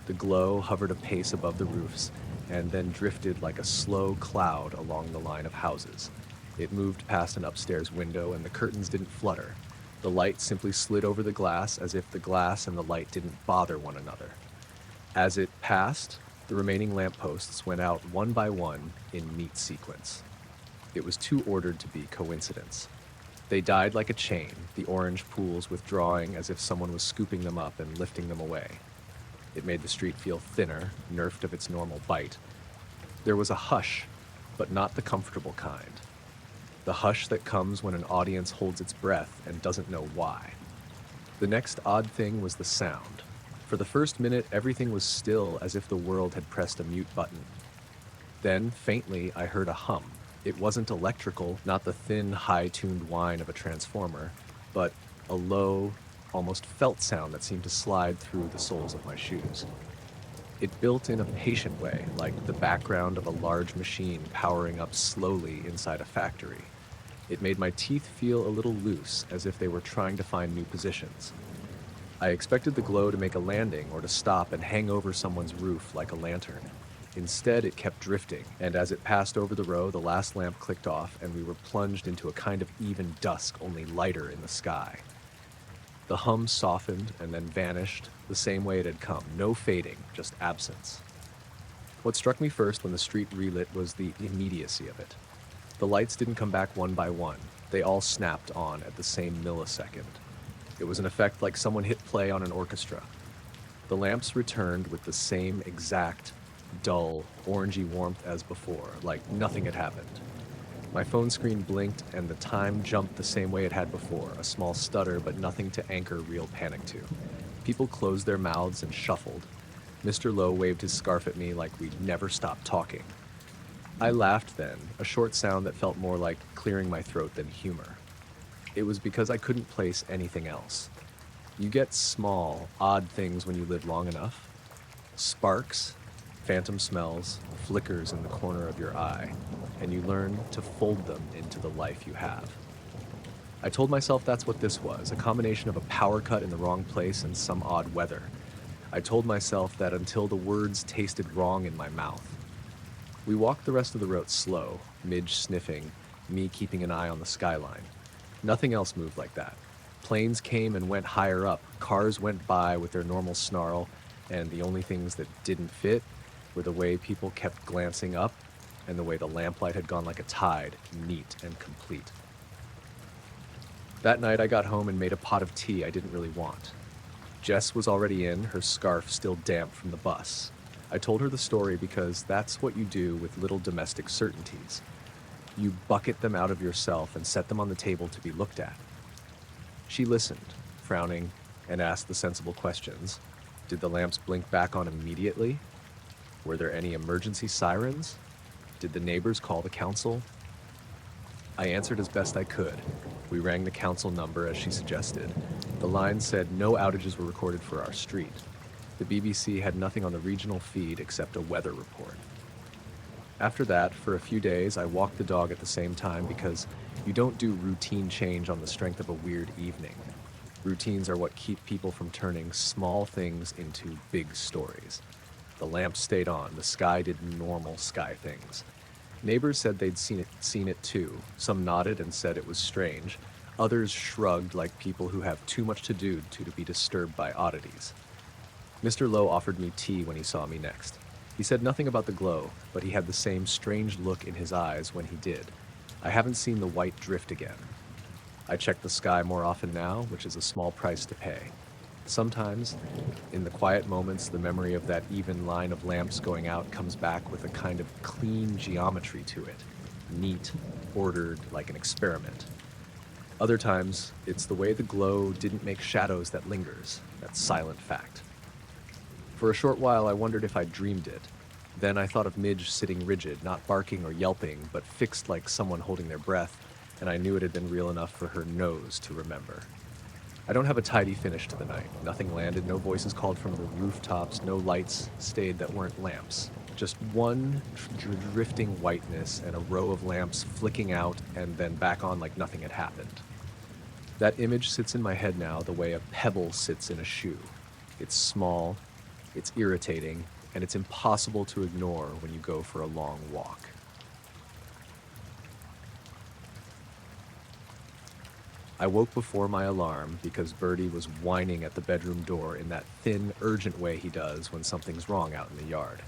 The glow hovered a pace above the roofs, and then drifted like a slow cloud along the line of houses. It moved past an upstairs window, and the curtains didn't flutter. The light simply slid over the glass as if the glass and the light didn't bother one another. As it passed, the remaining lampposts went out one by one in neat sequence. It was too ordered to be coincidence. They died like a chain, the orange pools withdrawing as if someone was scooping them up and lifting them away. It made the street feel thinner, nerfed of its normal bite. There was a hush, but not the comfortable kind. The hush that comes when an audience holds its breath and doesn't know why. The next odd thing was the sound. For the first minute, everything was still as if the world had pressed a mute button. Then, faintly, I heard a hum. It wasn't electrical, not the thin, high-tuned whine of a transformer, but a low, almost felt sound that seemed to slide through the soles of my shoes. It built in a patient way, like the background of a large machine powering up slowly inside a factory. It made my teeth feel a little loose, as if they were trying to find new positions. I expected the glow to make a landing or to stop and hang over someone's roof like a lantern. Instead, it kept drifting, and as it passed over the row, the last lamp clicked off, and we were plunged into a kind of even dusk, only lighter in the sky. The hum softened and then vanished the same way it had come, no fading, just absence. What struck me first when the street relit was the immediacy of it. The lights didn't come back one by one, they all snapped on at the same millisecond. It was an effect like someone hit play on an orchestra. The lamps returned with the same exact, dull, orangey warmth as before, like nothing had happened. My phone screen blinked and the time jumped the same way it had before, a small stutter but nothing to anchor real panic to. People closed their mouths and shuffled. Mr. Lowe waved his scarf at me like we'd never stopped talking. I laughed then, a short sound that felt more like clearing my throat than humor. It was because I couldn't place anything else. You get small, odd things when you live long enough. Sparks, phantom smells, flickers in the corner of your eye, and you learn to fold them into the life you have. I told myself that's what this was, a combination of a power cut in the wrong place and some odd weather. I told myself that until the words tasted wrong in my mouth. We walked the rest of the route slow, Midge sniffing, me keeping an eye on the skyline. Nothing else moved like that. Planes came and went higher up, cars went by with their normal snarl, and the only things that didn't fit were the way people kept glancing up and the way the lamplight had gone like a tide, neat and complete. That night I got home and made a pot of tea I didn't really want. Jess was already in, her scarf still damp from the bus. I told her the story because that's what you do with little domestic certainties. You bucket them out of yourself and set them on the table to be looked at. She listened, frowning, and asked the sensible questions. Did the lamps blink back on immediately? Were there any emergency sirens? Did the neighbors call the council? I answered as best I could. We rang the council number as she suggested. The line said no outages were recorded for our street. The BBC had nothing on the regional feed except a weather report. After that, for a few days, I walked the dog at the same time because you don't do routine change on the strength of a weird evening. Routines are what keep people from turning small things into big stories. The lamps stayed on, the sky did normal sky things. Neighbors said they'd seen it too. Some nodded and said it was strange. Others shrugged like people who have too much to do to be disturbed by oddities. Mr. Lowe offered me tea when he saw me next. He said nothing about the glow, but he had the same strange look in his eyes when he did. I haven't seen the white drift again. I check the sky more often now, which is a small price to pay. Sometimes, in the quiet moments, the memory of that even line of lamps going out comes back with a kind of clean geometry to it, neat, ordered, like an experiment. Other times, it's the way the glow didn't make shadows that lingers, that silent fact. For a short while, I wondered if I'd dreamed it. Then I thought of Midge sitting rigid, not barking or yelping, but fixed like someone holding their breath, and I knew it had been real enough for her nose to remember. I don't have a tidy finish to the night. Nothing landed, no voices called from the rooftops, no lights stayed that weren't lamps. Just one drifting whiteness and a row of lamps flicking out and then back on like nothing had happened. That image sits in my head now the way a pebble sits in a shoe. It's small, it's irritating, and it's impossible to ignore when you go for a long walk. I woke before my alarm because Bertie was whining at the bedroom door in that thin, urgent way he does when something's wrong out in the yard.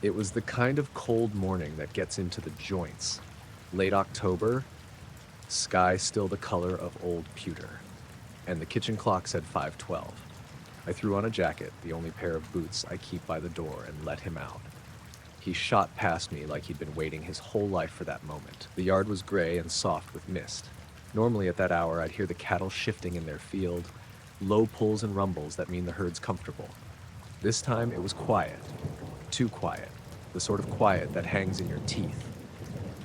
It was the kind of cold morning that gets into the joints. Late October, sky still the color of old pewter, and the kitchen clock said 5:12. I threw on a jacket, the only pair of boots I keep by the door, and let him out. He shot past me like he'd been waiting his whole life for that moment. The yard was gray and soft with mist. Normally at that hour, I'd hear the cattle shifting in their field, low pulls and rumbles that mean the herd's comfortable. This time it was quiet, too quiet, the sort of quiet that hangs in your teeth.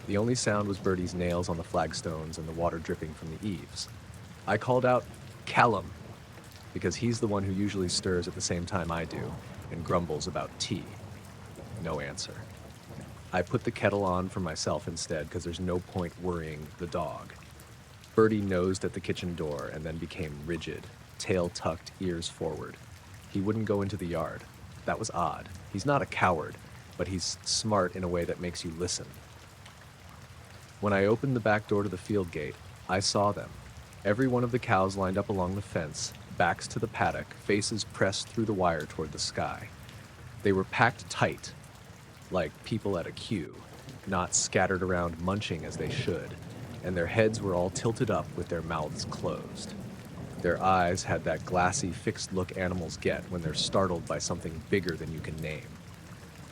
The only sound was Bertie's nails on the flagstones and the water dripping from the eaves. I called out, "Callum," because he's the one who usually stirs at the same time I do and grumbles about tea. No answer. I put the kettle on for myself instead because there's no point worrying the dog. Bertie nosed at the kitchen door and then became rigid. tail tucked, ears forward. He wouldn't go into the yard. That was odd. He's not a coward, but he's smart in a way that makes you listen. When I opened the back door to the field gate, I saw them. Every one of the cows lined up along the fence, backs to the paddock, faces pressed through the wire toward the sky. They were packed tight, like people at a queue, not scattered around munching as they should, and their heads were all tilted up with their mouths closed. Their eyes had that glassy, fixed look animals get when they're startled by something bigger than you can name.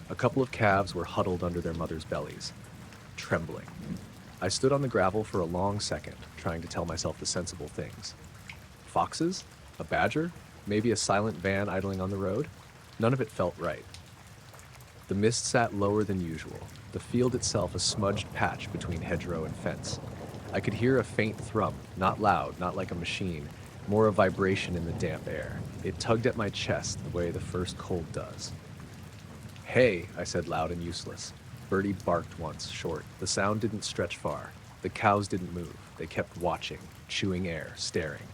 A couple of calves were huddled under their mothers' bellies, trembling. I stood on the gravel for a long second, trying to tell myself the sensible things. Foxes? A badger? Maybe a silent van idling on the road? None of it felt right. The mist sat lower than usual, the field itself a smudged patch between hedgerow and fence. I could hear a faint thrum, not loud, not like a machine, more a vibration in the damp air. It tugged at my chest the way the first cold does. "Hey," I said loud and useless. Birdie barked once, short. The sound didn't stretch far. The cows didn't move. They kept watching, chewing air, staring.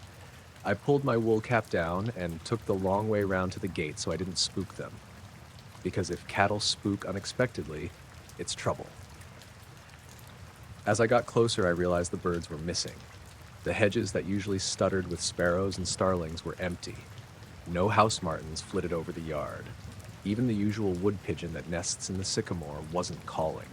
I pulled my wool cap down and took the long way round to the gate so I didn't spook them. Because if cattle spook unexpectedly, it's trouble. As I got closer, I realized the birds were missing. The hedges that usually stuttered with sparrows and starlings were empty. No house martins flitted over the yard. Even the usual wood pigeon that nests in the sycamore wasn't calling.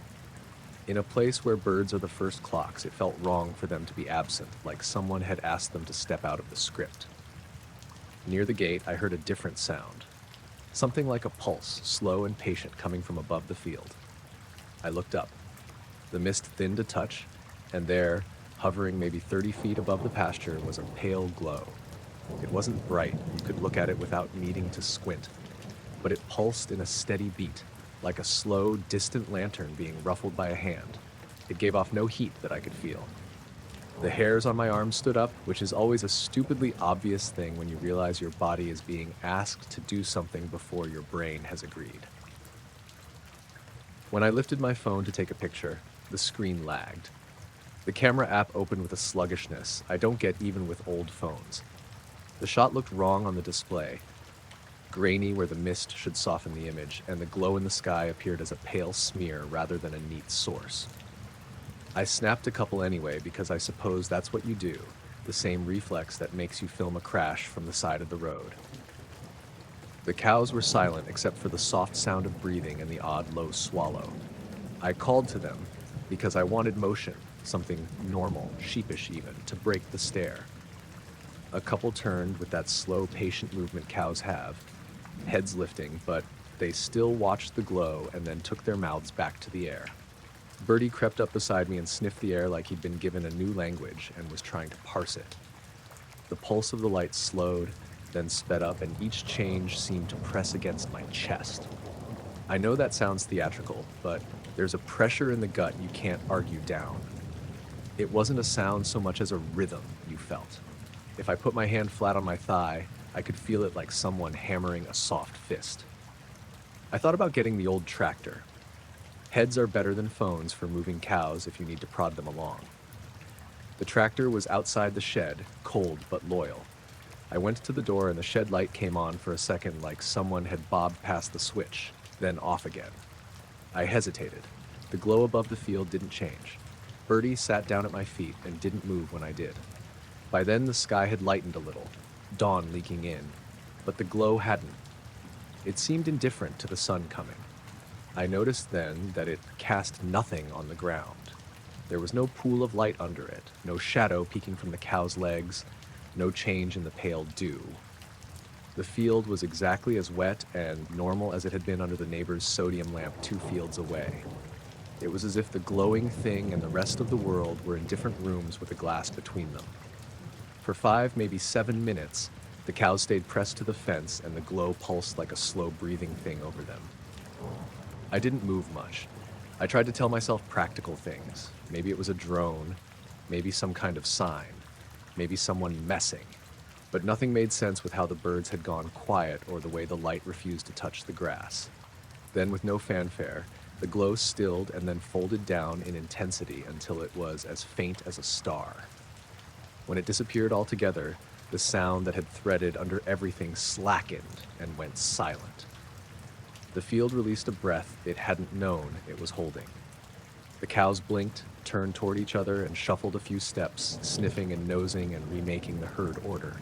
In a place where birds are the first clocks, it felt wrong for them to be absent, like someone had asked them to step out of the script. Near the gate, I heard a different sound. Something like a pulse, slow and patient, coming from above the field. I looked up. The mist thinned a touch, and there, hovering maybe 30 feet above the pasture, was a pale glow. It wasn't bright, you could look at it without needing to squint, but it pulsed in a steady beat, like a slow, distant lantern being ruffled by a hand. It gave off no heat that I could feel. The hairs on my arms stood up, which is always a stupidly obvious thing when you realize your body is being asked to do something before your brain has agreed. When I lifted my phone to take a picture, the screen lagged. The camera app opened with a sluggishness I don't get even with old phones. The shot looked wrong on the display, grainy where the mist should soften the image, and the glow in the sky appeared as a pale smear rather than a neat source. I snapped a couple anyway because I suppose that's what you do, the same reflex that makes you film a crash from the side of the road. The cows were silent except for the soft sound of breathing and the odd low swallow. I called to them because I wanted motion, something normal, sheepish even, to break the stare. A couple turned with that slow, patient movement cows have, heads lifting, but they still watched the glow and then took their mouths back to the air. Birdie crept up beside me and sniffed the air like he'd been given a new language and was trying to parse it. The pulse of the light slowed, then sped up, and each change seemed to press against my chest. I know that sounds theatrical, but there's a pressure in the gut you can't argue down. It wasn't a sound so much as a rhythm you felt. If I put my hand flat on my thigh, I could feel it like someone hammering a soft fist. I thought about getting the old tractor. Heads are better than phones for moving cows if you need to prod them along. The tractor was outside the shed, cold but loyal. I went to the door and the shed light came on for a second like someone had bobbed past the switch, then off again. I hesitated. The glow above the field didn't change. Birdie sat down at my feet and didn't move when I did. By then the sky had lightened a little, dawn leaking in, but the glow hadn't. It seemed indifferent to the sun coming. I noticed then that it cast nothing on the ground. There was no pool of light under it, no shadow peeking from the cow's legs, no change in the pale dew. The field was exactly as wet and normal as it had been under the neighbor's sodium lamp 2 fields away. It was as if the glowing thing and the rest of the world were in different rooms with a glass between them. For 5, maybe 7 minutes, the cows stayed pressed to the fence and the glow pulsed like a slow breathing thing over them. I didn't move much. I tried to tell myself practical things. Maybe it was a drone, maybe some kind of sign, maybe someone messing. But nothing made sense with how the birds had gone quiet or the way the light refused to touch the grass. Then, with no fanfare, the glow stilled and then folded down in intensity until it was as faint as a star. When it disappeared altogether, The sound that had threaded under everything slackened and went silent. The field released a breath it hadn't known it was holding. The cows blinked, turned toward each other, and shuffled a few steps, sniffing and nosing and remaking the herd order.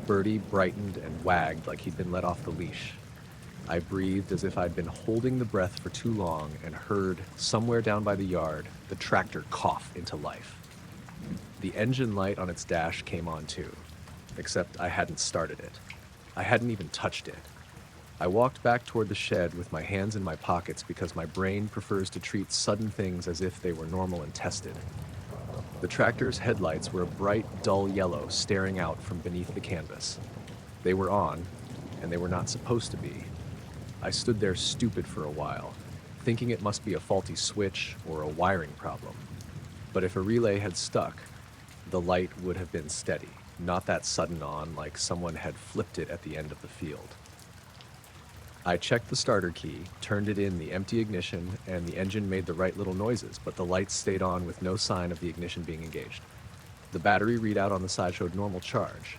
Birdie brightened and wagged like he'd been let off the leash. I breathed as if I'd been holding the breath for too long and heard, somewhere down by the yard, the tractor cough into life. The engine light on its dash came on too, except I hadn't started it. I hadn't even touched it. I walked back toward the shed with my hands in my pockets because my brain prefers to treat sudden things as if they were normal and tested. The tractor's headlights were a bright, dull yellow staring out from beneath the canvas. They were on, and they were not supposed to be. I stood there stupid for a while, thinking it must be a faulty switch or a wiring problem. But if a relay had stuck, the light would have been steady, not that sudden on like someone had flipped it at the end of the field. I checked the starter key, turned it in the empty ignition, and the engine made the right little noises, but the lights stayed on with no sign of the ignition being engaged. The battery readout on the side showed normal charge.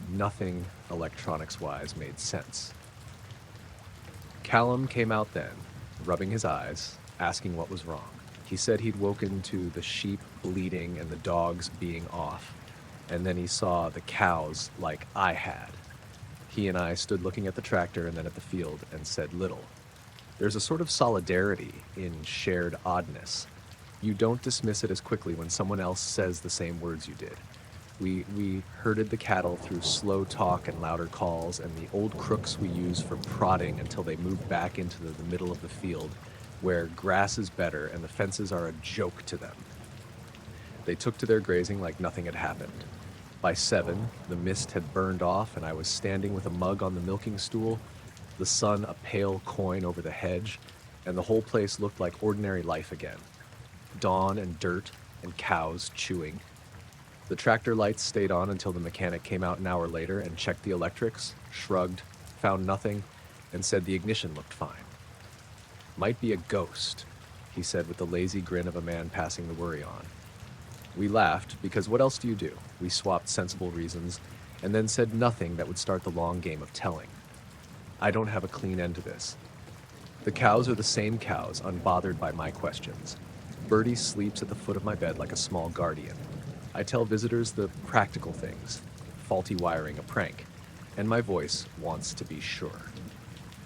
Nothing electronics-wise made sense. Callum came out then, rubbing his eyes, asking what was wrong. He said he'd woken to the sheep bleating and the dogs being off, and then he saw the cows like I had. He and I stood looking at the tractor and then at the field and said little. There's a sort of solidarity in shared oddness. You don't dismiss it as quickly when someone else says the same words you did. We herded the cattle through slow talk and louder calls, and the old crooks we use for prodding until they move back into the middle of the field, where grass is better and the fences are a joke to them. They took to their grazing like nothing had happened. By 7, the mist had burned off and I was standing with a mug on the milking stool, the sun a pale coin over the hedge, and the whole place looked like ordinary life again. Dawn and dirt and cows chewing. The tractor lights stayed on until the mechanic came out an hour later and checked the electrics, shrugged, found nothing, and said the ignition looked fine. Might be a ghost, he said with the lazy grin of a man passing the worry on. We laughed, because what else do you do? We swapped sensible reasons, and then said nothing that would start the long game of telling. I don't have a clean end to this. The cows are the same cows, unbothered by my questions. Birdie sleeps at the foot of my bed like a small guardian. I tell visitors the practical things, faulty wiring a prank, and my voice wants to be sure.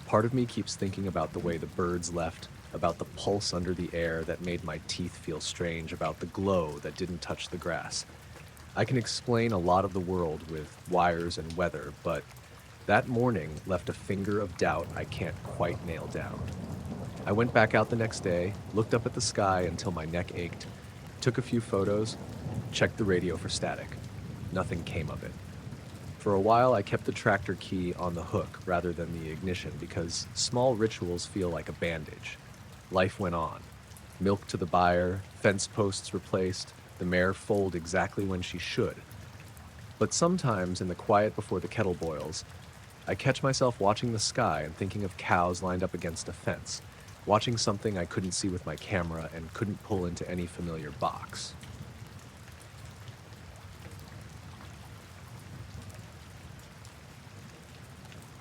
Part of me keeps thinking about the way the birds left, about the pulse under the air that made my teeth feel strange, about the glow that didn't touch the grass. I can explain a lot of the world with wires and weather, but that morning left a finger of doubt I can't quite nail down. I went back out the next day, looked up at the sky until my neck ached, took a few photos, checked the radio for static. Nothing came of it. For a while, I kept the tractor key on the hook rather than the ignition because small rituals feel like a bandage. Life went on. Milk to the byre, fence posts replaced, the mare foaled exactly when she should. But sometimes, in the quiet before the kettle boils, I catch myself watching the sky and thinking of cows lined up against a fence, watching something I couldn't see with my camera and couldn't pull into any familiar box.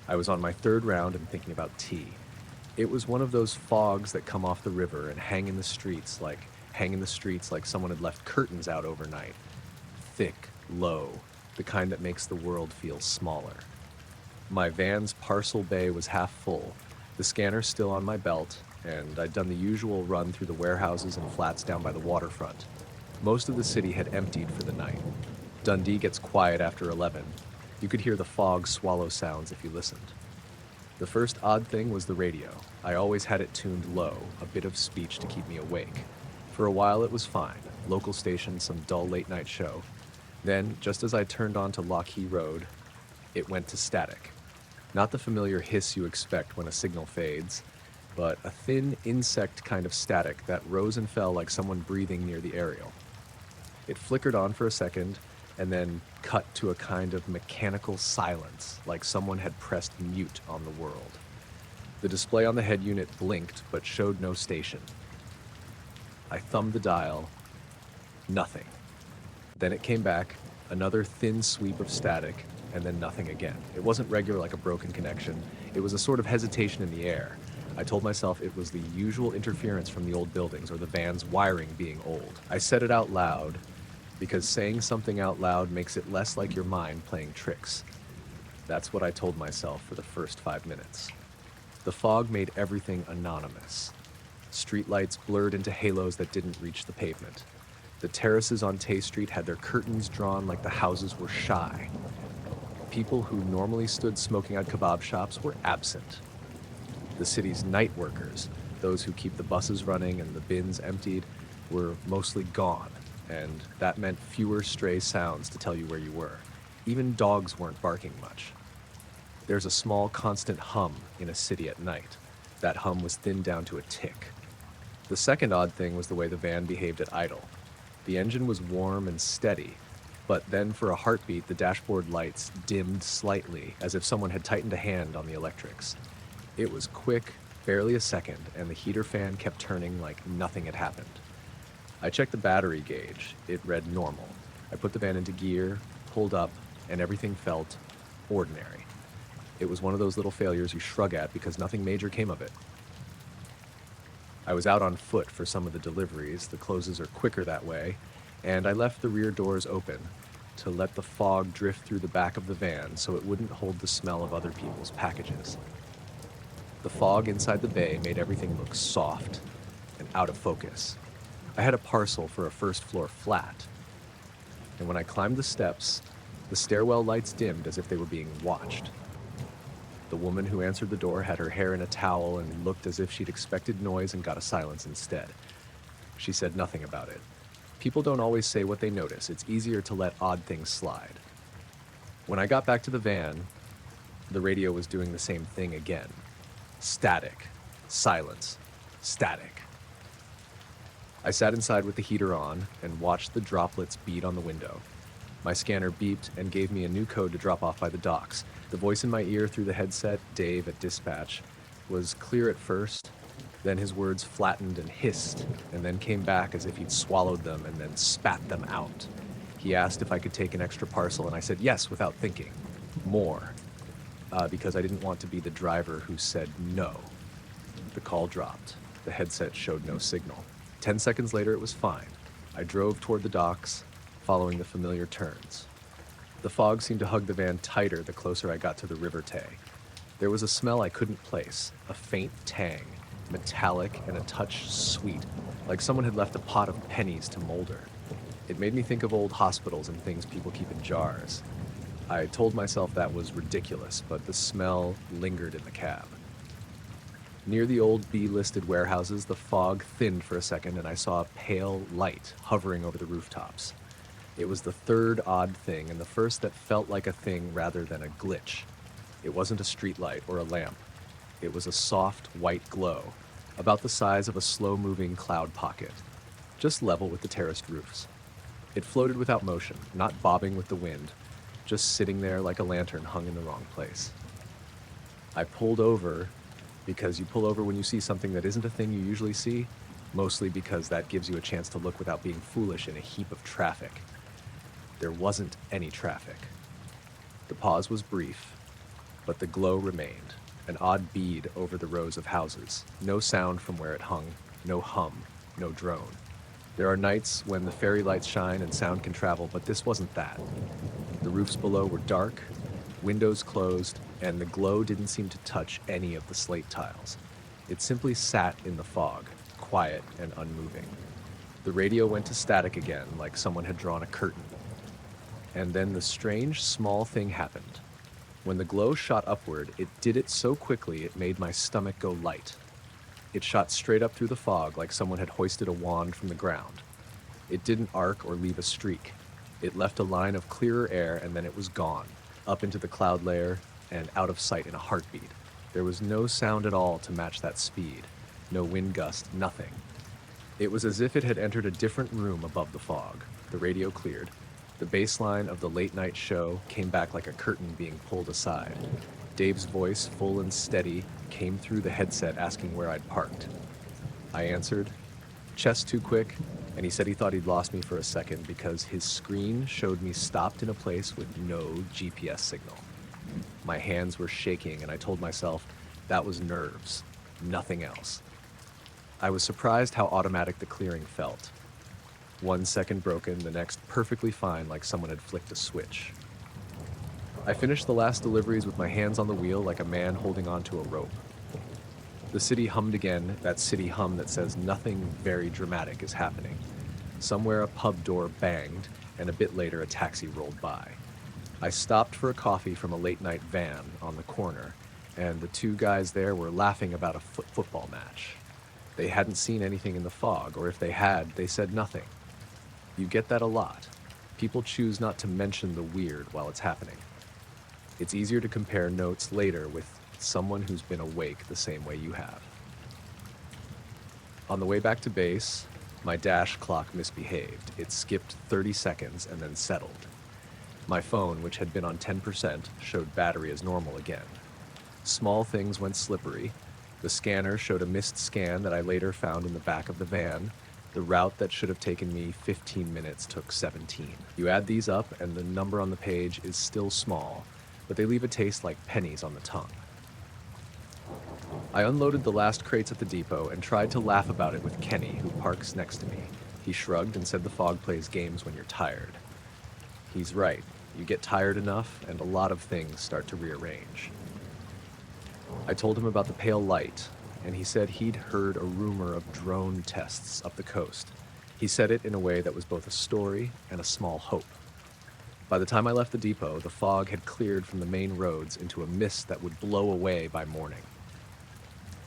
I was on my 3rd round and thinking about tea. It was one of those fogs that come off the river and hang in the streets like someone had left curtains out overnight. Thick, low, the kind that makes the world feel smaller. My van's parcel bay was half full, the scanner still on my belt, and I'd done the usual run through the warehouses and flats down by the waterfront. Most of the city had emptied for the night. Dundee gets quiet after 11. You could hear the fog swallow sounds if you listened. The first odd thing was the radio. I always had it tuned low, a bit of speech to keep me awake. For a while it was fine, local station, some dull late-night show. Then, just as I turned onto Lockheed Road, it went to static. Not the familiar hiss you expect when a signal fades, but a thin insect kind of static that rose and fell like someone breathing near the aerial. It flickered on for a second, and then cut to a kind of mechanical silence, like someone had pressed mute on the world. The display on the head unit blinked, but showed no station. I thumbed the dial. Nothing. Then it came back, Another thin sweep of static, and then nothing again. It wasn't regular like a broken connection. It was a sort of hesitation in the air. I told myself it was the usual interference from the old buildings or the van's wiring being old. I said it out loud because saying something out loud makes it less like your mind playing tricks. That's what I told myself for the first 5 minutes. The fog made everything anonymous. Streetlights blurred into halos that didn't reach the pavement. The terraces on Tay Street had their curtains drawn like the houses were shy. People who normally stood smoking at kebab shops were absent. The city's night workers, those who keep the buses running and the bins emptied, were mostly gone, and that meant fewer stray sounds to tell you where you were. Even dogs weren't barking much. There's a small constant hum in a city at night. That hum was thinned down to a tick. The second odd thing was the way the van behaved at idle. The engine was warm and steady, but then for a heartbeat, the dashboard lights dimmed slightly, as if someone had tightened a hand on the electrics. It was quick, barely a second, and the heater fan kept turning like nothing had happened. I checked the battery gauge. It read normal. I put the van into gear, pulled up, and everything felt ordinary. It was one of those little failures you shrug at because nothing major came of it. I was out on foot for some of the deliveries. The closes are quicker that way, and I left the rear doors open to let the fog drift through the back of the van so it wouldn't hold the smell of other people's packages. The fog inside the bay made everything look soft and out of focus. I had a parcel for a first-floor flat, and when I climbed the steps, the stairwell lights dimmed as if they were being watched. The woman who answered the door had her hair in a towel and looked as if she'd expected noise and got a silence instead. She said nothing about it. People don't always say what they notice. It's easier to let odd things slide. When I got back to the van, the radio was doing the same thing again. Static. Silence. Static. I sat inside with the heater on and watched the droplets beat on the window. My scanner beeped and gave me a new code to drop off by the docks. The voice in my ear through the headset, Dave at dispatch, was clear at first, then his words flattened and hissed, and then came back as if he'd swallowed them and then spat them out. He asked if I could take an extra parcel, and I said yes without thinking. More. Because I didn't want to be the driver who said no. The call dropped. The headset showed no signal. 10 seconds later, it was fine. I drove toward the docks, following the familiar turns. The fog seemed to hug the van tighter the closer I got to the River Tay. There was a smell I couldn't place, a faint tang, metallic and a touch sweet, like someone had left a pot of pennies to molder. It made me think of old hospitals and things people keep in jars. I told myself that was ridiculous, but the smell lingered in the cab. Near the old B-listed warehouses, the fog thinned for a second and I saw a pale light hovering over the rooftops. It was the third odd thing, and the first that felt like a thing rather than a glitch. It wasn't a streetlight or a lamp. It was a soft, white glow, about the size of a slow-moving cloud pocket, just level with the terraced roofs. It floated without motion, not bobbing with the wind, just sitting there like a lantern hung in the wrong place. I pulled over, because you pull over when you see something that isn't a thing you usually see, mostly because that gives you a chance to look without being foolish in a heap of traffic. There wasn't any traffic. The pause was brief, but the glow remained, an odd bead over the rows of houses. No sound from where it hung, no hum, no drone. There are nights when the fairy lights shine and sound can travel, but this wasn't that. The roofs below were dark, windows closed, and the glow didn't seem to touch any of the slate tiles. It simply sat in the fog, quiet and unmoving. The radio went to static again, like someone had drawn a curtain. And then the strange, small thing happened. When the glow shot upward, it did it so quickly it made my stomach go light. It shot straight up through the fog like someone had hoisted a wand from the ground. It didn't arc or leave a streak. It left a line of clearer air and then it was gone, up into the cloud layer and out of sight in a heartbeat. There was no sound at all to match that speed. No wind gust, nothing. It was as if it had entered a different room above the fog. The radio cleared. The bass line of the late-night show came back like a curtain being pulled aside. Dave's voice, full and steady, came through the headset asking where I'd parked. I answered, chest too quick, and he said he thought he'd lost me for a second because his screen showed me stopped in a place with no GPS signal. My hands were shaking, and I told myself that was nerves, nothing else. I was surprised how automatic the clearing felt. 1 second broken, the next perfectly fine, like someone had flicked a switch. I finished the last deliveries with my hands on the wheel like a man holding onto a rope. The city hummed again, that city hum that says nothing very dramatic is happening. Somewhere a pub door banged, and a bit later a taxi rolled by. I stopped for a coffee from a late-night van on the corner, and the two guys there were laughing about a football match. They hadn't seen anything in the fog, or if they had, they said nothing. You get that a lot. People choose not to mention the weird while it's happening. It's easier to compare notes later with someone who's been awake the same way you have. On the way back to base, my dash clock misbehaved. It skipped 30 seconds and then settled. My phone, which had been on 10%, showed battery as normal again. Small things went slippery. The scanner showed a missed scan that I later found in the back of the van. The route that should have taken me 15 minutes took 17. You add these up, and the number on the page is still small, but they leave a taste like pennies on the tongue. I unloaded the last crates at the depot and tried to laugh about it with Kenny, who parks next to me. He shrugged and said the fog plays games when you're tired. He's right. You get tired enough, and a lot of things start to rearrange. I told him about the pale light, and he said he'd heard a rumor of drone tests up the coast. He said it in a way that was both a story and a small hope. By the time I left the depot, the fog had cleared from the main roads into a mist that would blow away by morning.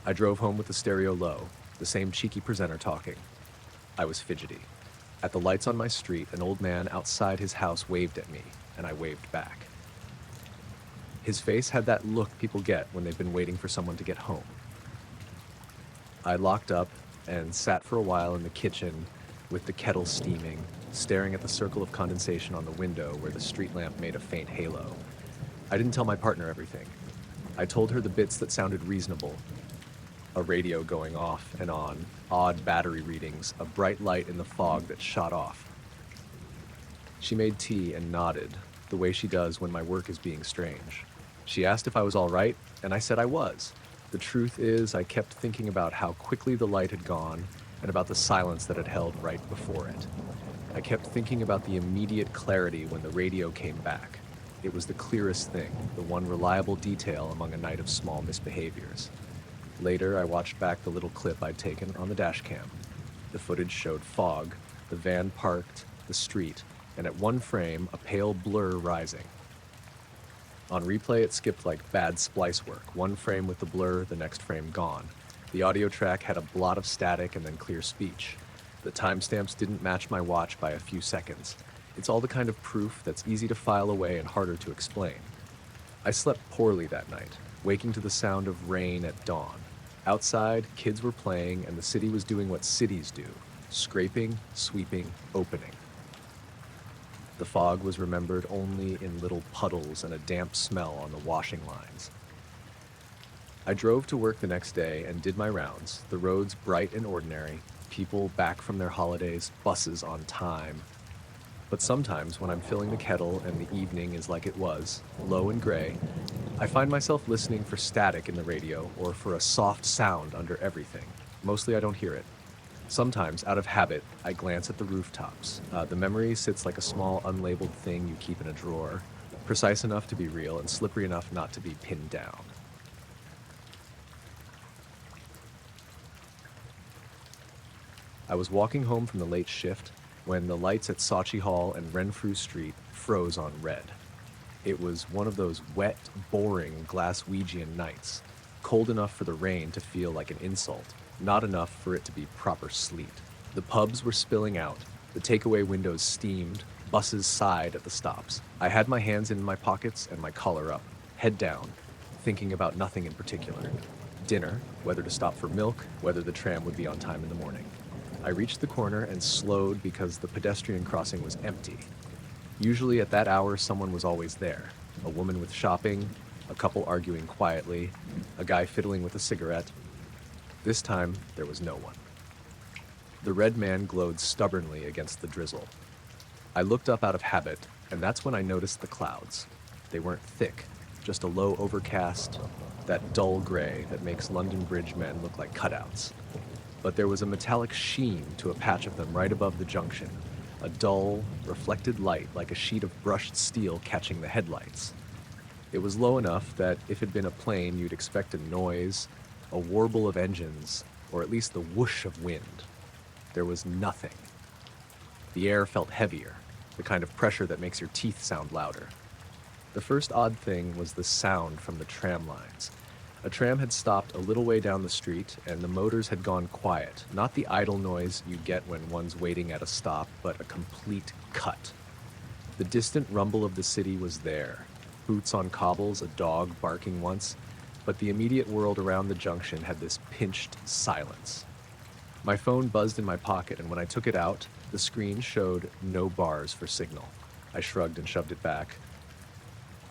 I drove home with the stereo low, the same cheeky presenter talking. I was fidgety. At the lights on my street, an old man outside his house waved at me, and I waved back. His face had that look people get when they've been waiting for someone to get home. I locked up and sat for a while in the kitchen with the kettle steaming, staring at the circle of condensation on the window where the street lamp made a faint halo. I didn't tell my partner everything. I told her the bits that sounded reasonable. A radio going off and on, odd battery readings, a bright light in the fog that shot off. She made tea and nodded, the way she does when my work is being strange. She asked if I was all right, and I said I was. The truth is, I kept thinking about how quickly the light had gone and about the silence that had held right before it. I kept thinking about the immediate clarity when the radio came back. It was the clearest thing, the one reliable detail among a night of small misbehaviors. Later, I watched back the little clip I'd taken on the dash cam. The footage showed fog, the van parked, the street, and at one frame, a pale blur rising. On replay, it skipped like bad splice work. One frame with the blur, the next frame gone. The audio track had a blot of static and then clear speech. The timestamps didn't match my watch by a few seconds. It's all the kind of proof that's easy to file away and harder to explain. I slept poorly that night, waking to the sound of rain at dawn. Outside, kids were playing, and the city was doing what cities do: scraping, sweeping, opening. The fog was remembered only in little puddles and a damp smell on the washing lines. I drove to work the next day and did my rounds, the roads bright and ordinary, people back from their holidays, buses on time. But sometimes when I'm filling the kettle and the evening is like it was, low and gray, I find myself listening for static in the radio or for a soft sound under everything. Mostly I don't hear it. Sometimes, out of habit, I glance at the rooftops. The memory sits like a small unlabeled thing you keep in a drawer, precise enough to be real and slippery enough not to be pinned down. I was walking home from the late shift when the lights at Saatchi Hall and Renfrew Street froze on red. It was one of those wet, boring Glaswegian nights, cold enough for the rain to feel like an insult, not enough for it to be proper sleet. The pubs were spilling out, the takeaway windows steamed, buses sighed at the stops. I had my hands in my pockets and my collar up, head down, thinking about nothing in particular. Dinner, whether to stop for milk, whether the tram would be on time in the morning. I reached the corner and slowed because the pedestrian crossing was empty. Usually at that hour, someone was always there. A woman with shopping, a couple arguing quietly, a guy fiddling with a cigarette. This time, there was no one. The red man glowed stubbornly against the drizzle. I looked up out of habit, and that's when I noticed the clouds. They weren't thick, just a low overcast, that dull gray that makes London Bridge men look like cutouts. But there was a metallic sheen to a patch of them right above the junction, a dull, reflected light like a sheet of brushed steel catching the headlights. It was low enough that if it'd been a plane, you'd expect a noise, a warble of engines, or at least the whoosh of wind. There was nothing. The air felt heavier, the kind of pressure that makes your teeth sound louder. The first odd thing was the sound from the tram lines. A tram had stopped a little way down the street, and the motors had gone quiet. Not the idle noise you get when one's waiting at a stop, but a complete cut. The distant rumble of the city was there. Boots on cobbles, a dog barking once, but the immediate world around the junction had this pinched silence. My phone buzzed in my pocket, and when I took it out, the screen showed no bars for signal. I shrugged and shoved it back.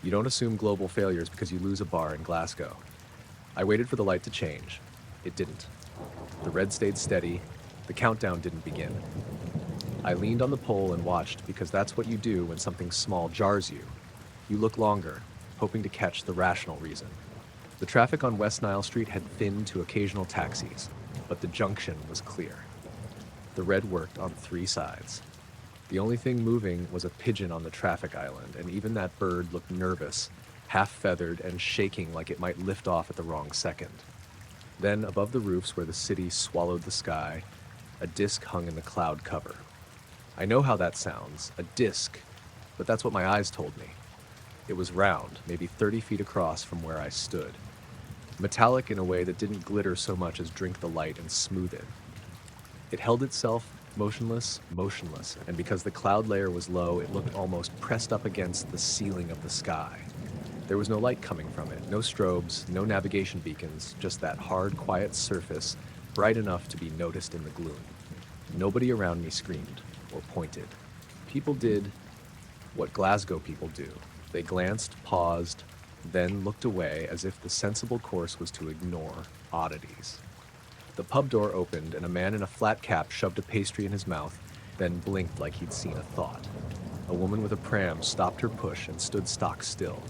You don't assume global failures because you lose a bar in Glasgow. I waited for the light to change. It didn't. The red stayed steady. The countdown didn't begin. I leaned on the pole and watched because that's what you do when something small jars you. You look longer, hoping to catch the rational reason. The traffic on West Nile Street had thinned to occasional taxis, but the junction was clear. The red worked on 3 sides. The only thing moving was a pigeon on the traffic island, and even that bird looked nervous, half-feathered and shaking like it might lift off at the wrong second. Then, above the roofs where the city swallowed the sky, a disk hung in the cloud cover. I know how that sounds, a disk, but that's what my eyes told me. It was round, maybe 30 feet across from where I stood. Metallic in a way that didn't glitter so much as drink the light and smooth it. It held itself motionless, and because the cloud layer was low, it looked almost pressed up against the ceiling of the sky. There was no light coming from it, no strobes, no navigation beacons, just that hard, quiet surface, bright enough to be noticed in the gloom. Nobody around me screamed or pointed. People did what Glasgow people do. They glanced, paused, then looked away as if the sensible course was to ignore oddities. The pub door opened and a man in a flat cap shoved a pastry in his mouth, then blinked like he'd seen a thought. A woman with a pram stopped her push and stood stock still.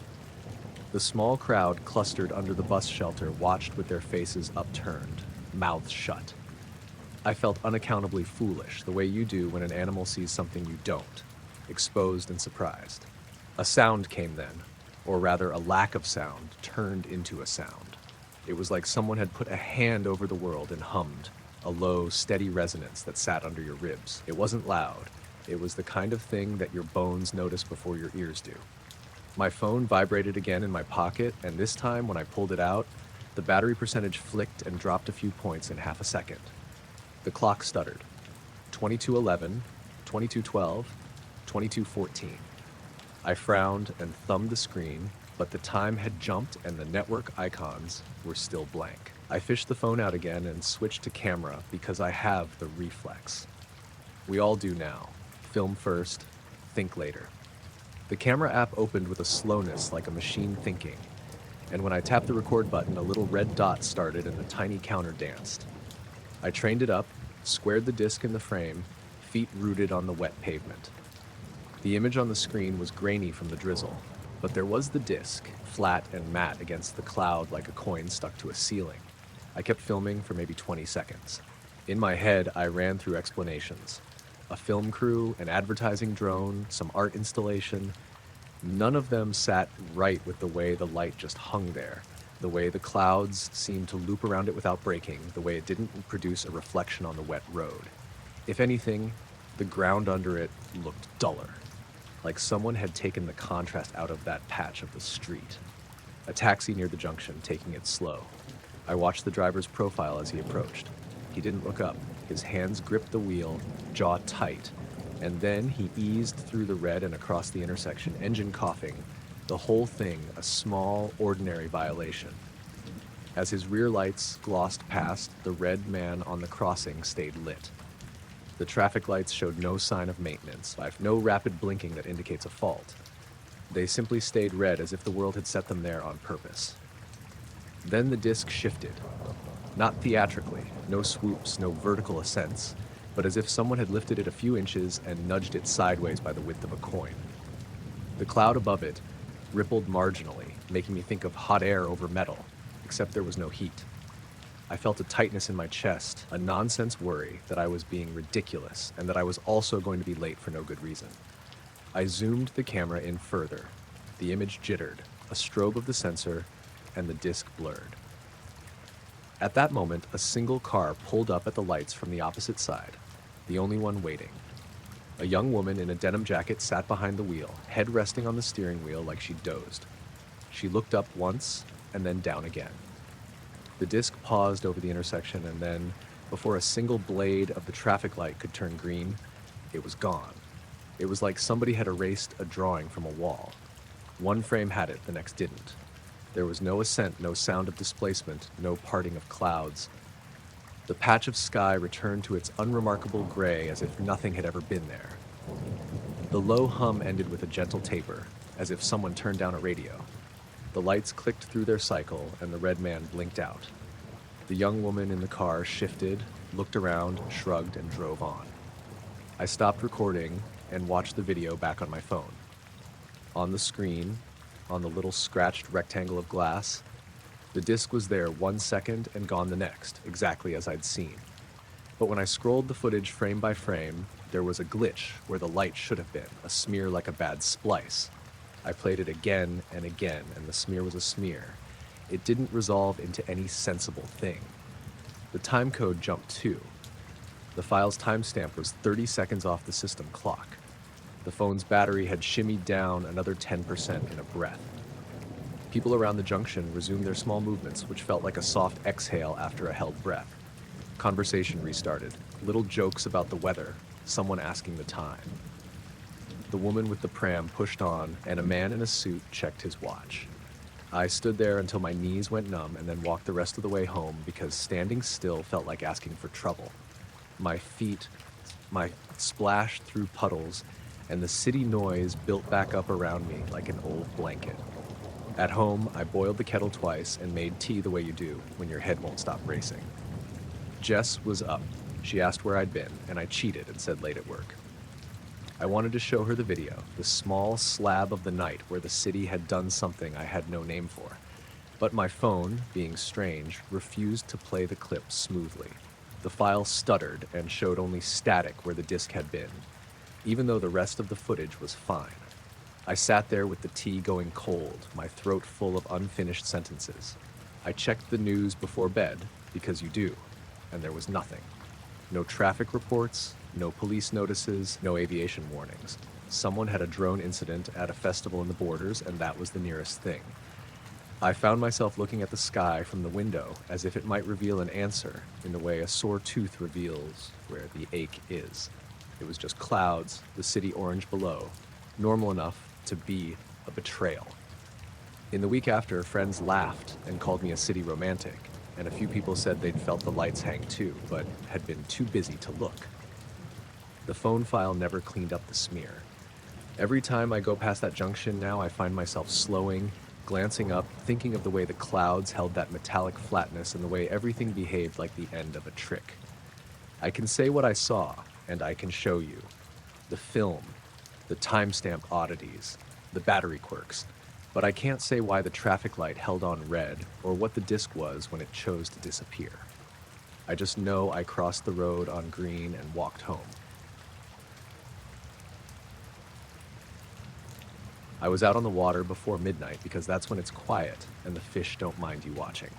The small crowd clustered under the bus shelter watched with their faces upturned, mouths shut. I felt unaccountably foolish, the way you do when an animal sees something you don't, exposed and surprised. A sound came then, or rather a lack of sound turned into a sound. It was like someone had put a hand over the world and hummed, a low, steady resonance that sat under your ribs. It wasn't loud. It was the kind of thing that your bones notice before your ears do. My phone vibrated again in my pocket, and this time when I pulled it out, the battery percentage flicked and dropped a few points in half a second. The clock stuttered. 22:11, 22:12, 22:14. I frowned and thumbed the screen, but the time had jumped and the network icons were still blank. I fished the phone out again and switched to camera because I have the reflex. We all do now. Film first, think later. The camera app opened with a slowness like a machine thinking, and when I tapped the record button, a little red dot started and the tiny counter danced. I trained it up, squared the disc in the frame, feet rooted on the wet pavement. The image on the screen was grainy from the drizzle, but there was the disc, flat and matte against the cloud like a coin stuck to a ceiling. I kept filming for maybe 20 seconds. In my head, I ran through explanations. A film crew, an advertising drone, some art installation. None of them sat right with the way the light just hung there, the way the clouds seemed to loop around it without breaking, the way it didn't produce a reflection on the wet road. If anything, the ground under it looked duller, like someone had taken the contrast out of that patch of the street. A taxi near the junction, taking it slow. I watched the driver's profile as he approached. He didn't look up. His hands gripped the wheel, jaw tight, and then he eased through the red and across the intersection, engine coughing, the whole thing a small, ordinary violation. As his rear lights glossed past, the red man on the crossing stayed lit. The traffic lights showed no sign of maintenance, no rapid blinking that indicates a fault. They simply stayed red as if the world had set them there on purpose. Then the disc shifted. Not theatrically, no swoops, no vertical ascents, but as if someone had lifted it a few inches and nudged it sideways by the width of a coin. The cloud above it rippled marginally, making me think of hot air over metal, except there was no heat. I felt a tightness in my chest, a nonsense worry that I was being ridiculous and that I was also going to be late for no good reason. I zoomed the camera in further. The image jittered, a strobe of the sensor, and the disc blurred. At that moment, a single car pulled up at the lights from the opposite side, the only one waiting. A young woman in a denim jacket sat behind the wheel, head resting on the steering wheel like she dozed. She looked up once and then down again. The disc paused over the intersection, and then, before a single blade of the traffic light could turn green, it was gone. It was like somebody had erased a drawing from a wall. One frame had it, the next didn't. There was no ascent, no sound of displacement, no parting of clouds. The patch of sky returned to its unremarkable gray as if nothing had ever been there. The low hum ended with a gentle taper, as if someone turned down a radio. The lights clicked through their cycle, and the red man blinked out. The young woman in the car shifted, looked around, shrugged, and drove on. I stopped recording and watched the video back on my phone. On the screen, on the little scratched rectangle of glass, the disc was there 1 second and gone the next, exactly as I'd seen. But when I scrolled the footage frame by frame, there was a glitch where the light should have been, a smear like a bad splice. I played it again and again, and the smear was a smear. It didn't resolve into any sensible thing. The time code jumped too. The file's timestamp was 30 seconds off the system clock. The phone's battery had shimmied down another 10% in a breath. People around the junction resumed their small movements, which felt like a soft exhale after a held breath. Conversation restarted, little jokes about the weather, someone asking the time. The woman with the pram pushed on, and a man in a suit checked his watch. I stood there until my knees went numb and then walked the rest of the way home because standing still felt like asking for trouble. My feet splashed through puddles, and the city noise built back up around me like an old blanket. At home, I boiled the kettle twice and made tea the way you do when your head won't stop racing. Jess was up. She asked where I'd been, and I cheated and said late at work. I wanted to show her the video, the small slab of the night where the city had done something I had no name for. But my phone, being strange, refused to play the clip smoothly. The file stuttered and showed only static where the disc had been, even though the rest of the footage was fine. I sat there with the tea going cold, my throat full of unfinished sentences. I checked the news before bed, because you do, and there was nothing. No traffic reports, no police notices, no aviation warnings. Someone had a drone incident at a festival in the borders, and that was the nearest thing. I found myself looking at the sky from the window as if it might reveal an answer in the way a sore tooth reveals where the ache is. It was just clouds, the city orange below, normal enough to be a betrayal. In the week after, friends laughed and called me a city romantic, and a few people said they'd felt the lights hang too, but had been too busy to look. The phone file never cleaned up the smear. Every time I go past that junction now, I find myself slowing, glancing up, thinking of the way the clouds held that metallic flatness and the way everything behaved like the end of a trick. I can say what I saw, and I can show you. The film, the timestamp oddities, the battery quirks, but I can't say why the traffic light held on red or what the disc was when it chose to disappear. I just know I crossed the road on green and walked home. I was out on the water before midnight because that's when it's quiet and the fish don't mind you watching.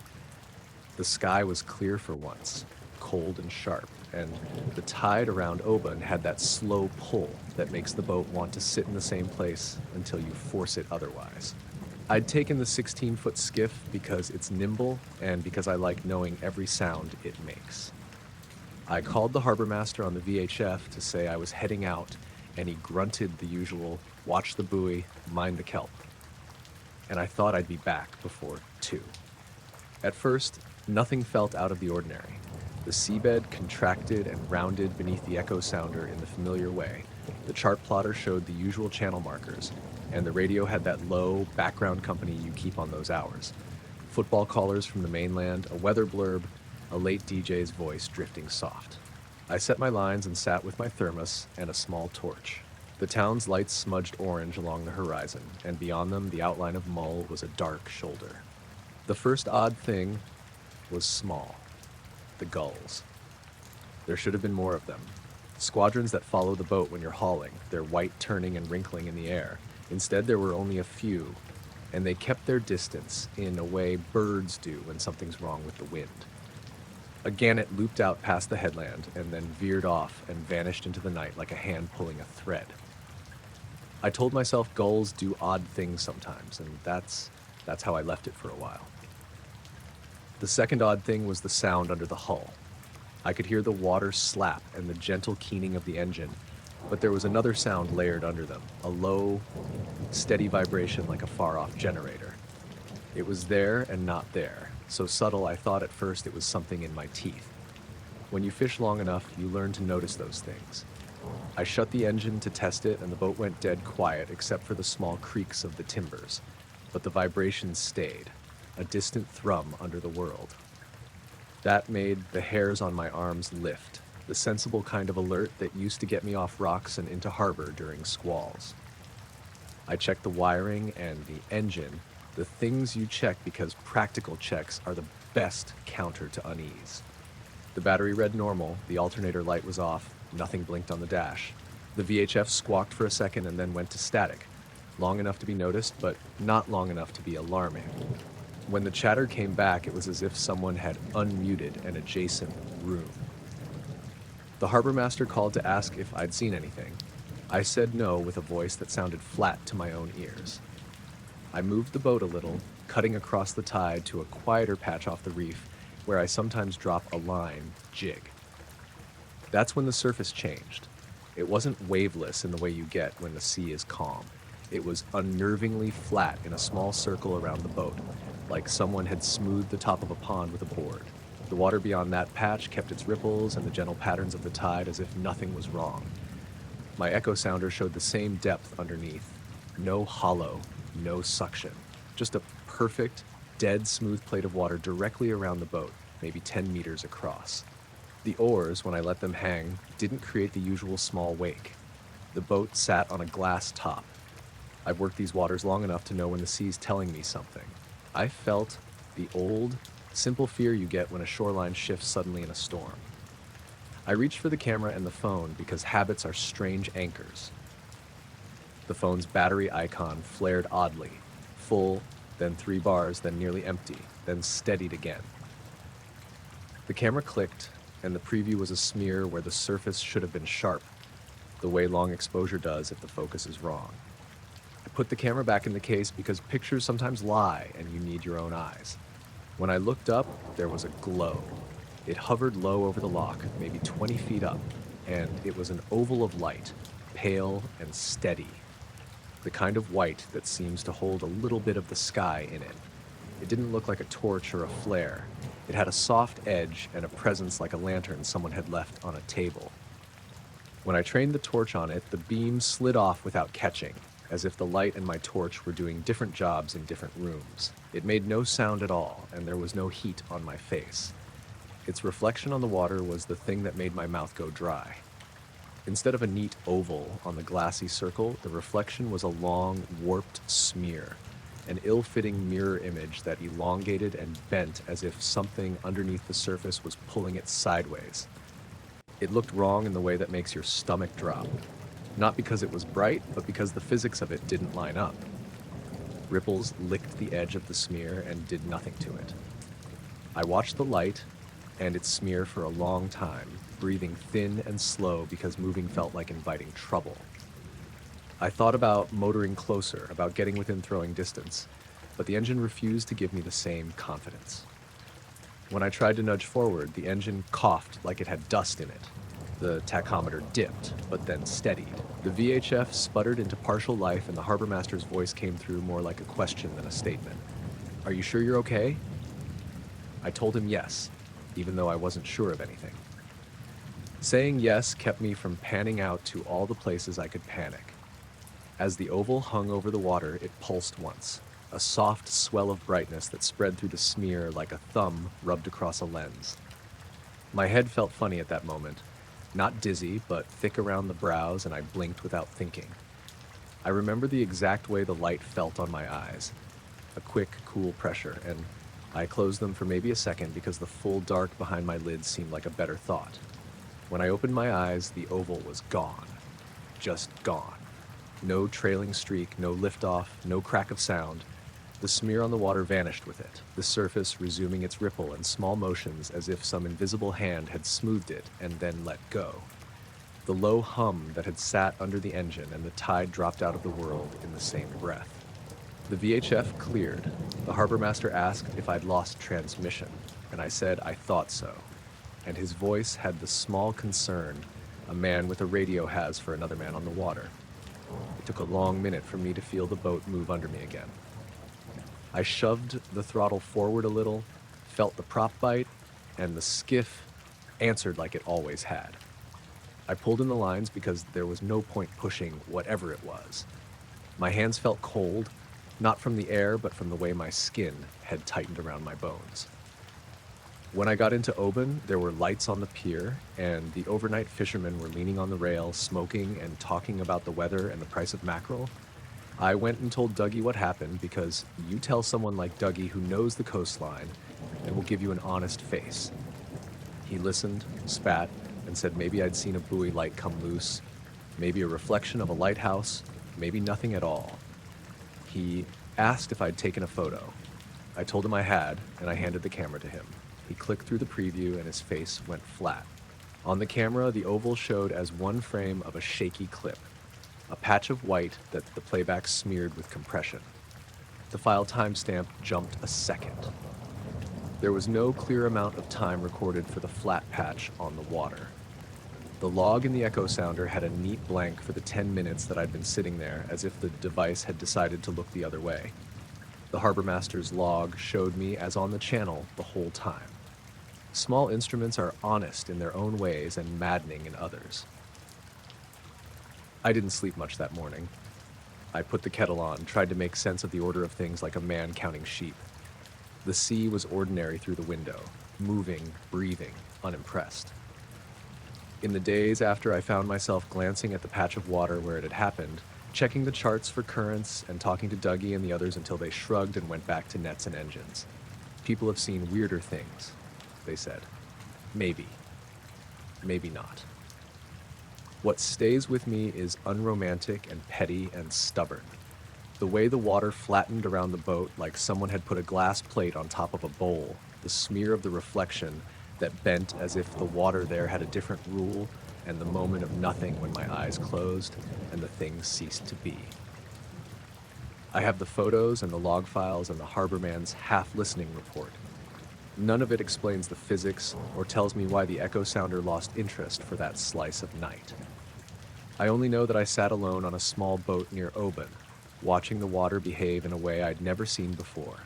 The sky was clear for once, cold and sharp, and the tide around Oban had that slow pull that makes the boat want to sit in the same place until you force it otherwise. I'd taken the 16-foot skiff because it's nimble and because I like knowing every sound it makes. I called the harbor master on the VHF to say I was heading out, and he grunted the usual, watch the buoy, mind the kelp. And I thought I'd be back before 2. At first, nothing felt out of the ordinary. The seabed contracted and rounded beneath the echo sounder in the familiar way. The chart plotter showed the usual channel markers, and the radio had that low background company you keep on those hours. Football callers from the mainland, a weather blurb, a late DJ's voice drifting soft. I set my lines and sat with my thermos and a small torch. The town's lights smudged orange along the horizon, and beyond them, the outline of Mull was a dark shoulder. The first odd thing was small: the gulls. There should have been more of them. Squadrons that follow the boat when you're hauling, their white turning and wrinkling in the air. Instead, there were only a few, and they kept their distance in a way birds do when something's wrong with the wind. A gannet looped out past the headland and then veered off and vanished into the night like a hand pulling a thread. I told myself gulls do odd things sometimes, and that's how I left it for a while. The second odd thing was the sound under the hull. I could hear the water slap and the gentle keening of the engine, but there was another sound layered under them, a low, steady vibration like a far-off generator. It was there and not there, so subtle I thought at first it was something in my teeth. When you fish long enough, you learn to notice those things. I shut the engine to test it, and the boat went dead quiet except for the small creaks of the timbers, but the vibrations stayed, a distant thrum under the world. That made the hairs on my arms lift, the sensible kind of alert that used to get me off rocks and into harbor during squalls. I checked the wiring and the engine, the things you check because practical checks are the best counter to unease. The battery read normal, the alternator light was off, nothing blinked on the dash. The VHF squawked for a second and then went to static, long enough to be noticed, but not long enough to be alarming. When the chatter came back, it was as if someone had unmuted an adjacent room. The harbor master called to ask if I'd seen anything. I said no with a voice that sounded flat to my own ears. I moved the boat a little, cutting across the tide to a quieter patch off the reef where I sometimes drop a line jig. That's when the surface changed. It wasn't waveless in the way you get when the sea is calm. It was unnervingly flat in a small circle around the boat, like someone had smoothed the top of a pond with a board. The water beyond that patch kept its ripples and the gentle patterns of the tide as if nothing was wrong. My echo sounder showed the same depth underneath. No hollow, no suction. Just a perfect, dead smooth plate of water directly around the boat, maybe 10 meters across. The oars, when I let them hang, didn't create the usual small wake. The boat sat on a glass top. I've worked these waters long enough to know when the sea's telling me something. I felt the old, simple fear you get when a shoreline shifts suddenly in a storm. I reached for the camera and the phone because habits are strange anchors. The phone's battery icon flared oddly, full, then 3 bars, then nearly empty, then steadied again. The camera clicked, and the preview was a smear where the surface should have been sharp, the way long exposure does if the focus is wrong. I put the camera back in the case because pictures sometimes lie and you need your own eyes. When I looked up, there was a glow. It hovered low over the lock, maybe 20 feet up, and it was an oval of light, pale and steady. The kind of white that seems to hold a little bit of the sky in it. It didn't look like a torch or a flare. It had a soft edge and a presence like a lantern someone had left on a table. When I trained the torch on it, the beam slid off without catching, as if the light and my torch were doing different jobs in different rooms. It made no sound at all, and there was no heat on my face. Its reflection on the water was the thing that made my mouth go dry. Instead of a neat oval on the glassy circle, the reflection was a long, warped smear, an ill-fitting mirror image that elongated and bent as if something underneath the surface was pulling it sideways. It looked wrong in the way that makes your stomach drop. Not because it was bright, but because the physics of it didn't line up. Ripples licked the edge of the smear and did nothing to it. I watched the light and its smear for a long time, breathing thin and slow because moving felt like inviting trouble. I thought about motoring closer, about getting within throwing distance, but the engine refused to give me the same confidence. When I tried to nudge forward, the engine coughed like it had dust in it. The tachometer dipped, but then steadied. The VHF sputtered into partial life, and the harbor master's voice came through more like a question than a statement. "Are you sure you're okay?" I told him yes, even though I wasn't sure of anything. Saying yes kept me from panning out to all the places I could panic. As the oval hung over the water, it pulsed once, a soft swell of brightness that spread through the smear like a thumb rubbed across a lens. My head felt funny at that moment, Not dizzy, but thick around the brows, and I blinked without thinking. I remember the exact way the light felt on my eyes, a quick, cool pressure, and I closed them for maybe a second because the full dark behind my lids seemed like a better thought. When I opened my eyes, the oval was gone. Just gone. No trailing streak, no liftoff, no crack of sound. The smear on the water vanished with it, the surface resuming its ripple and small motions as if some invisible hand had smoothed it and then let go. The low hum that had sat under the engine and the tide dropped out of the world in the same breath. The VHF cleared. The harbor master asked if I'd lost transmission, and I said I thought so. And his voice had the small concern a man with a radio has for another man on the water. It took a long minute for me to feel the boat move under me again. I shoved the throttle forward a little, felt the prop bite, and the skiff answered like it always had. I pulled in the lines because there was no point pushing whatever it was. My hands felt cold, not from the air, but from the way my skin had tightened around my bones. When I got into Oban, there were lights on the pier, and the overnight fishermen were leaning on the rail, smoking and talking about the weather and the price of mackerel. I went and told Dougie what happened because you tell someone like Dougie who knows the coastline and will give you an honest face. He listened, spat, and said maybe I'd seen a buoy light come loose, maybe a reflection of a lighthouse, maybe nothing at all. He asked if I'd taken a photo. I told him I had, and I handed the camera to him. He clicked through the preview and his face went flat. On the camera, the oval showed as one frame of a shaky clip, a patch of white that the playback smeared with compression. The file timestamp jumped a second. There was no clear amount of time recorded for the flat patch on the water. The log in the echo sounder had a neat blank for the 10 minutes that I'd been sitting there, as if the device had decided to look the other way. The harbor master's log showed me as on the channel the whole time. Small instruments are honest in their own ways and maddening in others. I didn't sleep much that morning. I put the kettle on, tried to make sense of the order of things like a man counting sheep. The sea was ordinary through the window, moving, breathing, unimpressed. In the days after I found myself glancing at the patch of water where it had happened, checking the charts for currents and talking to Dougie and the others until they shrugged and went back to nets and engines. People have seen weirder things, they said. Maybe. Maybe not. What stays with me is unromantic and petty and stubborn. The way the water flattened around the boat like someone had put a glass plate on top of a bowl, the smear of the reflection that bent as if the water there had a different rule, and the moment of nothing when my eyes closed and the thing ceased to be. I have the photos and the log files and the harborman's half-listening report. None of it explains the physics or tells me why the echo sounder lost interest for that slice of night. I only know that I sat alone on a small boat near Oban, watching the water behave in a way I'd never seen before,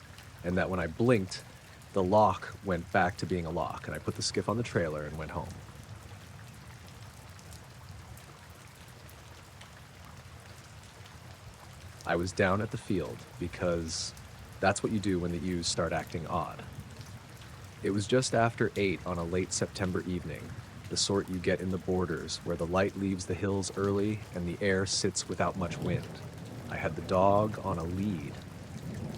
and that when I blinked, the lock went back to being a lock, and I put the skiff on the trailer and went home. I was down at the field because that's what you do when the ewes start acting odd. It was just after 8 on a late September evening, the sort you get in the borders where the light leaves the hills early and the air sits without much wind. I had the dog on a lead.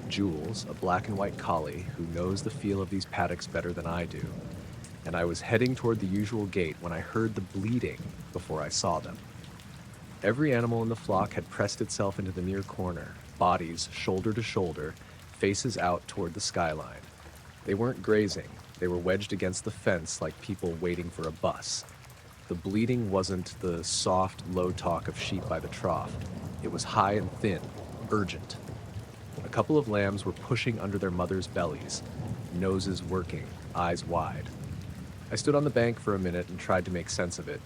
Jules, a black and white collie who knows the feel of these paddocks better than I do, and I was heading toward the usual gate when I heard the bleating before I saw them. Every animal in the flock had pressed itself into the near corner, bodies shoulder to shoulder, faces out toward the skyline. They weren't grazing, they were wedged against the fence like people waiting for a bus. The bleating wasn't the soft, low talk of sheep by the trough. It was high and thin, urgent. A couple of lambs were pushing under their mothers' bellies, noses working, eyes wide. I stood on the bank for a minute and tried to make sense of it.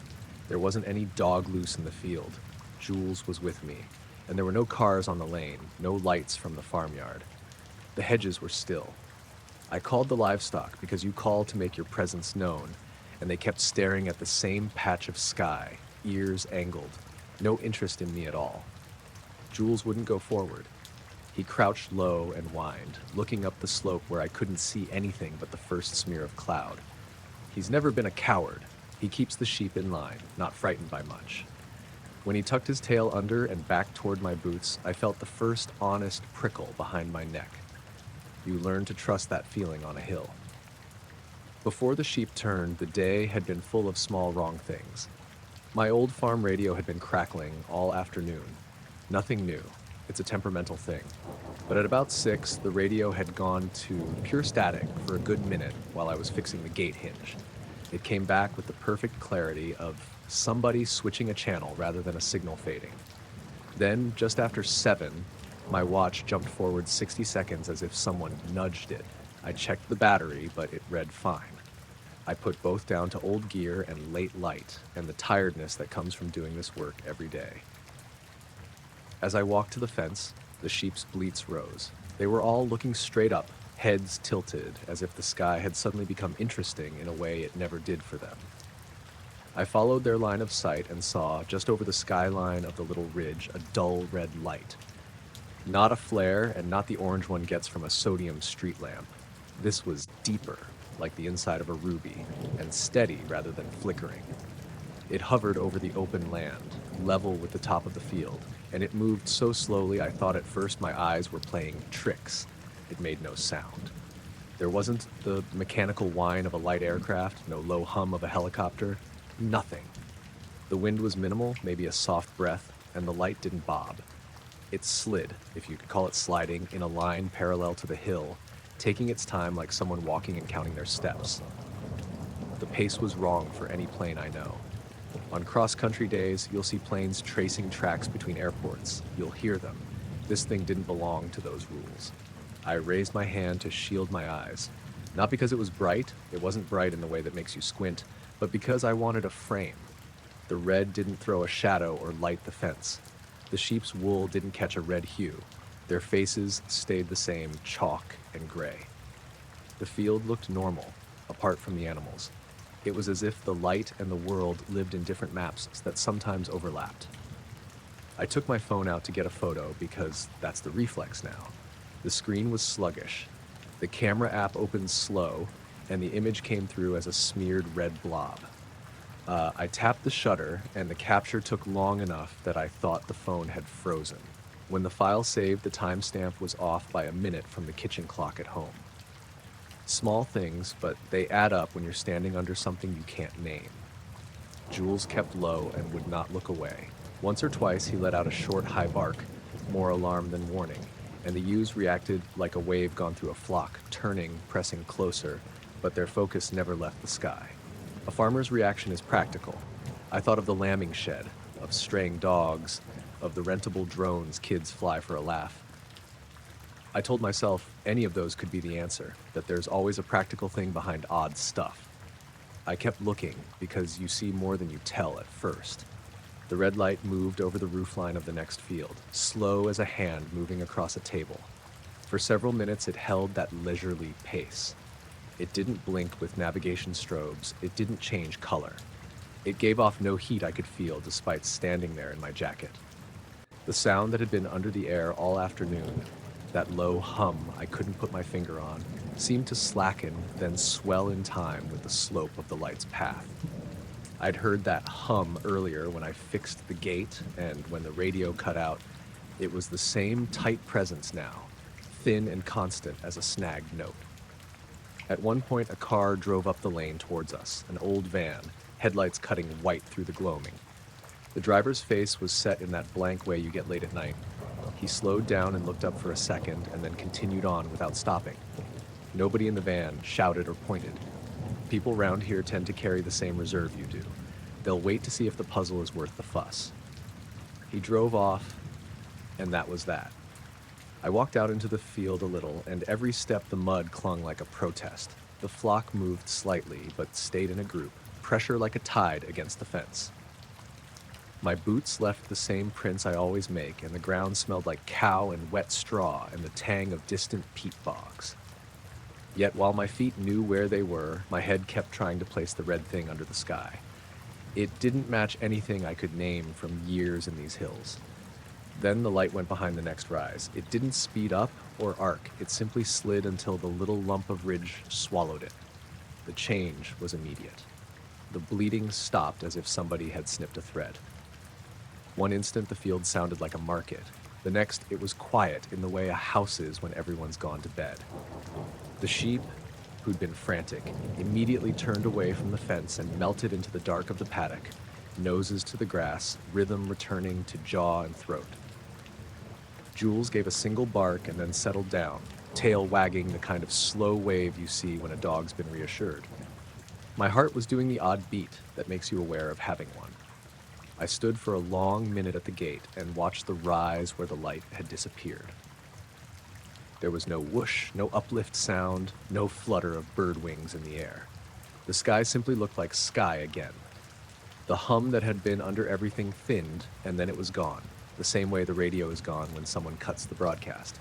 There wasn't any dog loose in the field. Jules was with me, and there were no cars on the lane, no lights from the farmyard. The hedges were still. I called the livestock because you call to make your presence known, and they kept staring at the same patch of sky, ears angled, no interest in me at all. Jules wouldn't go forward. He crouched low and whined, looking up the slope where I couldn't see anything but the first smear of cloud. He's never been a coward. He keeps the sheep in line, not frightened by much. When he tucked his tail under and back toward my boots, I felt the first honest prickle behind my neck. You learn to trust that feeling on a hill. Before the sheep turned, the day had been full of small wrong things. My old farm radio had been crackling all afternoon. Nothing new. It's a temperamental thing. But at about 6, the radio had gone to pure static for a good minute while I was fixing the gate hinge. It came back with the perfect clarity of somebody switching a channel rather than a signal fading. Then, just after 7, my watch jumped forward 60 seconds as if someone nudged it. I checked the battery, but it read fine. I put both down to old gear and late light, and the tiredness that comes from doing this work every day. As I walked to the fence, the sheep's bleats rose. They were all looking straight up, heads tilted, as if the sky had suddenly become interesting in a way it never did for them. I followed their line of sight and saw, just over the skyline of the little ridge, a dull red light. Not a flare, and not the orange one gets from a sodium street lamp. This was deeper, like the inside of a ruby, and steady rather than flickering. It hovered over the open land, level with the top of the field, and it moved so slowly I thought at first my eyes were playing tricks. It made no sound. There wasn't the mechanical whine of a light aircraft, no low hum of a helicopter, nothing. The wind was minimal, maybe a soft breath, and the light didn't bob. It slid, if you could call it sliding, in a line parallel to the hill, taking its time like someone walking and counting their steps. The pace was wrong for any plane I know. On cross-country days, you'll see planes tracing tracks between airports. You'll hear them. This thing didn't belong to those rules. I raised my hand to shield my eyes. Not because it was bright, it wasn't bright in the way that makes you squint, but because I wanted a frame. The red didn't throw a shadow or light the fence. The sheep's wool didn't catch a red hue. Their faces stayed the same, chalk and gray. The field looked normal, apart from the animals. It was as if the light and the world lived in different maps that sometimes overlapped. I took my phone out to get a photo because that's the reflex now. The screen was sluggish. The camera app opened slow, and the image came through as a smeared red blob. I tapped the shutter, and the capture took long enough that I thought the phone had frozen. When the file saved, the timestamp was off by a minute from the kitchen clock at home. Small things, but they add up when you're standing under something you can't name. Jules kept low and would not look away. Once or twice he let out a short, high bark, more alarm than warning, and the ewes reacted like a wave gone through a flock, turning, pressing closer, but their focus never left the sky. A farmer's reaction is practical. I thought of the lambing shed, of straying dogs, of the rentable drones kids fly for a laugh. I told myself any of those could be the answer, that there's always a practical thing behind odd stuff. I kept looking because you see more than you tell at first. The red light moved over the roofline of the next field, slow as a hand moving across a table. For several minutes it held that leisurely pace. It didn't blink with navigation strobes, it didn't change color. It gave off no heat I could feel despite standing there in my jacket. The sound that had been under the air all afternoon, that low hum I couldn't put my finger on, seemed to slacken, then swell in time with the slope of the light's path. I'd heard that hum earlier when I fixed the gate, and when the radio cut out, it was the same tight presence now, thin and constant as a snagged note. At one point, a car drove up the lane towards us, an old van, headlights cutting white through the gloaming. The driver's face was set in that blank way you get late at night. He slowed down and looked up for a second, and then continued on without stopping. Nobody in the van shouted or pointed. People round here tend to carry the same reserve you do. They'll wait to see if the puzzle is worth the fuss. He drove off, and that was that. I walked out into the field a little, and every step the mud clung like a protest. The flock moved slightly, but stayed in a group, pressure like a tide against the fence. My boots left the same prints I always make, and the ground smelled like cow and wet straw and the tang of distant peat bogs. Yet while my feet knew where they were, my head kept trying to place the red thing under the sky. It didn't match anything I could name from years in these hills. Then the light went behind the next rise. It didn't speed up or arc. It simply slid until the little lump of ridge swallowed it. The change was immediate. The bleeding stopped as if somebody had snipped a thread. One instant, the field sounded like a market. The next, it was quiet in the way a house is when everyone's gone to bed. The sheep, who'd been frantic, immediately turned away from the fence and melted into the dark of the paddock, noses to the grass, rhythm returning to jaw and throat. Jules gave a single bark and then settled down, tail wagging the kind of slow wave you see when a dog's been reassured. My heart was doing the odd beat that makes you aware of having one. I stood for a long minute at the gate and watched the rise where the light had disappeared. There was no whoosh, no uplift sound, no flutter of bird wings in the air. The sky simply looked like sky again. The hum that had been under everything thinned, and then it was gone, the same way the radio is gone when someone cuts the broadcast.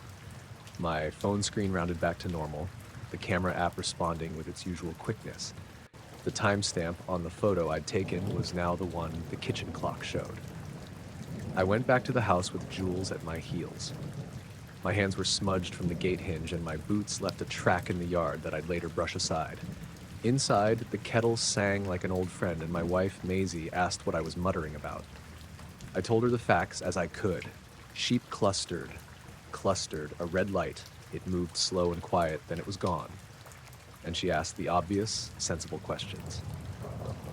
My phone screen rounded back to normal, the camera app responding with its usual quickness. The timestamp on the photo I'd taken was now the one the kitchen clock showed. I went back to the house with Jules at my heels. My hands were smudged from the gate hinge and my boots left a track in the yard that I'd later brush aside. Inside, the kettle sang like an old friend and my wife, Maisie, asked what I was muttering about. I told her the facts as I could. Sheep clustered, a red light. It moved slow and quiet, then it was gone. And she asked the obvious, sensible questions.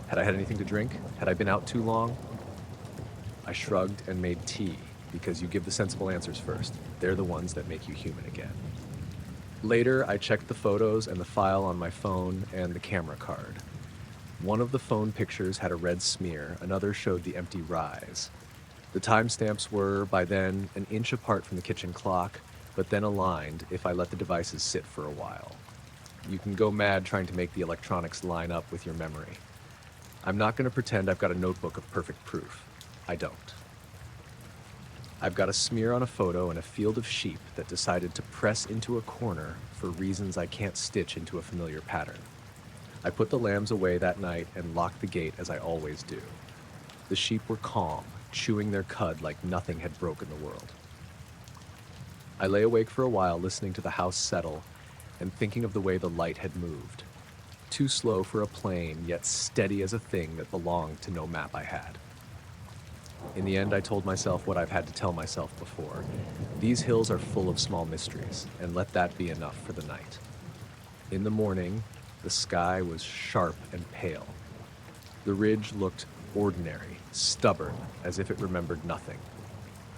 Had I had anything to drink? Had I been out too long? I shrugged and made tea, because you give the sensible answers first. They're the ones that make you human again. Later, I checked the photos and the file on my phone and the camera card. One of the phone pictures had a red smear, another showed the empty rise. The timestamps were, by then, an inch apart from the kitchen clock, but then aligned if I let the devices sit for a while. You can go mad trying to make the electronics line up with your memory. I'm not going to pretend I've got a notebook of perfect proof. I don't. I've got a smear on a photo and a field of sheep that decided to press into a corner for reasons I can't stitch into a familiar pattern. I put the lambs away that night and locked the gate as I always do. The sheep were calm, chewing their cud like nothing had broken the world. I lay awake for a while listening to the house settle and thinking of the way the light had moved. Too slow for a plane, yet steady as a thing that belonged to no map I had. In the end, I told myself what I've had to tell myself before. These hills are full of small mysteries, and let that be enough for the night. In the morning, the sky was sharp and pale. The ridge looked ordinary, stubborn, as if it remembered nothing.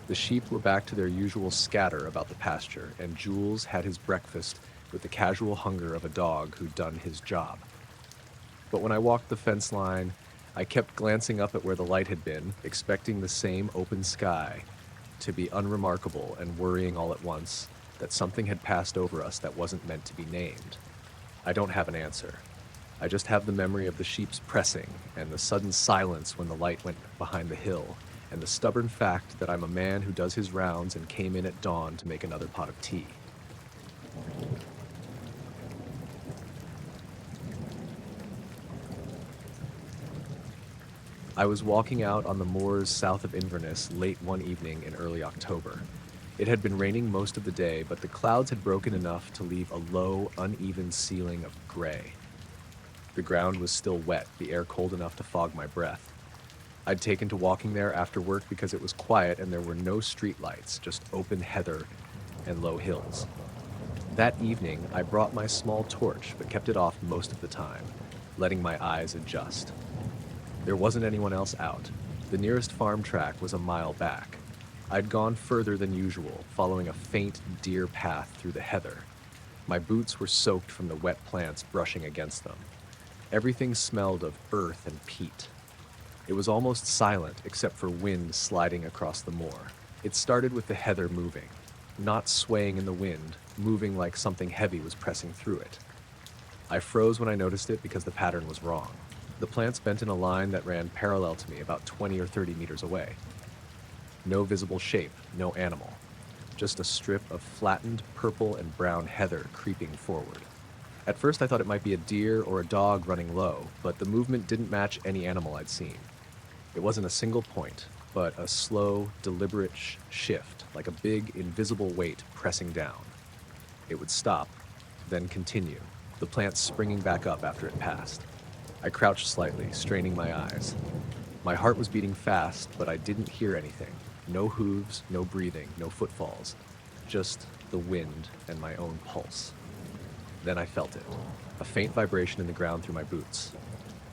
The sheep were back to their usual scatter about the pasture, and Jules had his breakfast with the casual hunger of a dog who'd done his job. But when I walked the fence line, I kept glancing up at where the light had been, expecting the same open sky to be unremarkable and worrying all at once that something had passed over us that wasn't meant to be named. I don't have an answer. I just have the memory of the sheep's pressing and the sudden silence when the light went behind the hill, and the stubborn fact that I'm a man who does his rounds and came in at dawn to make another pot of tea. I was walking out on the moors south of Inverness late one evening in early October. It had been raining most of the day, but the clouds had broken enough to leave a low, uneven ceiling of gray. The ground was still wet, the air cold enough to fog my breath. I'd taken to walking there after work because it was quiet and there were no street lights, just open heather and low hills. That evening, I brought my small torch, but kept it off most of the time, letting my eyes adjust. There wasn't anyone else out. The nearest farm track was a mile back. I'd gone further than usual, following a faint deer path through the heather. My boots were soaked from the wet plants brushing against them. Everything smelled of earth and peat. It was almost silent except for wind sliding across the moor. It started with the heather moving, not swaying in the wind, moving like something heavy was pressing through it. I froze when I noticed it because the pattern was wrong. The plants bent in a line that ran parallel to me about 20 or 30 meters away. No visible shape, no animal. Just a strip of flattened purple and brown heather creeping forward. At first I thought it might be a deer or a dog running low, but the movement didn't match any animal I'd seen. It wasn't a single point, but a slow, deliberate shift, like a big, invisible weight pressing down. It would stop, then continue, the plants springing back up after it passed. I crouched slightly, straining my eyes. My heart was beating fast, but I didn't hear anything. No hooves, no breathing, no footfalls. Just the wind and my own pulse. Then I felt it. A faint vibration in the ground through my boots.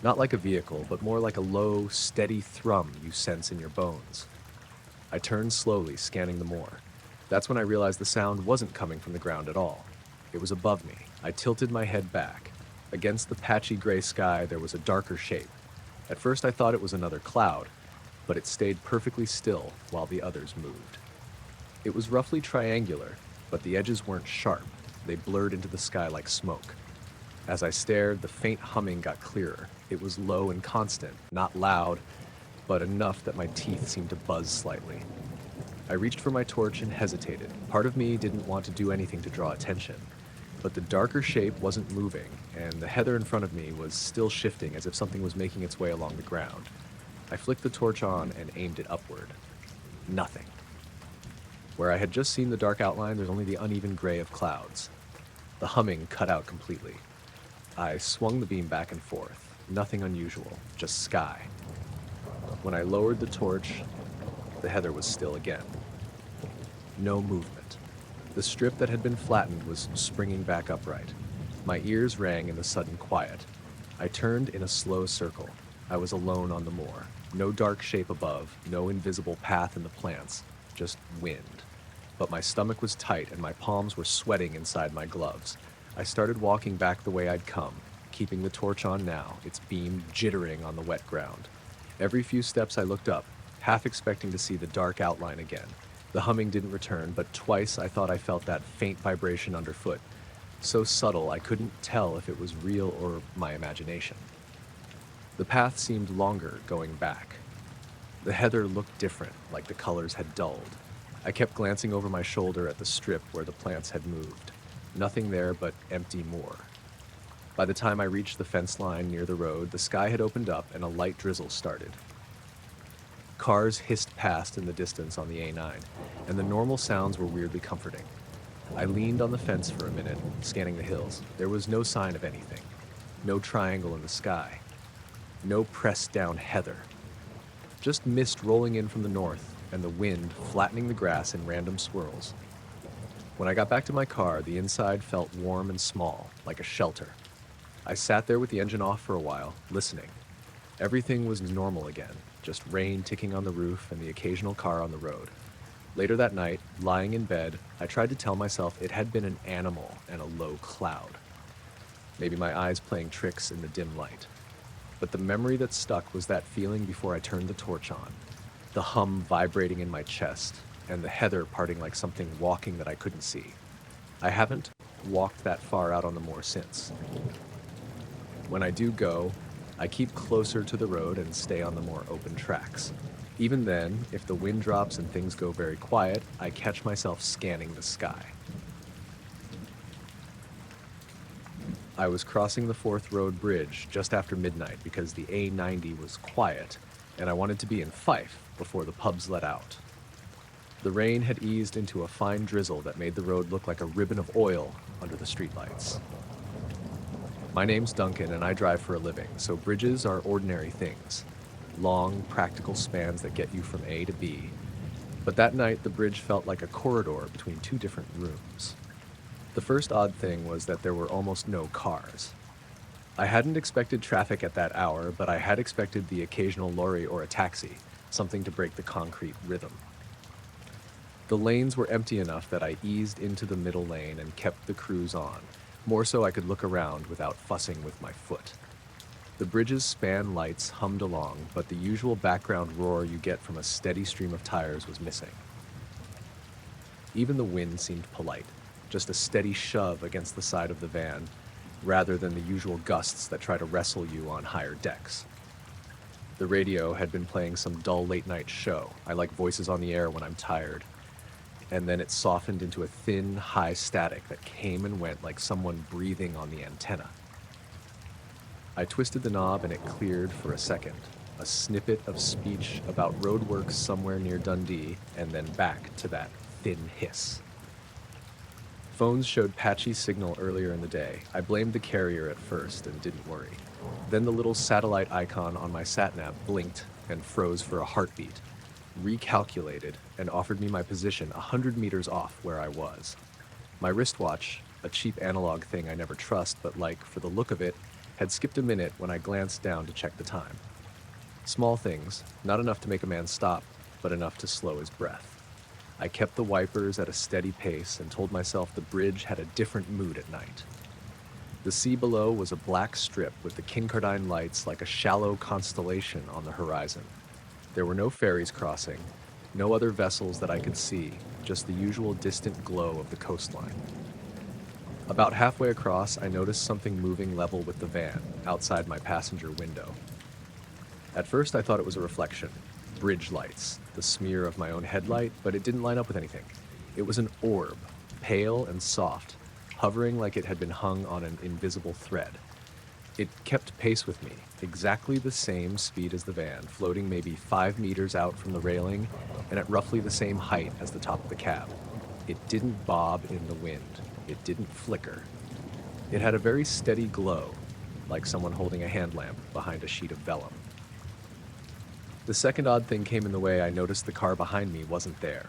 Not like a vehicle, but more like a low, steady thrum you sense in your bones. I turned slowly, scanning the moor. That's when I realized the sound wasn't coming from the ground at all. It was above me. I tilted my head back. Against the patchy gray sky, there was a darker shape. At first I thought it was another cloud, but it stayed perfectly still while the others moved. It was roughly triangular, but the edges weren't sharp. They blurred into the sky like smoke. As I stared, the faint humming got clearer. It was low and constant, not loud, but enough that my teeth seemed to buzz slightly. I reached for my torch and hesitated. Part of me didn't want to do anything to draw attention. But the darker shape wasn't moving, and the heather in front of me was still shifting as if something was making its way along the ground. I flicked the torch on and aimed it upward. Nothing. Where I had just seen the dark outline, there's only the uneven gray of clouds. The humming cut out completely. I swung the beam back and forth. Nothing unusual, just sky. When I lowered the torch, the heather was still again. No movement. The strip that had been flattened was springing back upright. My ears rang in the sudden quiet. I turned in a slow circle. I was alone on the moor. No dark shape above, no invisible path in the plants, just wind. But my stomach was tight and my palms were sweating inside my gloves. I started walking back the way I'd come, keeping the torch on now, its beam jittering on the wet ground. Every few steps I looked up, half expecting to see the dark outline again. The humming didn't return, but twice I thought I felt that faint vibration underfoot, so subtle I couldn't tell if it was real or my imagination. The path seemed longer going back. The heather looked different, like the colors had dulled. I kept glancing over my shoulder at the strip where the plants had moved. Nothing there but empty moor. By the time I reached the fence line near the road, the sky had opened up and a light drizzle started. Cars hissed past in the distance on the A9, and the normal sounds were weirdly comforting. I leaned on the fence for a minute, scanning the hills. There was no sign of anything. No triangle in the sky. No pressed down heather. Just mist rolling in from the north, and the wind flattening the grass in random swirls. When I got back to my car, the inside felt warm and small, like a shelter. I sat there with the engine off for a while, listening. Everything was normal again, just rain ticking on the roof and the occasional car on the road. Later that night, lying in bed, I tried to tell myself it had been an animal and a low cloud. Maybe my eyes playing tricks in the dim light. But the memory that stuck was that feeling before I turned the torch on. The hum vibrating in my chest, and the heather parting like something walking that I couldn't see. I haven't walked that far out on the moor since. When I do go, I keep closer to the road and stay on the more open tracks. Even then, if the wind drops and things go very quiet, I catch myself scanning the sky. I was crossing the 4th Road Bridge just after midnight because the A90 was quiet, and I wanted to be in Fife before the pubs let out. The rain had eased into a fine drizzle that made the road look like a ribbon of oil under the streetlights. My name's Duncan, and I drive for a living, so bridges are ordinary things. Long, practical spans that get you from A to B. But that night, the bridge felt like a corridor between two different rooms. The first odd thing was that there were almost no cars. I hadn't expected traffic at that hour, but I had expected the occasional lorry or a taxi, something to break the concrete rhythm. The lanes were empty enough that I eased into the middle lane and kept the cruise on, more so I could look around without fussing with my foot. The bridge's span lights hummed along, but the usual background roar you get from a steady stream of tires was missing. Even the wind seemed polite, just a steady shove against the side of the van, rather than the usual gusts that try to wrestle you on higher decks. The radio had been playing some dull late-night show. I like voices on the air when I'm tired. And then it softened into a thin, high static that came and went like someone breathing on the antenna. I twisted the knob and it cleared for a second. A snippet of speech about roadworks somewhere near Dundee, and then back to that thin hiss. Phones showed patchy signal earlier in the day. I blamed the carrier at first and didn't worry. Then the little satellite icon on my satnav blinked and froze for a heartbeat, recalculated, and offered me my position 100 meters off where I was. My wristwatch, a cheap analog thing I never trust but like for the look of it, had skipped a minute when I glanced down to check the time. Small things, not enough to make a man stop, but enough to slow his breath. I kept the wipers at a steady pace and told myself the bridge had a different mood at night. The sea below was a black strip with the Kincardine lights like a shallow constellation on the horizon. There were no ferries crossing, no other vessels that I could see, just the usual distant glow of the coastline. About halfway across, I noticed something moving level with the van, outside my passenger window. At first, I thought it was a reflection. Bridge lights, the smear of my own headlight, but it didn't line up with anything. It was an orb, pale and soft, hovering like it had been hung on an invisible thread. It kept pace with me, exactly the same speed as the van, floating maybe 5 meters out from the railing and at roughly the same height as the top of the cab. It didn't bob in the wind. It didn't flicker. It had a very steady glow, like someone holding a hand lamp behind a sheet of vellum. The second odd thing came in the way I noticed the car behind me wasn't there.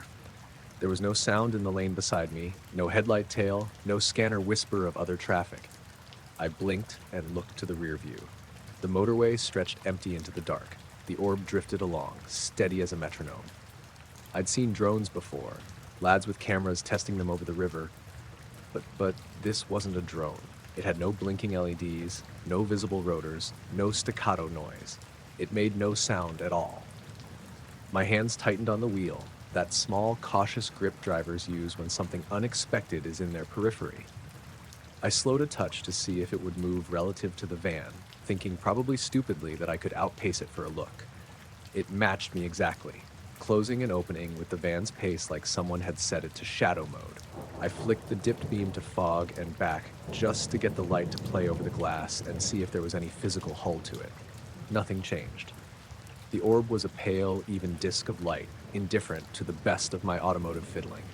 There was no sound in the lane beside me, no headlight tail, no scanner whisper of other traffic. I blinked and looked to the rear view. The motorway stretched empty into the dark. The orb drifted along, steady as a metronome. I'd seen drones before, lads with cameras testing them over the river, but this wasn't a drone. It had no blinking LEDs, no visible rotors, no staccato noise. It made no sound at all. My hands tightened on the wheel, that small, cautious grip drivers use when something unexpected is in their periphery. I slowed a touch to see if it would move relative to the van, thinking probably stupidly that I could outpace it for a look. It matched me exactly, closing and opening with the van's pace like someone had set it to shadow mode. I flicked the dipped beam to fog and back just to get the light to play over the glass and see if there was any physical hull to it. Nothing changed. The orb was a pale, even disk of light, indifferent to the best of my automotive fiddling.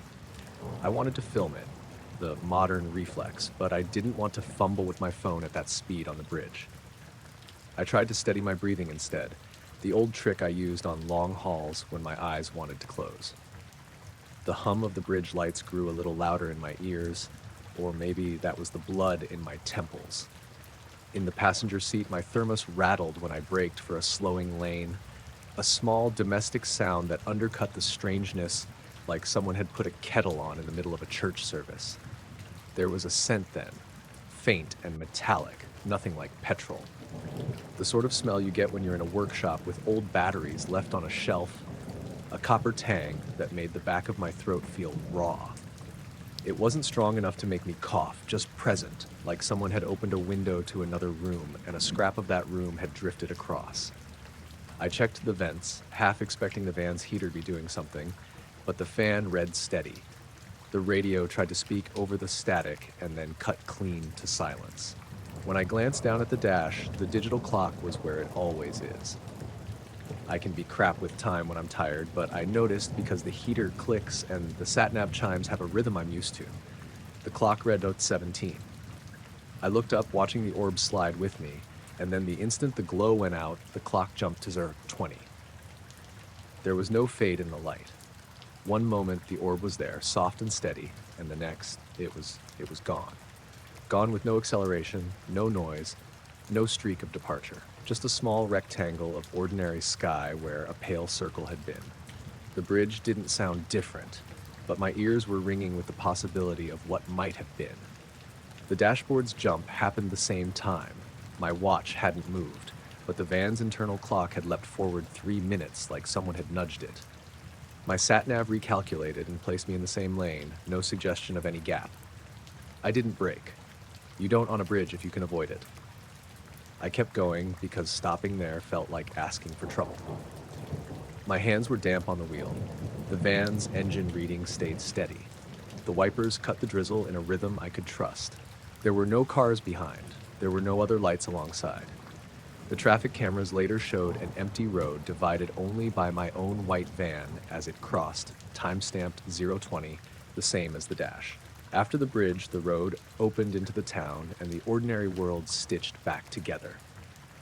I wanted to film it, the modern reflex, but I didn't want to fumble with my phone at that speed on the bridge. I tried to steady my breathing instead, the old trick I used on long hauls when my eyes wanted to close. The hum of the bridge lights grew a little louder in my ears, or maybe that was the blood in my temples. In the passenger seat, my thermos rattled when I braked for a slowing lane, a small domestic sound that undercut the strangeness like someone had put a kettle on in the middle of a church service. There was a scent then, faint and metallic, nothing like petrol. The sort of smell you get when you're in a workshop with old batteries left on a shelf, a copper tang that made the back of my throat feel raw. It wasn't strong enough to make me cough, just present, like someone had opened a window to another room and a scrap of that room had drifted across. I checked the vents, half expecting the van's heater to be doing something, but the fan read steady. The radio tried to speak over the static and then cut clean to silence. When I glanced down at the dash, the digital clock was where it always is. I can be crap with time when I'm tired, but I noticed because the heater clicks and the sat-nav chimes have a rhythm I'm used to. The clock read out 17. I looked up, watching the orb slide with me, and then the instant the glow went out, the clock jumped to 20. There was no fade in the light. One moment the orb was there, soft and steady, and the next, it was gone. Gone with no acceleration, no noise, no streak of departure. Just a small rectangle of ordinary sky where a pale circle had been. The bridge didn't sound different, but my ears were ringing with the possibility of what might have been. The dashboard's jump happened the same time. My watch hadn't moved, but the van's internal clock had leapt forward 3 minutes like someone had nudged it. My sat-nav recalculated and placed me in the same lane, no suggestion of any gap. I didn't brake. You don't on a bridge if you can avoid it. I kept going because stopping there felt like asking for trouble. My hands were damp on the wheel. The van's engine reading stayed steady. The wipers cut the drizzle in a rhythm I could trust. There were no cars behind. There were no other lights alongside. The traffic cameras later showed an empty road divided only by my own white van as it crossed, time-stamped 020, the same as the dash. After the bridge, the road opened into the town and the ordinary world stitched back together.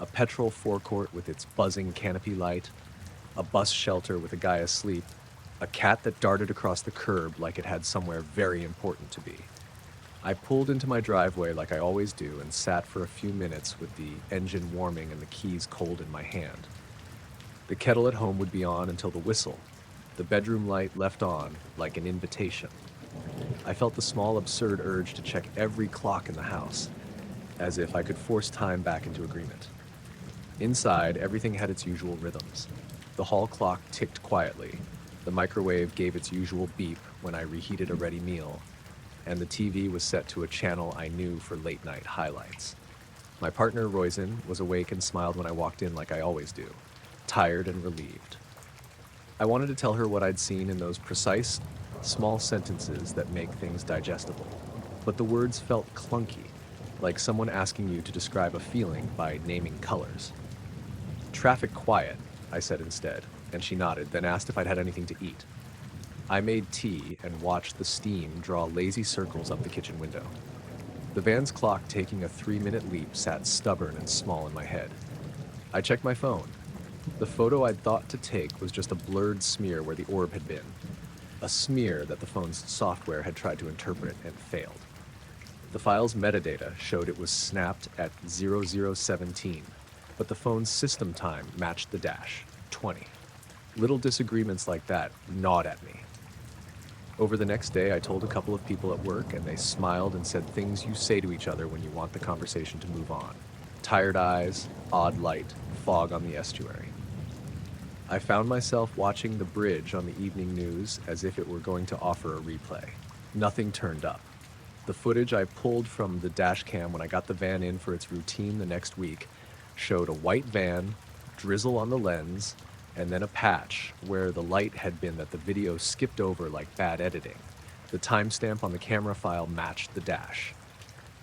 a petrol forecourt with its buzzing canopy light, a bus shelter with a guy asleep, a cat that darted across the curb like it had somewhere very important to be. I pulled into my driveway like I always do and sat for a few minutes with the engine warming and the keys cold in my hand. The kettle at home would be on until the whistle, the bedroom light left on like an invitation. I felt the small absurd urge to check every clock in the house, as if I could force time back into agreement. Inside, everything had its usual rhythms. The hall clock ticked quietly, the microwave gave its usual beep when I reheated a ready meal, and the TV was set to a channel I knew for late-night highlights. My partner, Roisin, was awake and smiled when I walked in like I always do, tired and relieved. I wanted to tell her what I'd seen in those precise, small sentences that make things digestible, but the words felt clunky, like someone asking you to describe a feeling by naming colors. "Traffic quiet," I said instead, and she nodded, then asked if I'd had anything to eat. I made tea and watched the steam draw lazy circles up the kitchen window. The van's clock, taking a 3-minute leap, sat stubborn and small in my head. I checked my phone. The photo I'd thought to take was just a blurred smear where the orb had been. A smear that the phone's software had tried to interpret and failed. The file's metadata showed it was snapped at 0017, but the phone's system time matched the dash, 20. Little disagreements like that gnawed at me. Over the next day, I told a couple of people at work, and they smiled and said things you say to each other when you want the conversation to move on. Tired eyes, odd light, fog on the estuary. I found myself watching the bridge on the evening news as if it were going to offer a replay. Nothing turned up. The footage I pulled from the dash cam when I got the van in for its routine the next week showed a white van, drizzle on the lens, and then a patch where the light had been that the video skipped over like bad editing. The timestamp on the camera file matched the dash.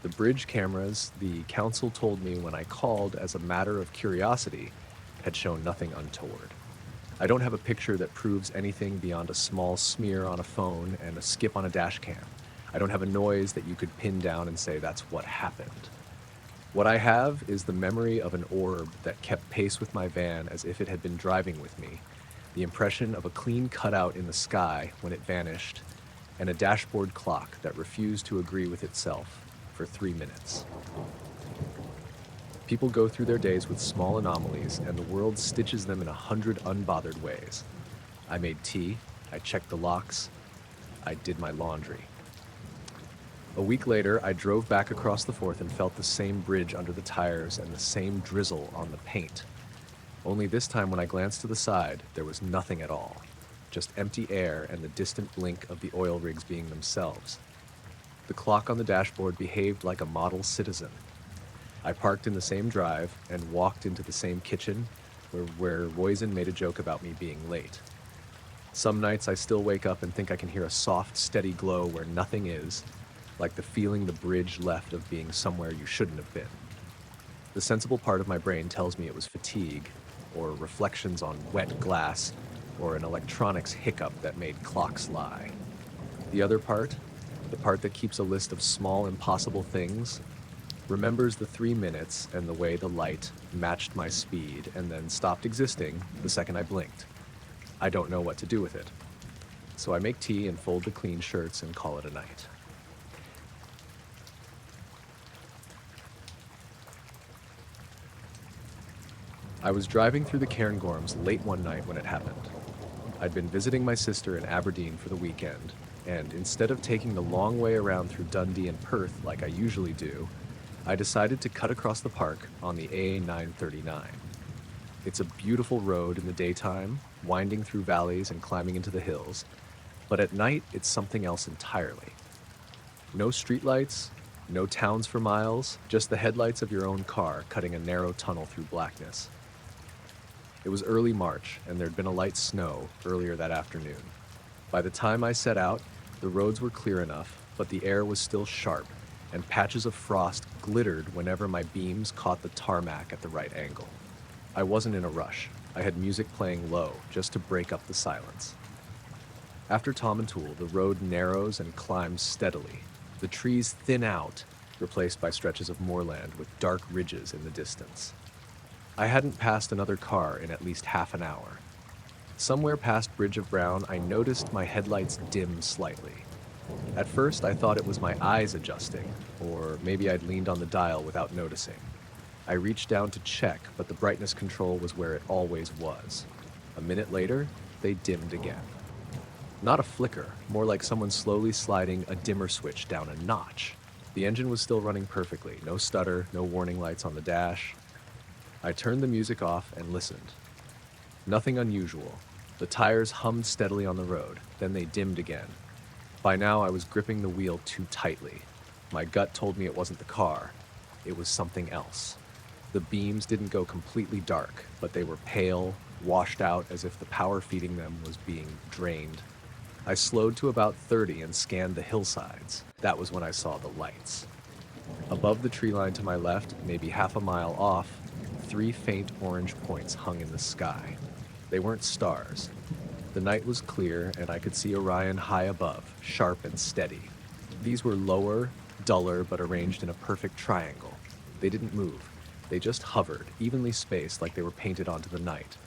The bridge cameras, the council told me when I called as a matter of curiosity, had shown nothing untoward. I don't have a picture that proves anything beyond a small smear on a phone and a skip on a dash cam. I don't have a noise that you could pin down and say that's what happened. What I have is the memory of an orb that kept pace with my van as if it had been driving with me, the impression of a clean cutout in the sky when it vanished, and a dashboard clock that refused to agree with itself for 3 minutes. People go through their days with small anomalies, and the world stitches them in 100 unbothered ways. I made tea, I checked the locks, I did my laundry. A week later, I drove back across the Forth and felt the same bridge under the tires and the same drizzle on the paint. Only this time when I glanced to the side, there was nothing at all. Just empty air and the distant blink of the oil rigs being themselves. The clock on the dashboard behaved like a model citizen. I parked in the same drive and walked into the same kitchen where Roisin made a joke about me being late. Some nights I still wake up and think I can hear a soft, steady glow where nothing is, like the feeling the bridge left of being somewhere you shouldn't have been. The sensible part of my brain tells me it was fatigue, or reflections on wet glass, or an electronics hiccup that made clocks lie. The other part, the part that keeps a list of small, impossible things, remembers the 3 minutes and the way the light matched my speed and then stopped existing the second I blinked. I don't know what to do with it. So I make tea and fold the clean shirts and call it a night. I was driving through the Cairngorms late one night when it happened. I'd been visiting my sister in Aberdeen for the weekend, and instead of taking the long way around through Dundee and Perth like I usually do, I decided to cut across the park on the AA939. It's a beautiful road in the daytime, winding through valleys and climbing into the hills, but at night it's something else entirely. No streetlights, no towns for miles, just the headlights of your own car cutting a narrow tunnel through blackness. It was early March, and there'd been a light snow earlier that afternoon. By the time I set out, the roads were clear enough, but the air was still sharp, and patches of frost glittered whenever my beams caught the tarmac at the right angle. I wasn't in a rush. I had music playing low, just to break up the silence. After Tom and Toole, the road narrows and climbs steadily. The trees thin out, replaced by stretches of moorland with dark ridges in the distance. I hadn't passed another car in at least half an hour. Somewhere past Bridge of Brown, I noticed my headlights dim slightly. At first, I thought it was my eyes adjusting, or maybe I'd leaned on the dial without noticing. I reached down to check, but the brightness control was where it always was. A minute later, they dimmed again. Not a flicker, more like someone slowly sliding a dimmer switch down a notch. The engine was still running perfectly, no stutter, no warning lights on the dash. I turned the music off and listened. Nothing unusual. The tires hummed steadily on the road, then they dimmed again. By now, I was gripping the wheel too tightly. My gut told me it wasn't the car. It was something else. The beams didn't go completely dark, but they were pale, washed out as if the power feeding them was being drained. I slowed to about 30 and scanned the hillsides. That was when I saw the lights. Above the tree line to my left, maybe half a mile off, 3 faint orange points hung in the sky. They weren't stars. The night was clear, and I could see Orion high above, sharp and steady. These were lower, duller, but arranged in a perfect triangle. They didn't move. They just hovered, evenly spaced like they were painted onto the night.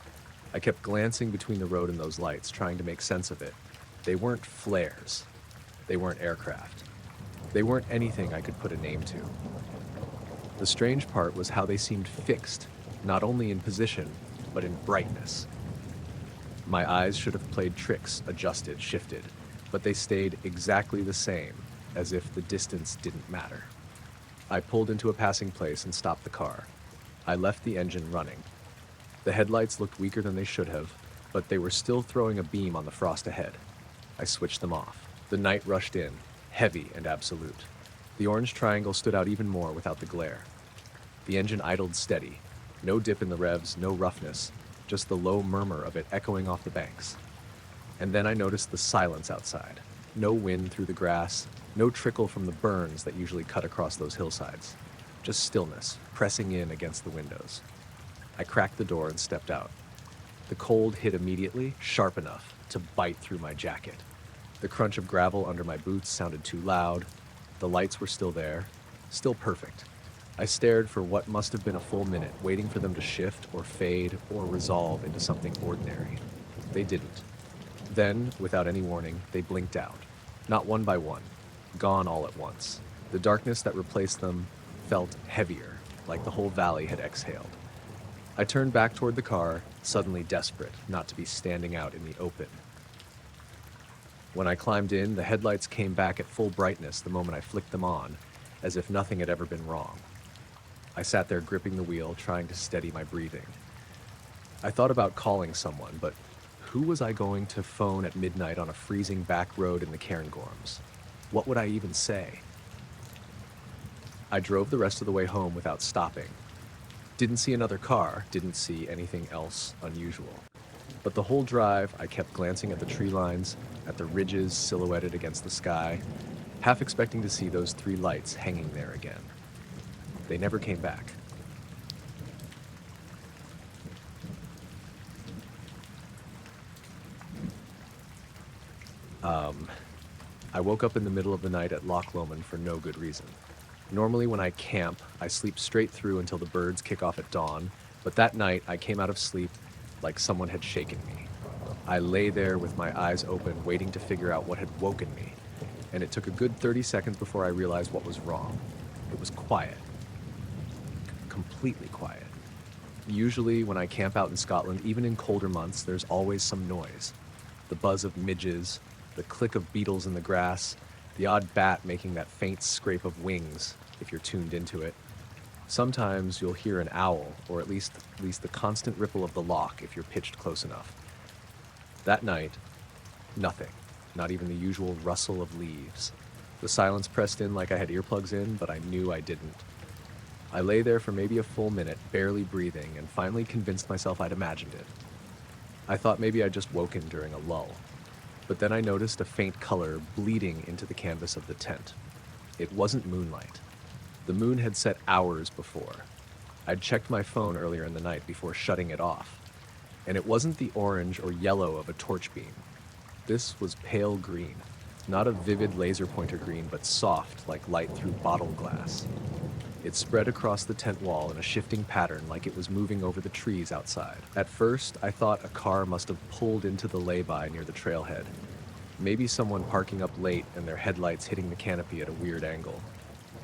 I kept glancing between the road and those lights, trying to make sense of it. They weren't flares. They weren't aircraft. They weren't anything I could put a name to. The strange part was how they seemed fixed, not only in position, but in brightness. My eyes should have played tricks, adjusted, shifted, but they stayed exactly the same, as if the distance didn't matter. I pulled into a passing place and stopped the car. I left the engine running. The headlights looked weaker than they should have, but they were still throwing a beam on the frost ahead. I switched them off. The night rushed in, heavy and absolute. The orange triangle stood out even more without the glare. The engine idled steady. No dip in the revs, no roughness, just the low murmur of it echoing off the banks. And then I noticed the silence outside. No wind through the grass, no trickle from the burns that usually cut across those hillsides. Just stillness, pressing in against the windows. I cracked the door and stepped out. The cold hit immediately, sharp enough to bite through my jacket. The crunch of gravel under my boots sounded too loud. The lights were still there, still perfect. I stared for what must have been a full minute, waiting for them to shift or fade or resolve into something ordinary. They didn't. Then, without any warning, they blinked out. Not one by one, gone all at once. The darkness that replaced them felt heavier, like the whole valley had exhaled. I turned back toward the car, suddenly desperate not to be standing out in the open. When I climbed in, the headlights came back at full brightness the moment I flicked them on, as if nothing had ever been wrong. I sat there gripping the wheel, trying to steady my breathing. I thought about calling someone, but who was I going to phone at midnight on a freezing back road in the Cairngorms? What would I even say? I drove the rest of the way home without stopping. Didn't see another car, didn't see anything else unusual. But the whole drive, I kept glancing at the tree lines, at the ridges silhouetted against the sky, half expecting to see those 3 lights hanging there again. They never came back. I woke up in the middle of the night at Loch Lomond for no good reason. Normally when I camp, I sleep straight through until the birds kick off at dawn, but that night I came out of sleep like someone had shaken me. I lay there with my eyes open, waiting to figure out what had woken me, and it took a good 30 seconds before I realized what was wrong. It was quiet. Completely quiet. Usually when I camp out in Scotland, even in colder months, there's always some noise. The buzz of midges, the click of beetles in the grass, the odd bat making that faint scrape of wings, if you're tuned into it. Sometimes you'll hear an owl, or at least the constant ripple of the loch if you're pitched close enough. That night, nothing, not even the usual rustle of leaves. The silence pressed in like I had earplugs in, but I knew I didn't. I lay there for maybe a full minute, barely breathing, and finally convinced myself I'd imagined it. I thought maybe I'd just woken during a lull. But then I noticed a faint color bleeding into the canvas of the tent. It wasn't moonlight. The moon had set hours before. I'd checked my phone earlier in the night before shutting it off, and it wasn't the orange or yellow of a torch beam. This was pale green, not a vivid laser pointer green, but soft like light through bottle glass. It spread across the tent wall in a shifting pattern like it was moving over the trees outside. At first, I thought a car must have pulled into the lay-by near the trailhead. Maybe someone parking up late and their headlights hitting the canopy at a weird angle.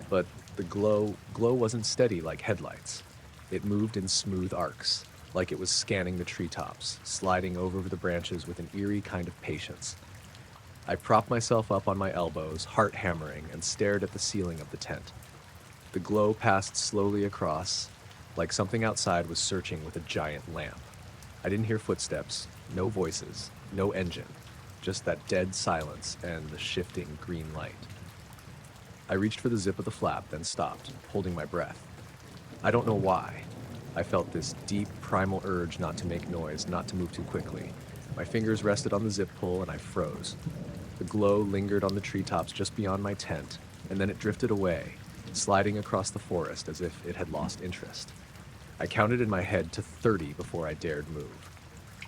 But the glow wasn't steady like headlights. It moved in smooth arcs, like it was scanning the treetops, sliding over the branches with an eerie kind of patience. I propped myself up on my elbows, heart hammering, and stared at the ceiling of the tent. The glow passed slowly across, like something outside was searching with a giant lamp. I didn't hear footsteps, no voices, no engine, just that dead silence and the shifting green light. I reached for the zip of the flap, then stopped, holding my breath. I don't know why. I felt this deep, primal urge not to make noise, not to move too quickly. My fingers rested on the zip pull and I froze. The glow lingered on the treetops just beyond my tent, and then it drifted away, sliding across the forest as if it had lost interest. I counted in my head to 30 before I dared move.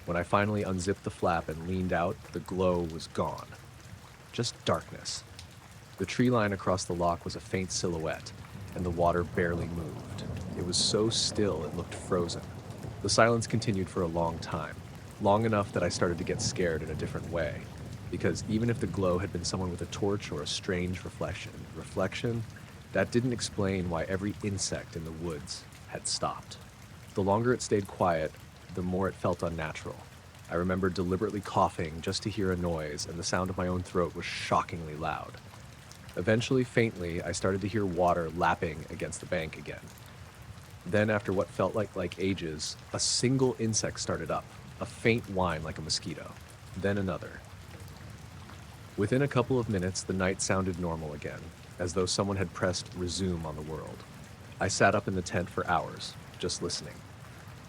When I finally unzipped the flap and leaned out, the glow was gone. Just darkness. The tree line across the loch was a faint silhouette, and the water barely moved. It was so still it looked frozen. The silence continued for a long time, long enough that I started to get scared in a different way, because even if the glow had been someone with a torch or a strange reflection, that didn't explain why every insect in the woods had stopped. The longer it stayed quiet, the more it felt unnatural. I remember deliberately coughing just to hear a noise, and the sound of my own throat was shockingly loud. Eventually, faintly, I started to hear water lapping against the bank again. Then, after what felt like ages, a single insect started up, a faint whine like a mosquito. Then another. Within a couple of minutes, the night sounded normal again, as though someone had pressed resume on the world. I sat up in the tent for hours, just listening.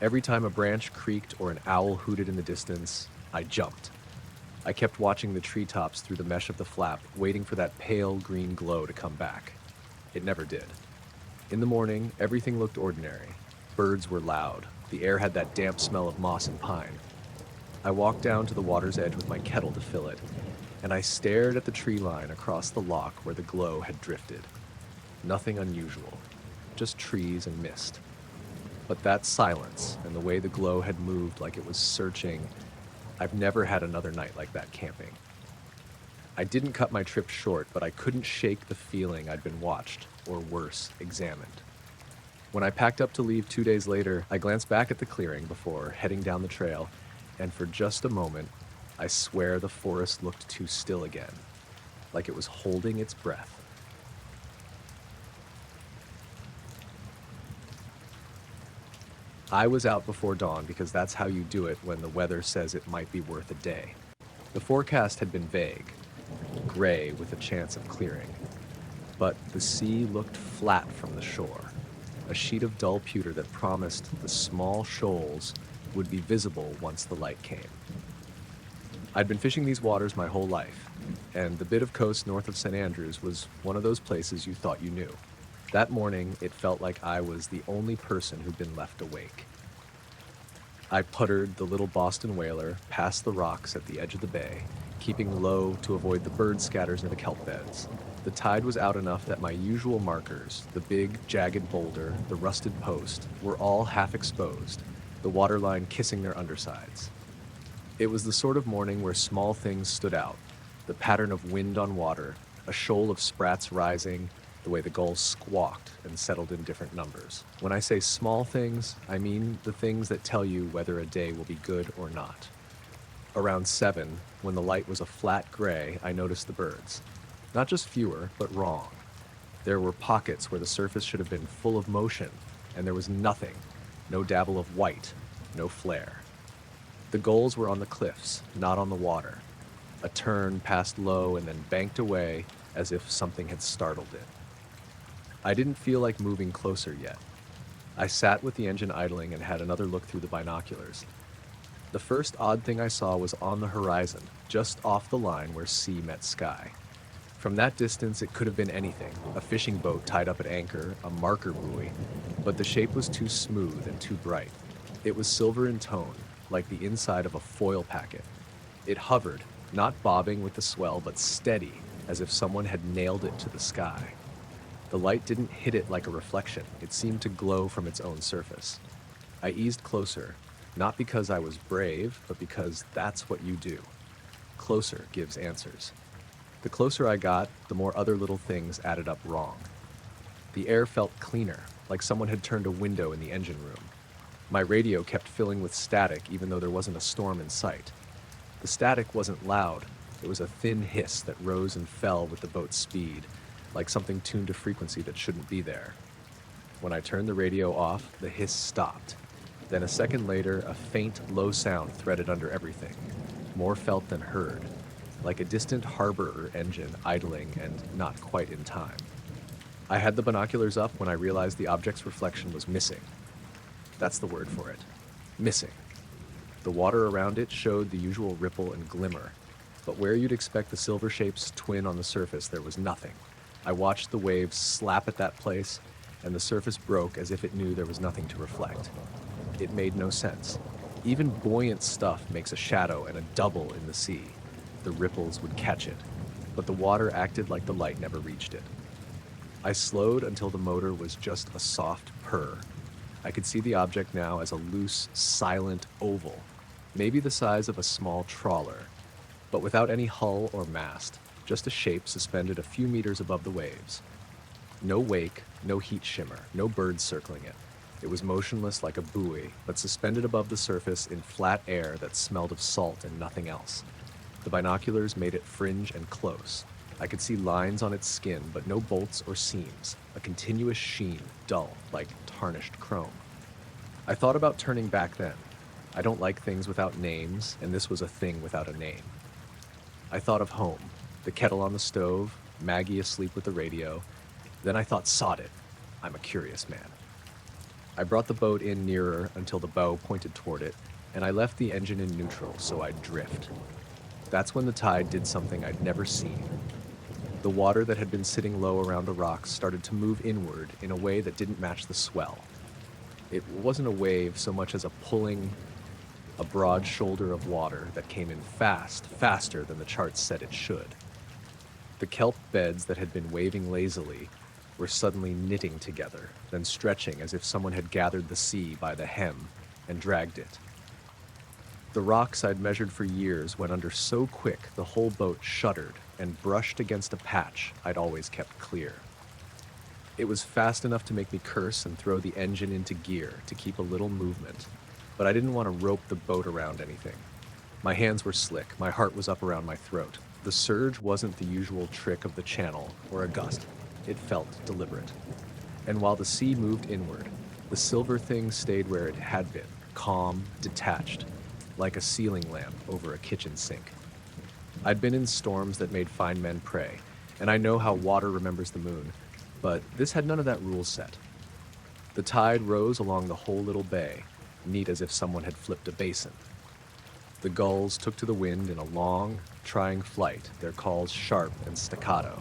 Every time a branch creaked or an owl hooted in the distance, I jumped. I kept watching the treetops through the mesh of the flap, waiting for that pale green glow to come back. It never did. In the morning, everything looked ordinary. Birds were loud. The air had that damp smell of moss and pine. I walked down to the water's edge with my kettle to fill it, and I stared at the tree line across the loch where the glow had drifted. Nothing unusual, just trees and mist. But that silence and the way the glow had moved like it was searching, I've never had another night like that camping. I didn't cut my trip short, but I couldn't shake the feeling I'd been watched, or worse, examined. When I packed up to leave 2 days later, I glanced back at the clearing before heading down the trail, and for just a moment, I swear the forest looked too still again, like it was holding its breath. I was out before dawn because that's how you do it when the weather says it might be worth a day. The forecast had been vague, gray with a chance of clearing, but the sea looked flat from the shore, a sheet of dull pewter that promised the small shoals would be visible once the light came. I'd been fishing these waters my whole life, and the bit of coast north of St. Andrews was one of those places you thought you knew. That morning, it felt like I was the only person who'd been left awake. I puttered the little Boston whaler past the rocks at the edge of the bay, keeping low to avoid the bird scatters in the kelp beds. The tide was out enough that my usual markers, the big, jagged boulder, the rusted post, were all half exposed, the waterline kissing their undersides. It was the sort of morning where small things stood out, the pattern of wind on water, a shoal of sprats rising, the way the gulls squawked and settled in different numbers. When I say small things, I mean the things that tell you whether a day will be good or not. Around 7, when the light was a flat gray, I noticed the birds. Not just fewer, but wrong. There were pockets where the surface should have been full of motion, and there was nothing, no dabble of white, no flare. The gulls were on the cliffs, not on the water. A tern passed low and then banked away as if something had startled it. I didn't feel like moving closer yet. I sat with the engine idling and had another look through the binoculars. The first odd thing I saw was on the horizon, just off the line where sea met sky. From that distance, it could have been anything, a fishing boat tied up at anchor, a marker buoy, but the shape was too smooth and too bright. It was silver in tone, like the inside of a foil packet. It hovered, not bobbing with the swell, but steady, as if someone had nailed it to the sky. The light didn't hit it like a reflection, it seemed to glow from its own surface. I eased closer, not because I was brave, but because that's what you do. Closer gives answers. The closer I got, the more other little things added up wrong. The air felt cleaner, like someone had turned a window in the engine room. My radio kept filling with static even though there wasn't a storm in sight. The static wasn't loud, it was a thin hiss that rose and fell with the boat's speed, like something tuned to frequency that shouldn't be there. When I turned the radio off, the hiss stopped. Then a second later, a faint, low sound threaded under everything, more felt than heard, like a distant harbor engine idling and not quite in time. I had the binoculars up when I realized the object's reflection was missing. That's the word for it. Missing. The water around it showed the usual ripple and glimmer, but where you'd expect the silver shape's twin on the surface, there was nothing. I watched the waves slap at that place, and the surface broke as if it knew there was nothing to reflect. It made no sense. Even buoyant stuff makes a shadow and a double in the sea. The ripples would catch it, but the water acted like the light never reached it. I slowed until the motor was just a soft purr. I could see the object now as a loose, silent oval, maybe the size of a small trawler, but without any hull or mast, just a shape suspended a few meters above the waves. No wake, no heat shimmer, no birds circling it. It was motionless like a buoy, but suspended above the surface in flat air that smelled of salt and nothing else. The binoculars made it fringe and close. I could see lines on its skin, but no bolts or seams, a continuous sheen, dull, like tarnished chrome. I thought about turning back then. I don't like things without names, and this was a thing without a name. I thought of home, the kettle on the stove, Maggie asleep with the radio. Then I thought, sod it. I'm a curious man. I brought the boat in nearer until the bow pointed toward it, and I left the engine in neutral so I'd drift. That's when the tide did something I'd never seen. The water that had been sitting low around the rocks started to move inward in a way that didn't match the swell. It wasn't a wave so much as a broad shoulder of water that came in fast, faster than the charts said it should. The kelp beds that had been waving lazily were suddenly knitting together, then stretching as if someone had gathered the sea by the hem and dragged it. The rocks I'd measured for years went under so quick the whole boat shuddered and brushed against a patch I'd always kept clear. It was fast enough to make me curse and throw the engine into gear to keep a little movement, but I didn't want to rope the boat around anything. My hands were slick, my heart was up around my throat. The surge wasn't the usual trick of the channel or a gust. It felt deliberate. And while the sea moved inward, the silver thing stayed where it had been, calm, detached, like a ceiling lamp over a kitchen sink. I'd been in storms that made fine men pray, and I know how water remembers the moon, but this had none of that rule set. The tide rose along the whole little bay, neat as if someone had flipped a basin. The gulls took to the wind in a long, trying flight, their calls sharp and staccato.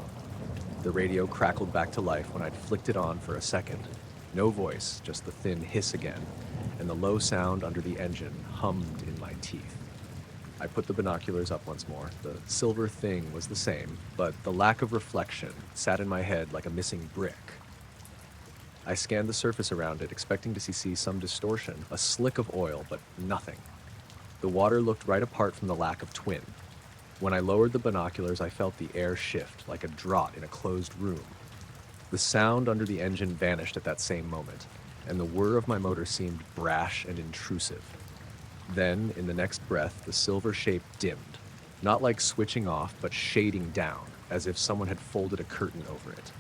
The radio crackled back to life when I'd flicked it on for a second. No voice, just the thin hiss again, and the low sound under the engine hummed in my teeth. I put the binoculars up once more. The silver thing was the same, but the lack of reflection sat in my head like a missing brick. I scanned the surface around it, expecting to see some distortion, a slick of oil, but nothing. The water looked right apart from the lack of twin. When I lowered the binoculars, I felt the air shift like a draught in a closed room. The sound under the engine vanished at that same moment, and the whir of my motor seemed brash and intrusive. Then, in the next breath, the silver shape dimmed, not like switching off, but shading down, as if someone had folded a curtain over it.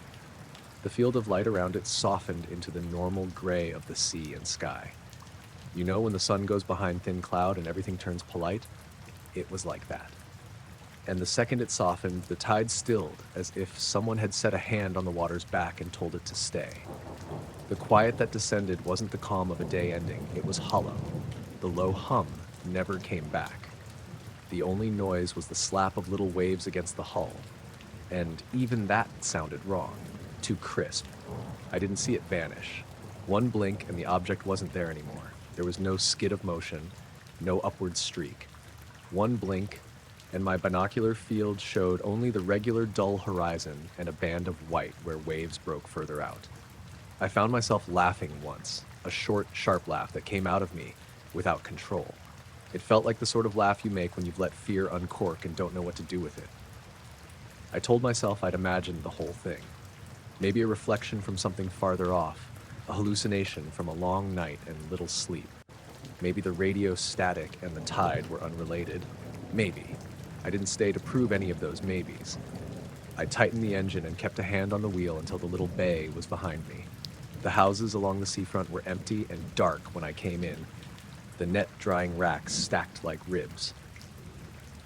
The field of light around it softened into the normal gray of the sea and sky. You know when the sun goes behind thin cloud and everything turns polite? It was like that. And the second it softened, the tide stilled, as if someone had set a hand on the water's back and told it to stay. The quiet that descended wasn't the calm of a day ending, it was hollow. The low hum never came back. The only noise was the slap of little waves against the hull. And even that sounded wrong, too crisp. I didn't see it vanish. One blink and the object wasn't there anymore. There was no skid of motion, no upward streak. One blink, and my binocular field showed only the regular dull horizon and a band of white where waves broke further out. I found myself laughing once, a short, sharp laugh that came out of me without control. It felt like the sort of laugh you make when you've let fear uncork and don't know what to do with it. I told myself I'd imagined the whole thing. Maybe a reflection from something farther off, a hallucination from a long night and little sleep. Maybe the radio static and the tide were unrelated. Maybe. I didn't stay to prove any of those maybes. I tightened the engine and kept a hand on the wheel until the little bay was behind me. The houses along the seafront were empty and dark when I came in, the net drying racks stacked like ribs.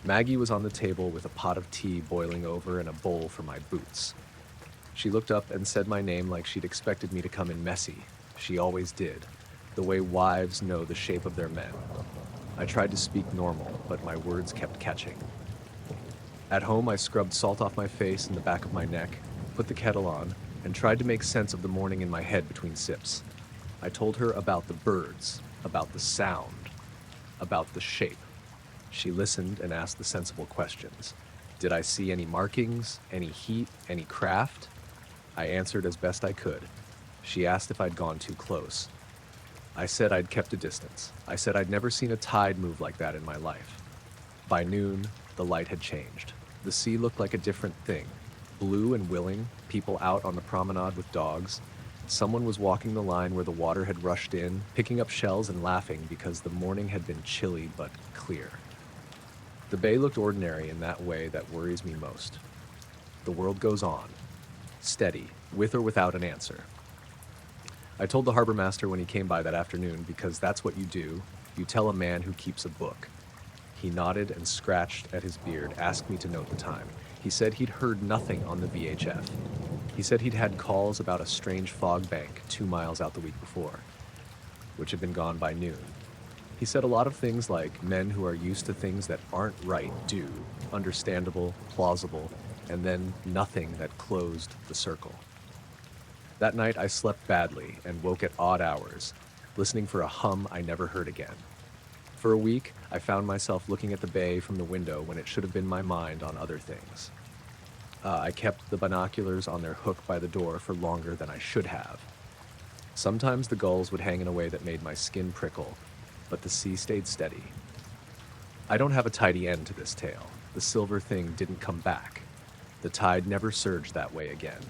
Maggie was on the table with a pot of tea boiling over and a bowl for my boots. She looked up and said my name like she'd expected me to come in messy. She always did, the way wives know the shape of their men. I tried to speak normal, but my words kept catching. At home, I scrubbed salt off my face and the back of my neck, put the kettle on, and tried to make sense of the morning in my head between sips. I told her about the birds, about the sound, about the shape. She listened and asked the sensible questions. Did I see any markings, any heat, any craft? I answered as best I could. She asked if I'd gone too close. I said I'd kept a distance. I said I'd never seen a tide move like that in my life. By noon, the light had changed. The sea looked like a different thing. Blue and willing, people out on the promenade with dogs. Someone was walking the line where the water had rushed in, picking up shells and laughing because the morning had been chilly but clear. The bay looked ordinary in that way that worries me most. The world goes on, steady, with or without an answer. I told the harbor master when he came by that afternoon because that's what you do. You tell a man who keeps a book. He nodded and scratched at his beard, asked me to note the time. He said he'd heard nothing on the VHF. He said he'd had calls about a strange fog bank 2 miles out the week before, which had been gone by noon. He said a lot of things like men who are used to things that aren't right do, understandable, plausible, and then nothing that closed the circle. That night I slept badly and woke at odd hours, listening for a hum I never heard again. For a week, I found myself looking at the bay from the window when it should have been my mind on other things. I kept the binoculars on their hook by the door for longer than I should have. Sometimes the gulls would hang in a way that made my skin prickle, but the sea stayed steady. I don't have a tidy end to this tale. The silver thing didn't come back. The tide never surged that way again.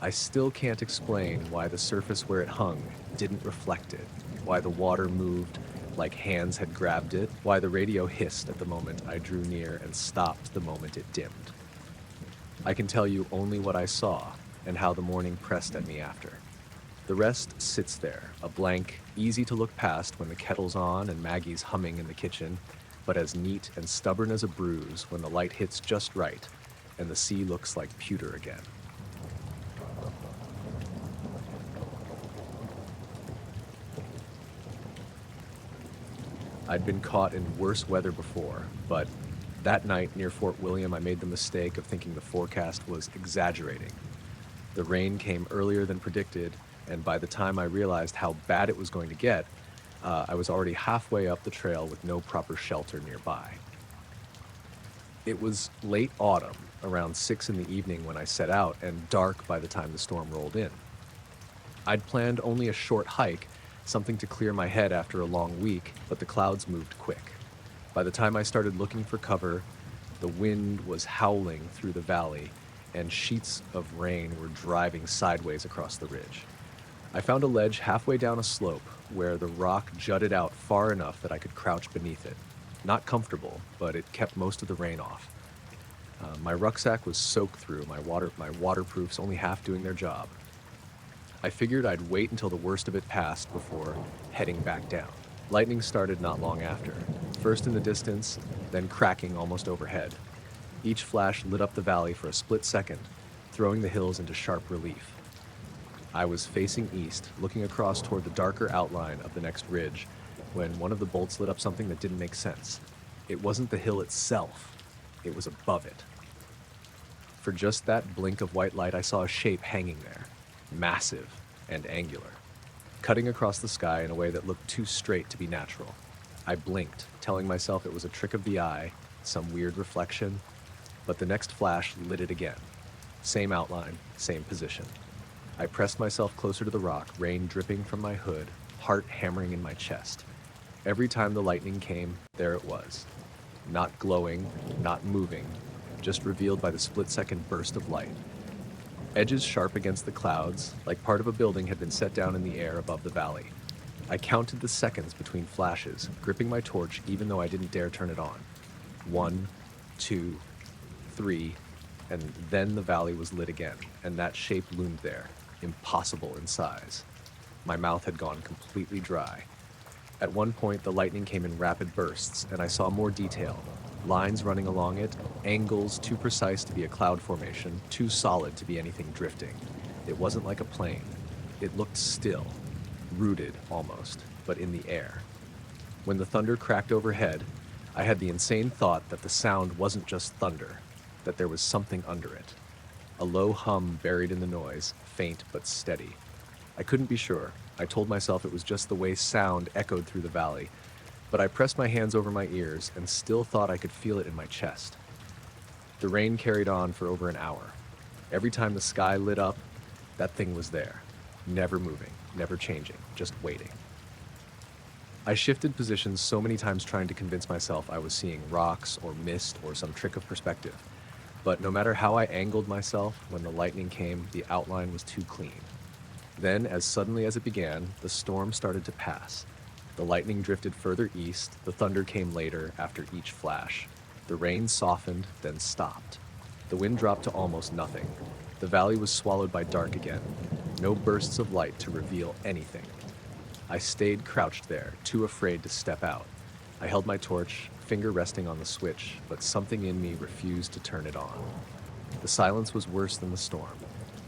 I still can't explain why the surface where it hung didn't reflect it, why the water moved like hands had grabbed it, why the radio hissed at the moment I drew near and stopped the moment it dimmed. I can tell you only what I saw and how the morning pressed at me after. The rest sits there, a blank, easy to look past when the kettle's on and Maggie's humming in the kitchen, but as neat and stubborn as a bruise when the light hits just right and the sea looks like pewter again. I'd been caught in worse weather before, but that night near Fort William, I made the mistake of thinking the forecast was exaggerating. The rain came earlier than predicted, and by the time I realized how bad it was going to get, I was already halfway up the trail with no proper shelter nearby. It was late autumn, around 6 in the evening when I set out, and dark by the time the storm rolled in. I'd planned only a short hike, something to clear my head after a long week, but the clouds moved quick. By the time I started looking for cover, the wind was howling through the valley, and sheets of rain were driving sideways across the ridge. I found a ledge halfway down a slope where the rock jutted out far enough that I could crouch beneath it. Not comfortable, but it kept most of the rain off. My rucksack was soaked through, my waterproofs only half doing their job. I figured I'd wait until the worst of it passed before heading back down. Lightning started not long after, first in the distance, then cracking almost overhead. Each flash lit up the valley for a split second, throwing the hills into sharp relief. I was facing east, looking across toward the darker outline of the next ridge, when one of the bolts lit up something that didn't make sense. It wasn't the hill itself, it was above it. For just that blink of white light, I saw a shape hanging there, massive and angular, cutting across the sky in a way that looked too straight to be natural. I blinked, telling myself it was a trick of the eye, some weird reflection, but the next flash lit it again. Same outline, same position. I pressed myself closer to the rock, rain dripping from my hood, heart hammering in my chest. Every time the lightning came, there it was. Not glowing, not moving, just revealed by the split-second burst of light. Edges sharp against the clouds, like part of a building had been set down in the air above the valley. I counted the seconds between flashes, gripping my torch even though I didn't dare turn it on. 1, 2, 3, and then the valley was lit again, and that shape loomed there, impossible in size. My mouth had gone completely dry. At one point, the lightning came in rapid bursts, and I saw more detail. Lines running along it, angles too precise to be a cloud formation, too solid to be anything drifting. It wasn't like a plane. It looked still, rooted almost, but in the air. When the thunder cracked overhead, I had the insane thought that the sound wasn't just thunder, that there was something under it. A low hum buried in the noise, faint but steady. I couldn't be sure. I told myself it was just the way sound echoed through the valley, but I pressed my hands over my ears and still thought I could feel it in my chest. The rain carried on for over an hour. Every time the sky lit up, that thing was there, never moving, never changing, just waiting. I shifted positions so many times trying to convince myself I was seeing rocks or mist or some trick of perspective. But no matter how I angled myself, when the lightning came, the outline was too clean. Then, as suddenly as it began, the storm started to pass. The lightning drifted further east, the thunder came later after each flash. The rain softened, then stopped. The wind dropped to almost nothing. The valley was swallowed by dark again. No bursts of light to reveal anything. I stayed crouched there, too afraid to step out. I held my torch, finger resting on the switch, but something in me refused to turn it on. The silence was worse than the storm.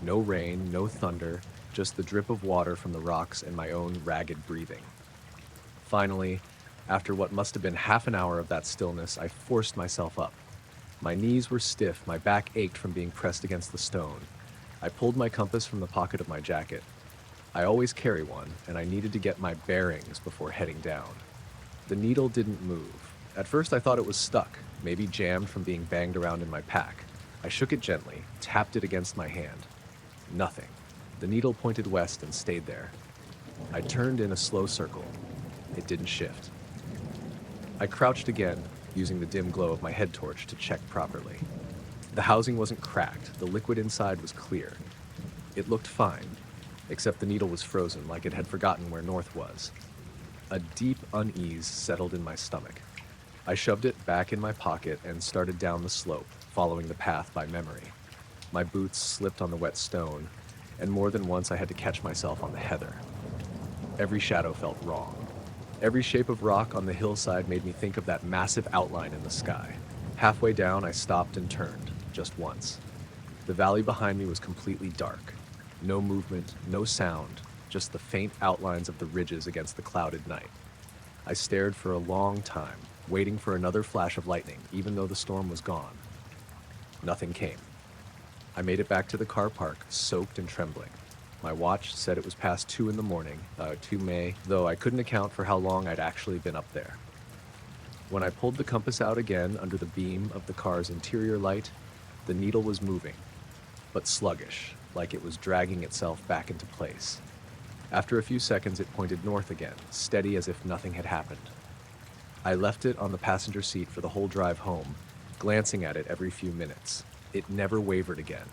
No rain, no thunder, just the drip of water from the rocks and my own ragged breathing. Finally, after what must have been half an hour of that stillness, I forced myself up. My knees were stiff, my back ached from being pressed against the stone. I pulled my compass from the pocket of my jacket. I always carry one, and I needed to get my bearings before heading down. The needle didn't move. At first I thought it was stuck, maybe jammed from being banged around in my pack. I shook it gently, tapped it against my hand. Nothing. The needle pointed west and stayed there. I turned in a slow circle. It didn't shift. I crouched again, using the dim glow of my head torch to check properly. The housing wasn't cracked. The liquid inside was clear. It looked fine, except the needle was frozen like it had forgotten where north was. A deep unease settled in my stomach. I shoved it back in my pocket and started down the slope, following the path by memory. My boots slipped on the wet stone, and more than once I had to catch myself on the heather. Every shadow felt wrong. Every shape of rock on the hillside made me think of that massive outline in the sky. Halfway down, I stopped and turned, just once. The valley behind me was completely dark. No movement, no sound, just the faint outlines of the ridges against the clouded night. I stared for a long time, waiting for another flash of lightning, even though the storm was gone. Nothing came. I made it back to the car park, soaked and trembling. My watch said it was past 2 in the morning, 2 May, though I couldn't account for how long I'd actually been up there. When I pulled the compass out again under the beam of the car's interior light, the needle was moving, but sluggish, like it was dragging itself back into place. After a few seconds, it pointed north again, steady as if nothing had happened. I left it on the passenger seat for the whole drive home, glancing at it every few minutes. It never wavered again.